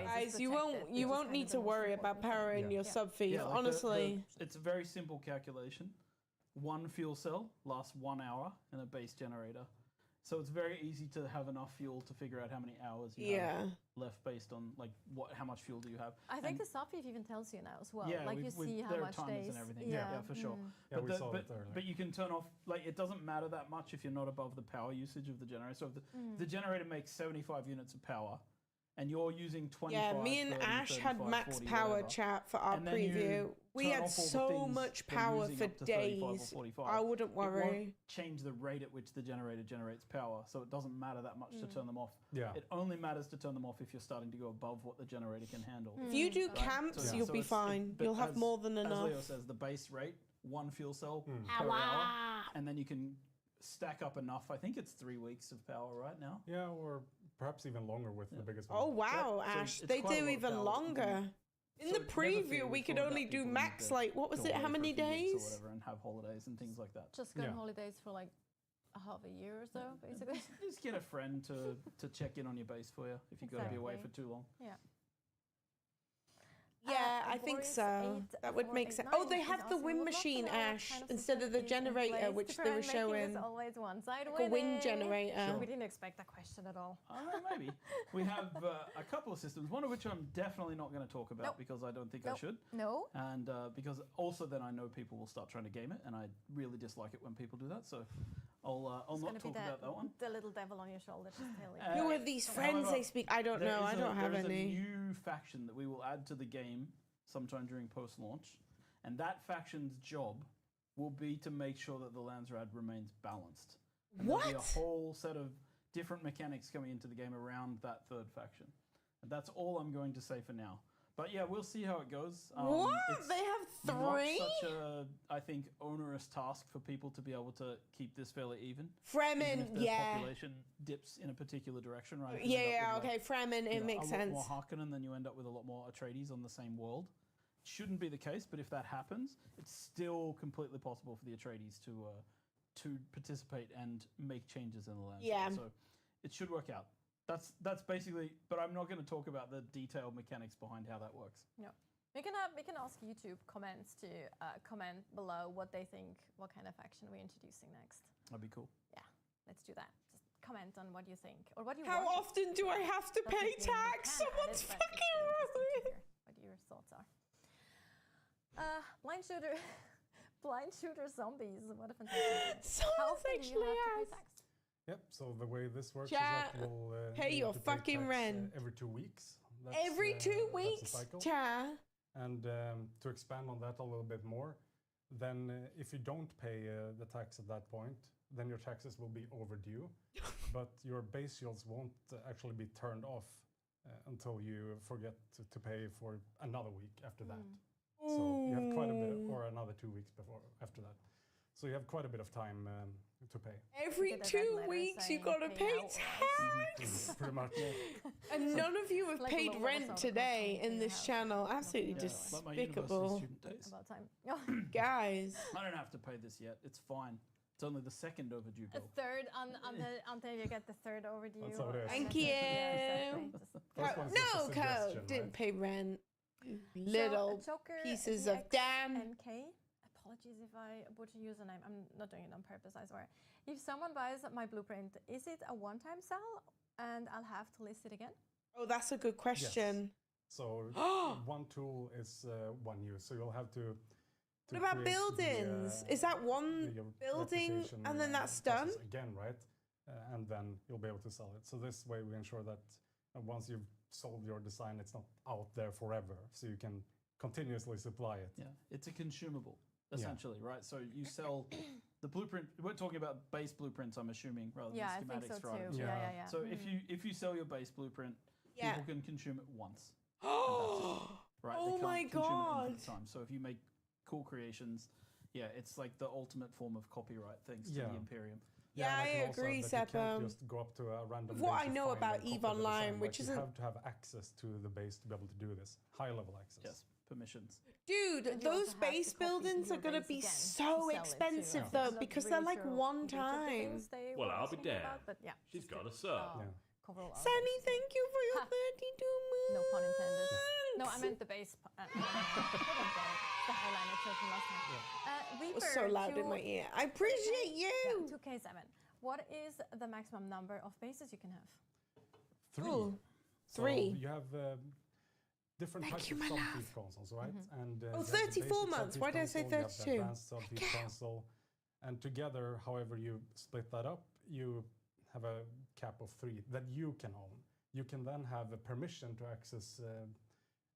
guys, you won't need to worry about powering your sub-thief, honestly. It's a very simple calculation. One fuel cell lasts 1 hour in a base generator. So it's very easy to have enough fuel to figure out how many hours you have left based on like how much fuel do you have. I think the sub-thief even tells you now as well. Yeah, like you see how much days. And everything. Yeah, for sure. Yeah, but you can turn off, like it doesn't matter that much if you're not above the power usage of the generator. So if the generator makes 75 units of power, and you're using 25. Yeah, me and 30, Ash 35, had max 40, power whatever. chat for our preview. We had so much power for days. I wouldn't worry. It won't change the rate at which the generator generates power, so it doesn't matter that much to turn them off. Yeah. It only matters to turn them off if you're starting to go above what the generator can handle. If you do camps, you'll be fine. You'll have more than enough. As Leo says, the base rate, 1 fuel cell per hour, and then you can stack up enough. I think it's 3 weeks of power right now. Yeah, or perhaps even longer with the biggest one. Oh wow, Yep. So Ash, it's they quite a do lot of even power. longer. In So the it never failed preview, we could before only that do people max need to like what was go it? How away for a many few weeks days? or whatever, and have holidays and things like that. Just go on holidays for like a half a year or so, basically. Just get a friend to check in on your base for you if you've got to be away for too long. Yeah. Yeah, I think so. That would make sense. Oh, they have the wind machine, Ash, instead of the generator, which they were showing. Always one side Like a wind generator. We didn't expect that question at all. Maybe. We have a couple of systems, one of which I'm definitely not going to talk about because I don't think I should. No. And because also then I know people will start trying to game it, and I really dislike it when people do that. So I'll not talk about that one. The little devil on your shoulder just telling you. Who are these friends they speak? I don't know. I don't have any. There is a new faction that we will add to the game sometime during post-launch, and that faction's job will be to make sure that the Landsrad remains balanced. And there'll be a whole set of different mechanics coming into the game around that third faction. And that's all I'm going to say for now. But yeah, we'll see how it goes. What? They have 3? Not such a, I think, onerous task for people to be able to keep this fairly even. Fremen, even if the yeah. population dips in a particular direction, right? Yeah, okay, Fremen, it makes sense. A lot more Harkonnen, then you end up with a lot more Atreides on the same world. Shouldn't be the case, but if that happens, it's still completely possible for the Atreides to participate and make changes in the land. Yeah. So it should work out. That's basically, but I'm not going to talk about the detailed mechanics behind how that works. No. We can ask YouTube comments to comment below what they think, what kind of action we're introducing next. That'd be cool. Yeah, let's do that. Just comment on what you think or what you How want. often do I have to pay tax? Someone's fucking rude. What your thoughts are. Blind shooter zombies. What a fantastic game. How often do you have to pay tax? Yep, so the way this works Chat, is that we'll pay need your to pay fucking tax, rent. every 2 weeks. Every 2 that's a weeks, cycle. chat. And to expand on that a little bit more, then if you don't pay the tax at that point, then your taxes will be overdue, but your base shields won't actually be turned off until you forget to pay for another week after that. So you have quite a bit, or another 2 weeks after that. So you have quite a bit of time to pay. Every 2 weeks you gotta pay tax. Pretty much. And none of you have Like paid lower rent sort of today in this house. channel. Absolutely Like my university despicable. student days. About time. Guys. I don't have to pay this yet. It's fine. It's only the second overdue A bill. third until you get the third overdue. That's how it is. Thank Yeah, you. exactly. First one's just a No, suggestion, Code didn't right? pay rent. So, Little Joker pieces of damn. NK. Apologies if I butcher username. I'm not doing it on purpose, I swear. If someone buys my blueprint, is it a one-time sell and I'll have to list it again? Oh, that's a good question. So one tool is one use, so you'll have to. What about create buildings? Is that one the building replication, and then that's process done? again, right? And then you'll be able to sell it. So this way we ensure that once you've sold your design, it's not out there forever, so you can continuously supply it. Yeah, it's a consumable, essentially, right? So you sell the blueprint. We're talking about base blueprints, I'm assuming, rather than I think schematics so for too. items. Yeah. So if you sell your base blueprint, Yeah. people can consume it once. And that's it, right? Oh They can't my consume it God. infinite time. So if you make cool creations, yeah, it's like the ultimate form of copyright thanks to Yeah. the Imperium. Yeah, and I can also agree, add that you can't Seppo. just go up to a random What base I to know find about and copy EVE the Online, design. which You isn't- have to have access to the base to be able to do this. High level access. Yes, permissions. Dude, And you those also have base to copy buildings your are gonna base be again to so sell it too. expensive So though, I'm not because really they're like sure one which of the time. things they Well, were I'll be speaking damned. about, but yeah, She's just got to, a sub. Yeah. cover all Sammy, bases. thank you for your Ha. 32 months. No pun intended. No, I meant the base. The Highliner children last time. It Reaper, was so loud in my ear. I appreciate you. 2K7. What is the maximum number of bases you can have? 3. Ooh, So 3. you have different Thank types you, of my sub-thief love. consoles, right? And Oh, you have the 34 basic months. sub-thief Why did I say console, you have the 32? advanced sub-thief console, and together, however you split that up, you have a cap of 3 that you can own. You can then have a permission to access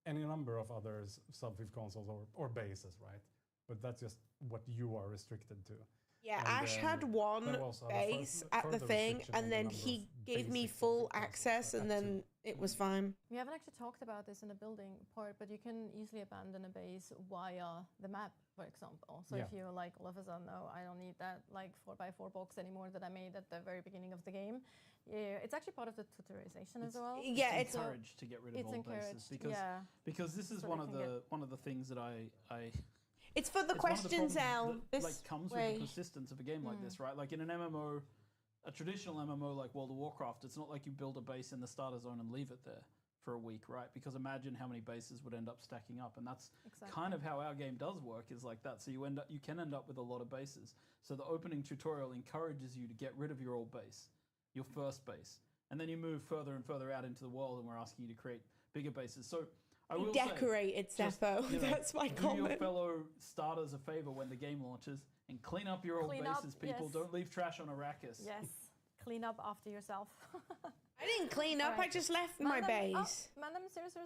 any number of other sub-thief consoles or bases, right? But that's just what you are restricted to. Yeah, And, Ash had one then we also have a base at the further thing, restriction on and the then number he of gave me basics that full you can access, add and to. then it was fine. We haven't actually talked about this in the building part, but you can easily abandon a base via the map, for example. So if you like all of a sudden, oh, I don't need that like 4x4 box anymore that I made at the very beginning of the game. Yeah, it's actually part of the tutorialization as well. Yeah, it's encouraged to get rid of old bases because this is one of the things that I it's for the questions, Al. This like comes with the persistence of a game like this, right? Like in an MMO, a traditional MMO like World of Warcraft, it's not like you build a base in the starter zone and leave it there for a week, right? Because imagine how many bases would end up stacking up, and that's kind of how our game does work, is like that. So you can end up with a lot of bases. So the opening tutorial encourages you to get rid of your old base, your first base, and then you move further and further out into the world, and we're asking you to create bigger bases. So I will decorated Seppo. That's my comment. Do your fellow starters a favor when the game launches and clean up your old bases, people. Don't leave trash on Arrakis. Yes, clean up after yourself. I didn't clean up. I just left my base. Mandem007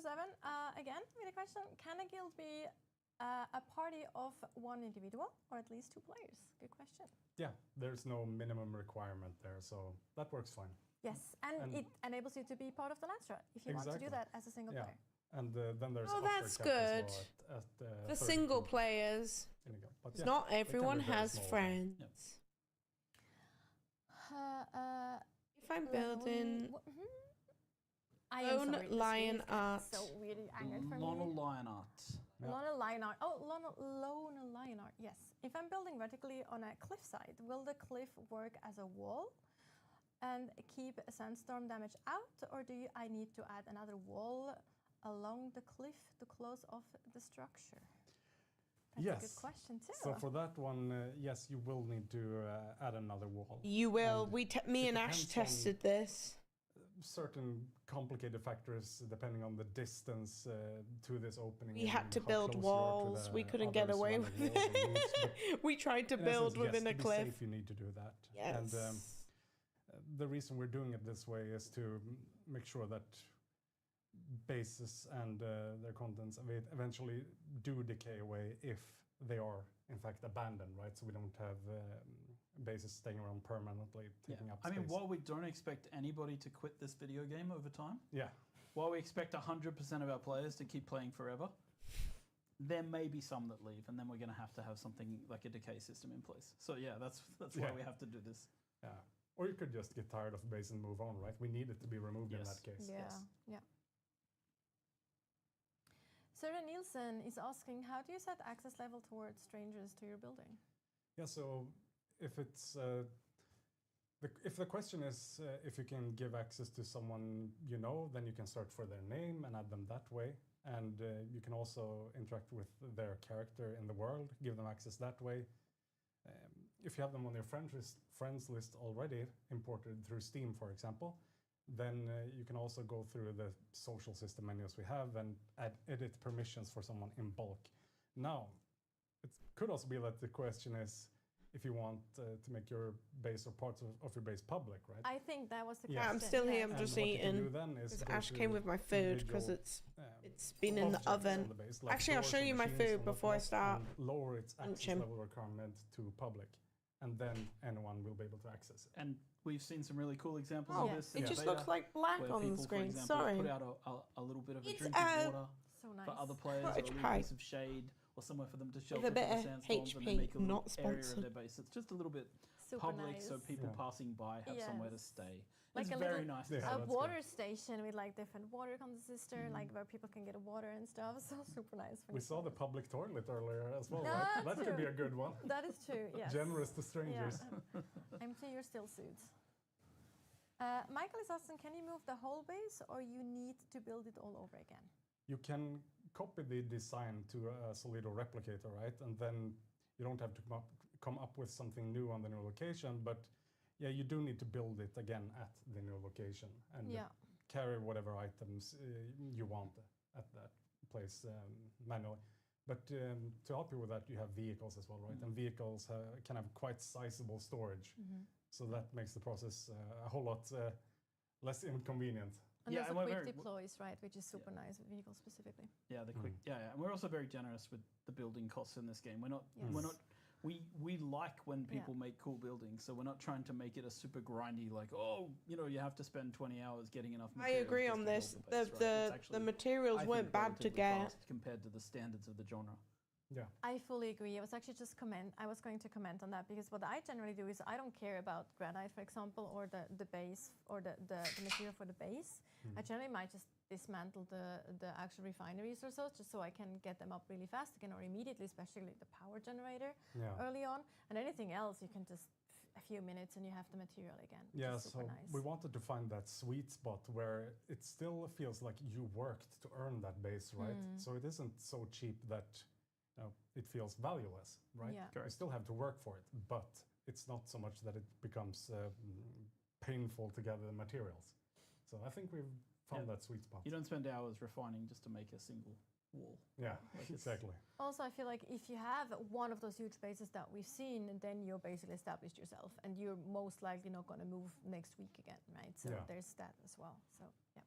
again with a question: can a guild be a party of one individual or at least 2 players? Good question. Yeah, there's no minimum requirement there, so that works fine. Yes, and it enables you to be part of the Lansra if you want to do that as a single player. And then there's that's good. For single players. But not everyone has friends. If I'm building Lone Lion Art. So really angered for me. Lone Lion Art. Lone Lion Art. Oh, Lone Lion Art. Yes. If I'm building vertically on a cliffside, will the cliff work as a wall and keep sandstorm damage out, or I need to add another wall along the cliff to close off the structure? That's a good question too. So for that one, yes, you will need to add another wall. You will. Me and Ash tested this. Certain complicated factors depending on the distance to this opening. We had to build walls. We couldn't get away with it. We tried to build within a cliff. Safe, you need to do that. Yes. And the reason we're doing it this way is to make sure that bases and their contents eventually do decay away if they are in fact abandoned, right? So we don't have bases staying around permanently, taking up space. I mean, while we don't expect anybody to quit this video game over time, while we expect 100% of our players to keep playing forever, there may be some that leave, and then we're going to have something like a decay system in place. So yeah, that's why we have to do this. Yeah. Or you could just get tired of a base and move on, right? We need it to be removed in that case. Yeah. Sarah Nielsen is asking, how do you set access level towards strangers to your building? Yeah, so if it's if the question is if you can give access to someone you know, then you can search for their name and add them that way. And you can also interact with their character in the world, give them access that way. If you have them on your friends list already, imported through Steam, for example, then you can also go through the social system menus we have and edit permissions for someone in bulk. Now, it could also be that the question is if you want to make your base or parts of your base public, right? I think that was the question. I'm still here. I'm just eating. Because Ash came with my food because it's been in the oven. Actually, I'll show you my food before I start. Lower its access level requirement to public, and then anyone will be able to access it. And we've seen some really cool examples of this. It just looks like black on the screen. Example, sorry. Put out a little bit of a drink of water for other players, or a little piece of shade, or somewhere for them to shelter from the sandstorms, and then make a little area of their base. It's just a little bit public, so people passing by have somewhere to stay. Like it's very nice. A water station with like different water canister, like where people can get water and stuff. So super nice. We saw the public toilet earlier as well, right? That could be a good one. That is true, yes. Generous to strangers. Empty your still suits. Michael is asking, can you move the whole base or you need to build it all over again? You can copy the design to a Solido replicator, right? And then you don't have to come up with something new on the new location, but yeah, you do need to build it again at the new location and carry whatever items you want at that place manually. But to help you with that, you have vehicles as well, right? And vehicles can have quite sizable storage. So that makes the process a whole lot less inconvenient. And there's quick deploys, right, which is super nice, vehicles specifically. Yeah, the quick. And we're also very generous with the building costs in this game. We're we like when people make cool buildings, so we're not trying to make it a super grindy, like, oh, you know, you have to spend 20 hours getting enough I materials. agree just on to build this. the base, right? The materials I weren't think, bad to relatively get. fast compared to the standards of the genre. Yeah. I fully agree. I was actually just I was going to comment on that because what I generally do is I don't care about granite, for example, or the base or the material for the base. I generally might just dismantle the actual refineries or so, just so I can get them up really fast again or immediately, especially like the power generator early on. And anything else, you can just a few minutes and you have the material again. Yeah, so nice. We wanted to find that sweet spot where it still feels like you worked to earn that base, right? So it isn't so cheap that it feels valueless, right? Yeah. You still have to work for it, but it's not so much that it becomes painful to gather the materials. So I think we've found that sweet spot. You don't spend hours refining just to make a single wall. Yeah, exactly. Also, I feel like if you have one of those huge bases that we've seen, then you're basically established yourself, and you're most likely not going to move next week again, right? So there's that as well. So yeah.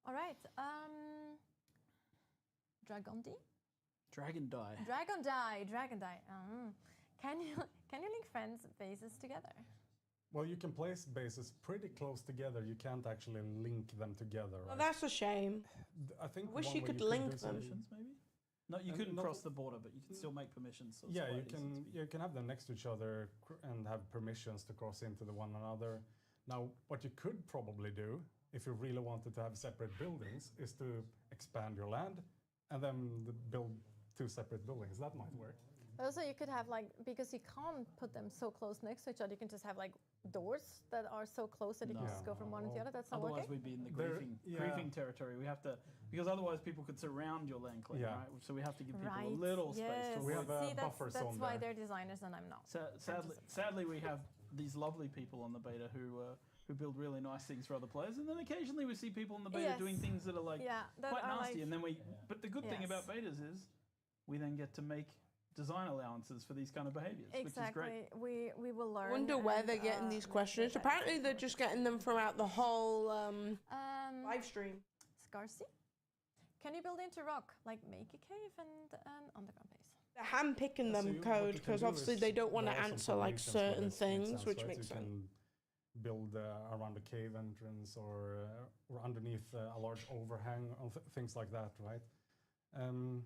All right. Dragondi? Dragon die. Dragon die. Can you link friends' bases together? Well, you can place bases pretty close together. You can't actually link them together. Well, right? that's a shame. I think wish you could link them. Permissions, maybe? No, you couldn't cross the border, but you can still make permissions. So yeah, you can have them next to each other and have permissions to cross into the one another. Now, what you could probably do, if you really wanted to have separate buildings, is to expand your land and then build 2 separate buildings. That might work. Also, you could have because you can't put them so close next to each other, you can just have doors that are so close that you can just go from one to the other. That's not otherwise working. We'd be in the griefing territory. We have to, because otherwise people could surround your land claim, right? So we have to give people a little space to we have a buffer zone. That's why they're designers and I'm not. Sadly, we have these lovely people on the beta who build really nice things for other players, and then occasionally we see people in the beta doing things that are quite nasty. And then but the good thing about betas is we then get to make design allowances for these kind of behaviors, which is great. We will learn. I wonder where they're getting these questions. Apparently, they're just getting them throughout the whole live stream. Scarcy, can you build into rock, like make a cave and underground base? They're hand-picking them code because obviously they don't want to answer certain things, which makes sense. You can build around a cave entrance or underneath a large overhang, things like that, right? And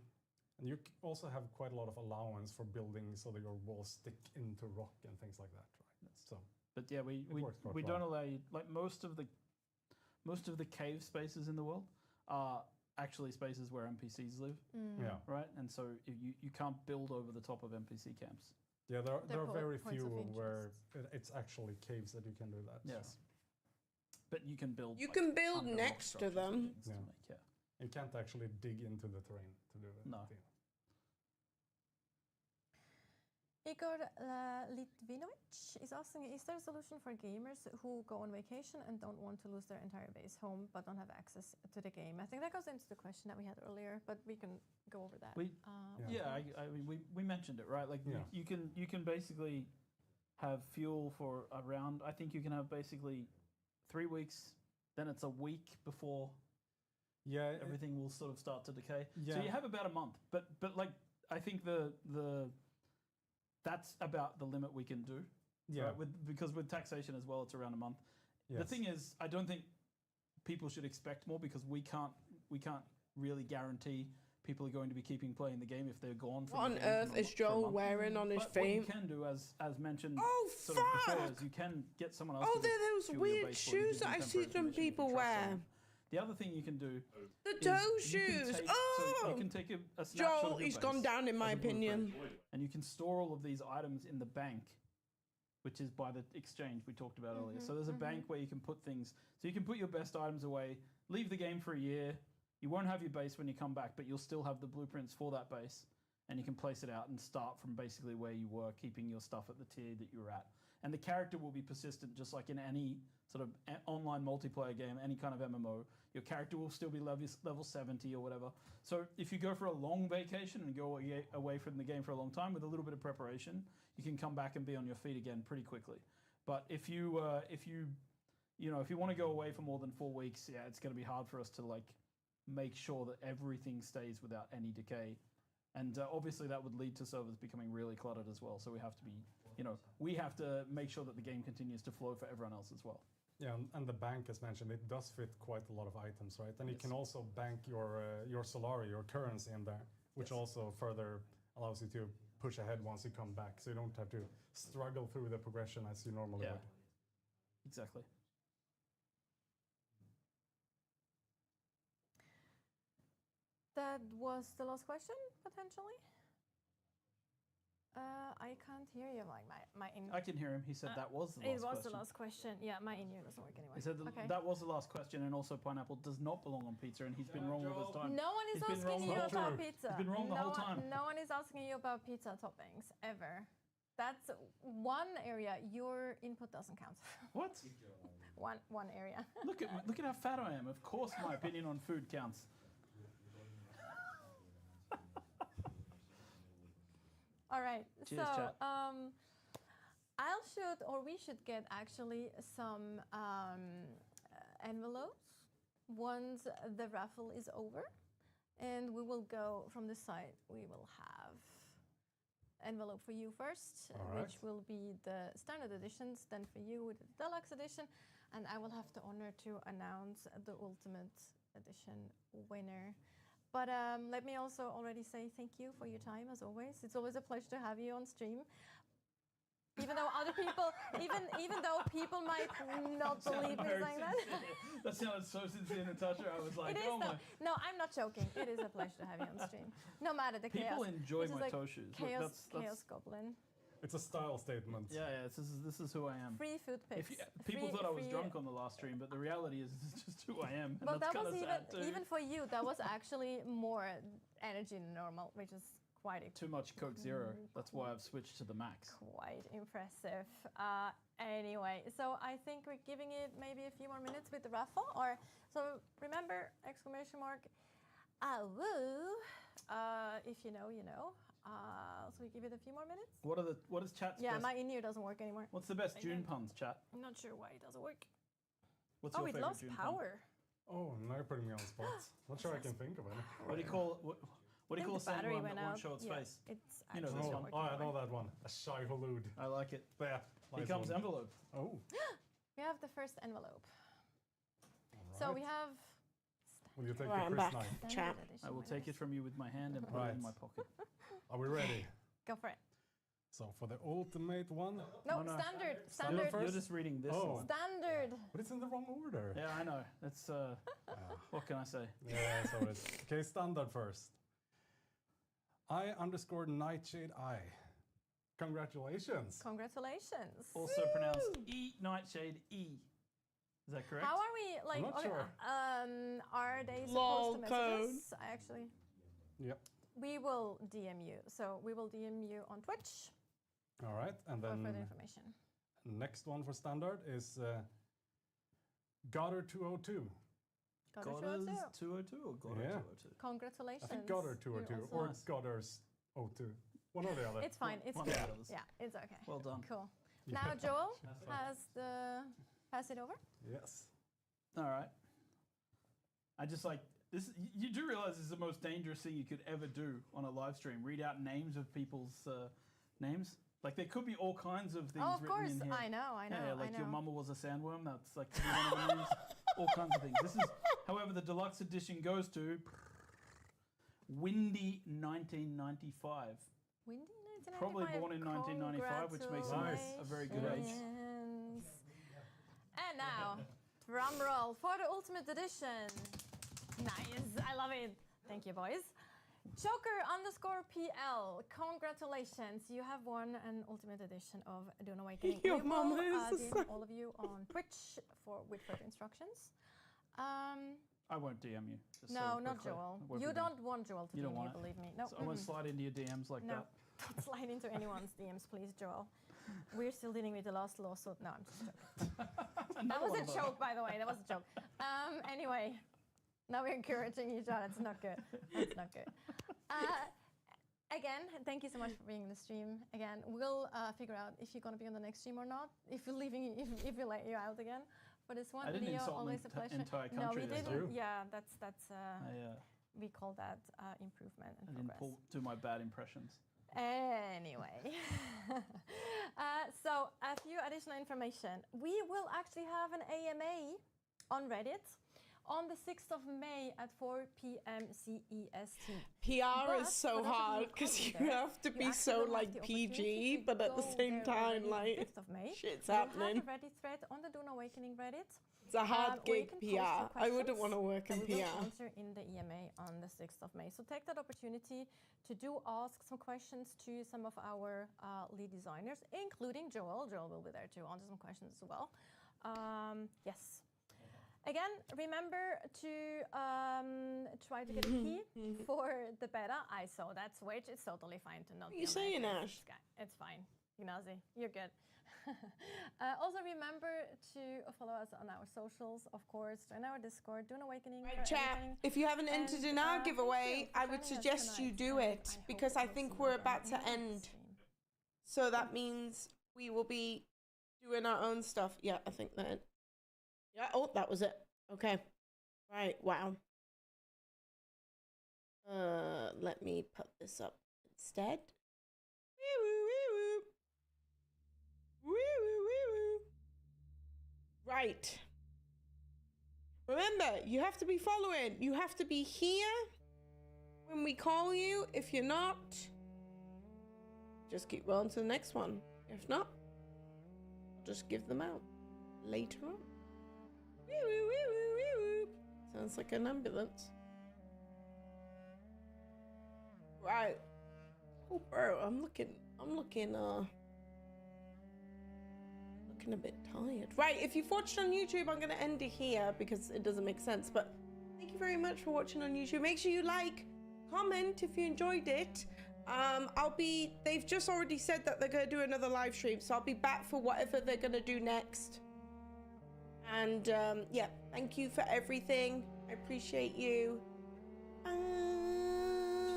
you also have quite a lot of allowance for building so that your walls stick into rock and things like that, right? So, but yeah, we don't allow you, like most of the cave spaces in the world are actually spaces where NPCs live, right? And so you can't build over the top of NPC camps. Yeah, there are very few where it's actually caves that you can do that. Yes, but you can build. You can build next to them. You can't actually dig into the terrain to do it. No. Igor Litvinovic is asking, is there a solution for gamers who go on vacation and don't want to lose their entire base home but don't have access to the game? I think that goes into the question that we had earlier, but we can go over that. We mentioned it, right? Like you can basically have fuel for around, I think you can have basically 3 weeks, then it's a week before everything will sort of start to decay. So you have about a month, but like I think that's about the limit we can do. Yeah. Right? Because with taxation as well, it's around a month. Yes. The thing is, I don't think people should expect more because we can't really guarantee people are going to be keeping playing the game if they're gone. What on earth is Joel wearing on his feet? What you can do, as mentioned, before, is you can get someone else. Oh, they're those weird shoes that I see some people wear. The other thing you can do, the toe shoes. So you can take a snapshot Joel, of your he's base gone down in my opinion. And you can store all of these items in the bank, which is by the exchange we talked about earlier. So there's a bank where you can put things. So you can put your best items away, leave the game for a year. You won't have your base when you come back, but you'll still have the blueprints for that base, and you can place it out and start from basically where you were, keeping your stuff at the tier that you were at. And the character will be persistent, just like in any sort of online multiplayer game, any kind of MMO. Your character will still be level 70 or whatever. So if you go for a long vacation and go away from the game for a long time with a little bit of preparation, you can come back and be on your feet again pretty quickly. But if you want to go away for more than 4 weeks, it's going to be hard for us to make sure that everything stays without any decay And obviously that would lead to servers becoming really cluttered as well. So we have to be, we have to make sure that the game continues to flow for everyone else as well. Yeah, and the bank, as mentioned, it does fit quite a lot of items, right? And you can also bank your Solari, your currency in there, which also further allows you to push ahead once you come back. So you don't have to struggle through the progression as you normally would. Exactly. That was the last question, potentially? I can't hear you. My I can hear him. He said that was the last question. It was the last question. Yeah, my in-ear doesn't work anyway. He said that was the last question, and also pineapple does not belong on pizza, and he's been wrong all this time. No one is asking you about pizza. He's been wrong the whole time. No one is asking you about pizza toppings, ever. That's one area. Your input doesn't count. What? One area. Look at how fat I am. Of course my opinion on food counts. All right. Cheers, chat. We should get actually some envelopes once the raffle is over, and we will go from this side. We will have envelope for you first, which will be the standard editions. Then for you with the deluxe edition, and I will have the honor to announce the ultimate edition winner. But let me also already say thank you for your time, as always. It's always a pleasure to have you on stream. Even though other people, even though people might not believe me saying that. That sounded so sincere, Natasha. I was like, oh my. No, I'm not joking. It is a pleasure to have you on stream. No matter the chaos. People enjoy my toe shoes. Chaos Goblin. It's a style statement. Yeah, this is who I am. Free food pics. People thought I was drunk on the last stream, but the reality is it's just who I am. And well, that's that was sad too. even for you. That was actually more energy than normal, which is quite too much Coke Zero. That's why I've switched to the max. Quite impressive. Anyway, so I think we're giving it maybe a few more minutes with the raffle. So remember, ! Woo! If you know, you know. So we give it a few more minutes. What is chat's Yeah, best? my in-ear doesn't work anymore. What's the best Dune puns, chat? I'm not sure why it doesn't work. What's your favorite it lost Dune power. Pun? Oh, now you're putting me on the spot. Not sure I can think of any. What do you call a sandworm that won't show its face? It's you know this one. Oh, I know that one. A shy halud. I like it. There. Here comes envelope. Oh. We have the first envelope. So we have. Will you take the Chris knife? Chat. I will take it from you with my hand and put it in my pocket. Are we ready? Go for it. So for the ultimate one. No, standard. You're just reading this one. Standard. But it's in the wrong order. Yeah, I know. That's what can I say? Yeah, so it's okay. Standard first. I_Nightshade I. Congratulations. Congratulations. Also pronounced Nightshade E. Is that correct? How are we like? I'm not sure. Are they supposed to message us? I actually. Yep. We will DM you. So we will DM you on Twitch. All right, and then for further information. Next one for standard is Goddard202. Goddard202 or Goddard202? Congratulations. I think Goddard202 or Goddard's02. One or the other. It's fine. It's good. Yeah, it's okay. Well done. Cool. Now Joel has pass it over. Yes. All right. I just like this. You do realize this is the most dangerous thing you could ever do on a live stream. Read out names of people's names. Like there could be all kinds of things written in here. I know. Yeah, like your mama was a sandworm. That's like one of the names. All kinds of things. This is, however, the deluxe edition goes to Windy 1995. Windy 1995. Probably born in 1995, which makes him a very good age. And now, drum roll for the ultimate edition. Nice, I love it. Thank you, boys. Joker_PL, congratulations. You have won an ultimate edition of Dune Awakening. Your mom is all of you on Twitch with further instructions. I won't DM you. No, not Joel. You don't want Joel to DM you, believe me. No. So I won't slide into your DMs like that. Don't slide into anyone's DMs, please, Joel. We're still dealing with the last lawsuit. No, I'm just joking. That was a joke, by the way. That was a joke. Anyway, now we're encouraging each other. It's not good. That's not good. Again, thank you so much for being in the stream. Again, we'll figure out if you're going to be on the next stream or not. If you're leaving, if we let you out again. For this one, I didn't Leo, insult always the a pleasure. entire country. No, we didn't. Yeah, that's. we call that improvement and I didn't progress. do my bad impressions. Anyway, so a few additional information. We will actually have an AMA on Reddit on the 6th of May at 4 p.m. CEST. PR is so hard because you have to be so like PG, but at the same time, like shit's happening. We'll have a Reddit thread on the Dune Awakening Reddit. It's a hard gig, PR. I wouldn't want to work in PR. We will answer in the EMA on the 6th of May. So take that opportunity to ask some questions to some of our lead designers, including Joel. Joel will be there to answer some questions as well. Yes. Again, remember to try to get a key for the beta. I saw that switch. It's totally fine to not. What are you saying, Ash? It's fine. Ignazi, you're good. Also remember to follow us on our socials, of course, join our Discord, Dune Awakening. Right, chat. If you haven't entered in our giveaway, I would suggest you do it because I think we're about to end. So that means we will be doing our own stuff. Yeah, I think that. Yeah, oh, that was it. Okay. Right, wow. Let me put this up instead. Right. Remember, you have to be following. You have to be here when we call you. If you're not, just keep rolling to the next one. If not, just give them out later on. Sounds like an ambulance. Right. Oh, bro, I'm looking a bit tired. Right, if you've watched on YouTube, I'm gonna end it here because it doesn't make sense. But thank you very much for watching on YouTube. Make sure you like, comment if you enjoyed it. They've just already said that they're gonna do another live stream, so I'll be back for whatever they're gonna do next. And yeah, thank you for everything. I appreciate you. Bye.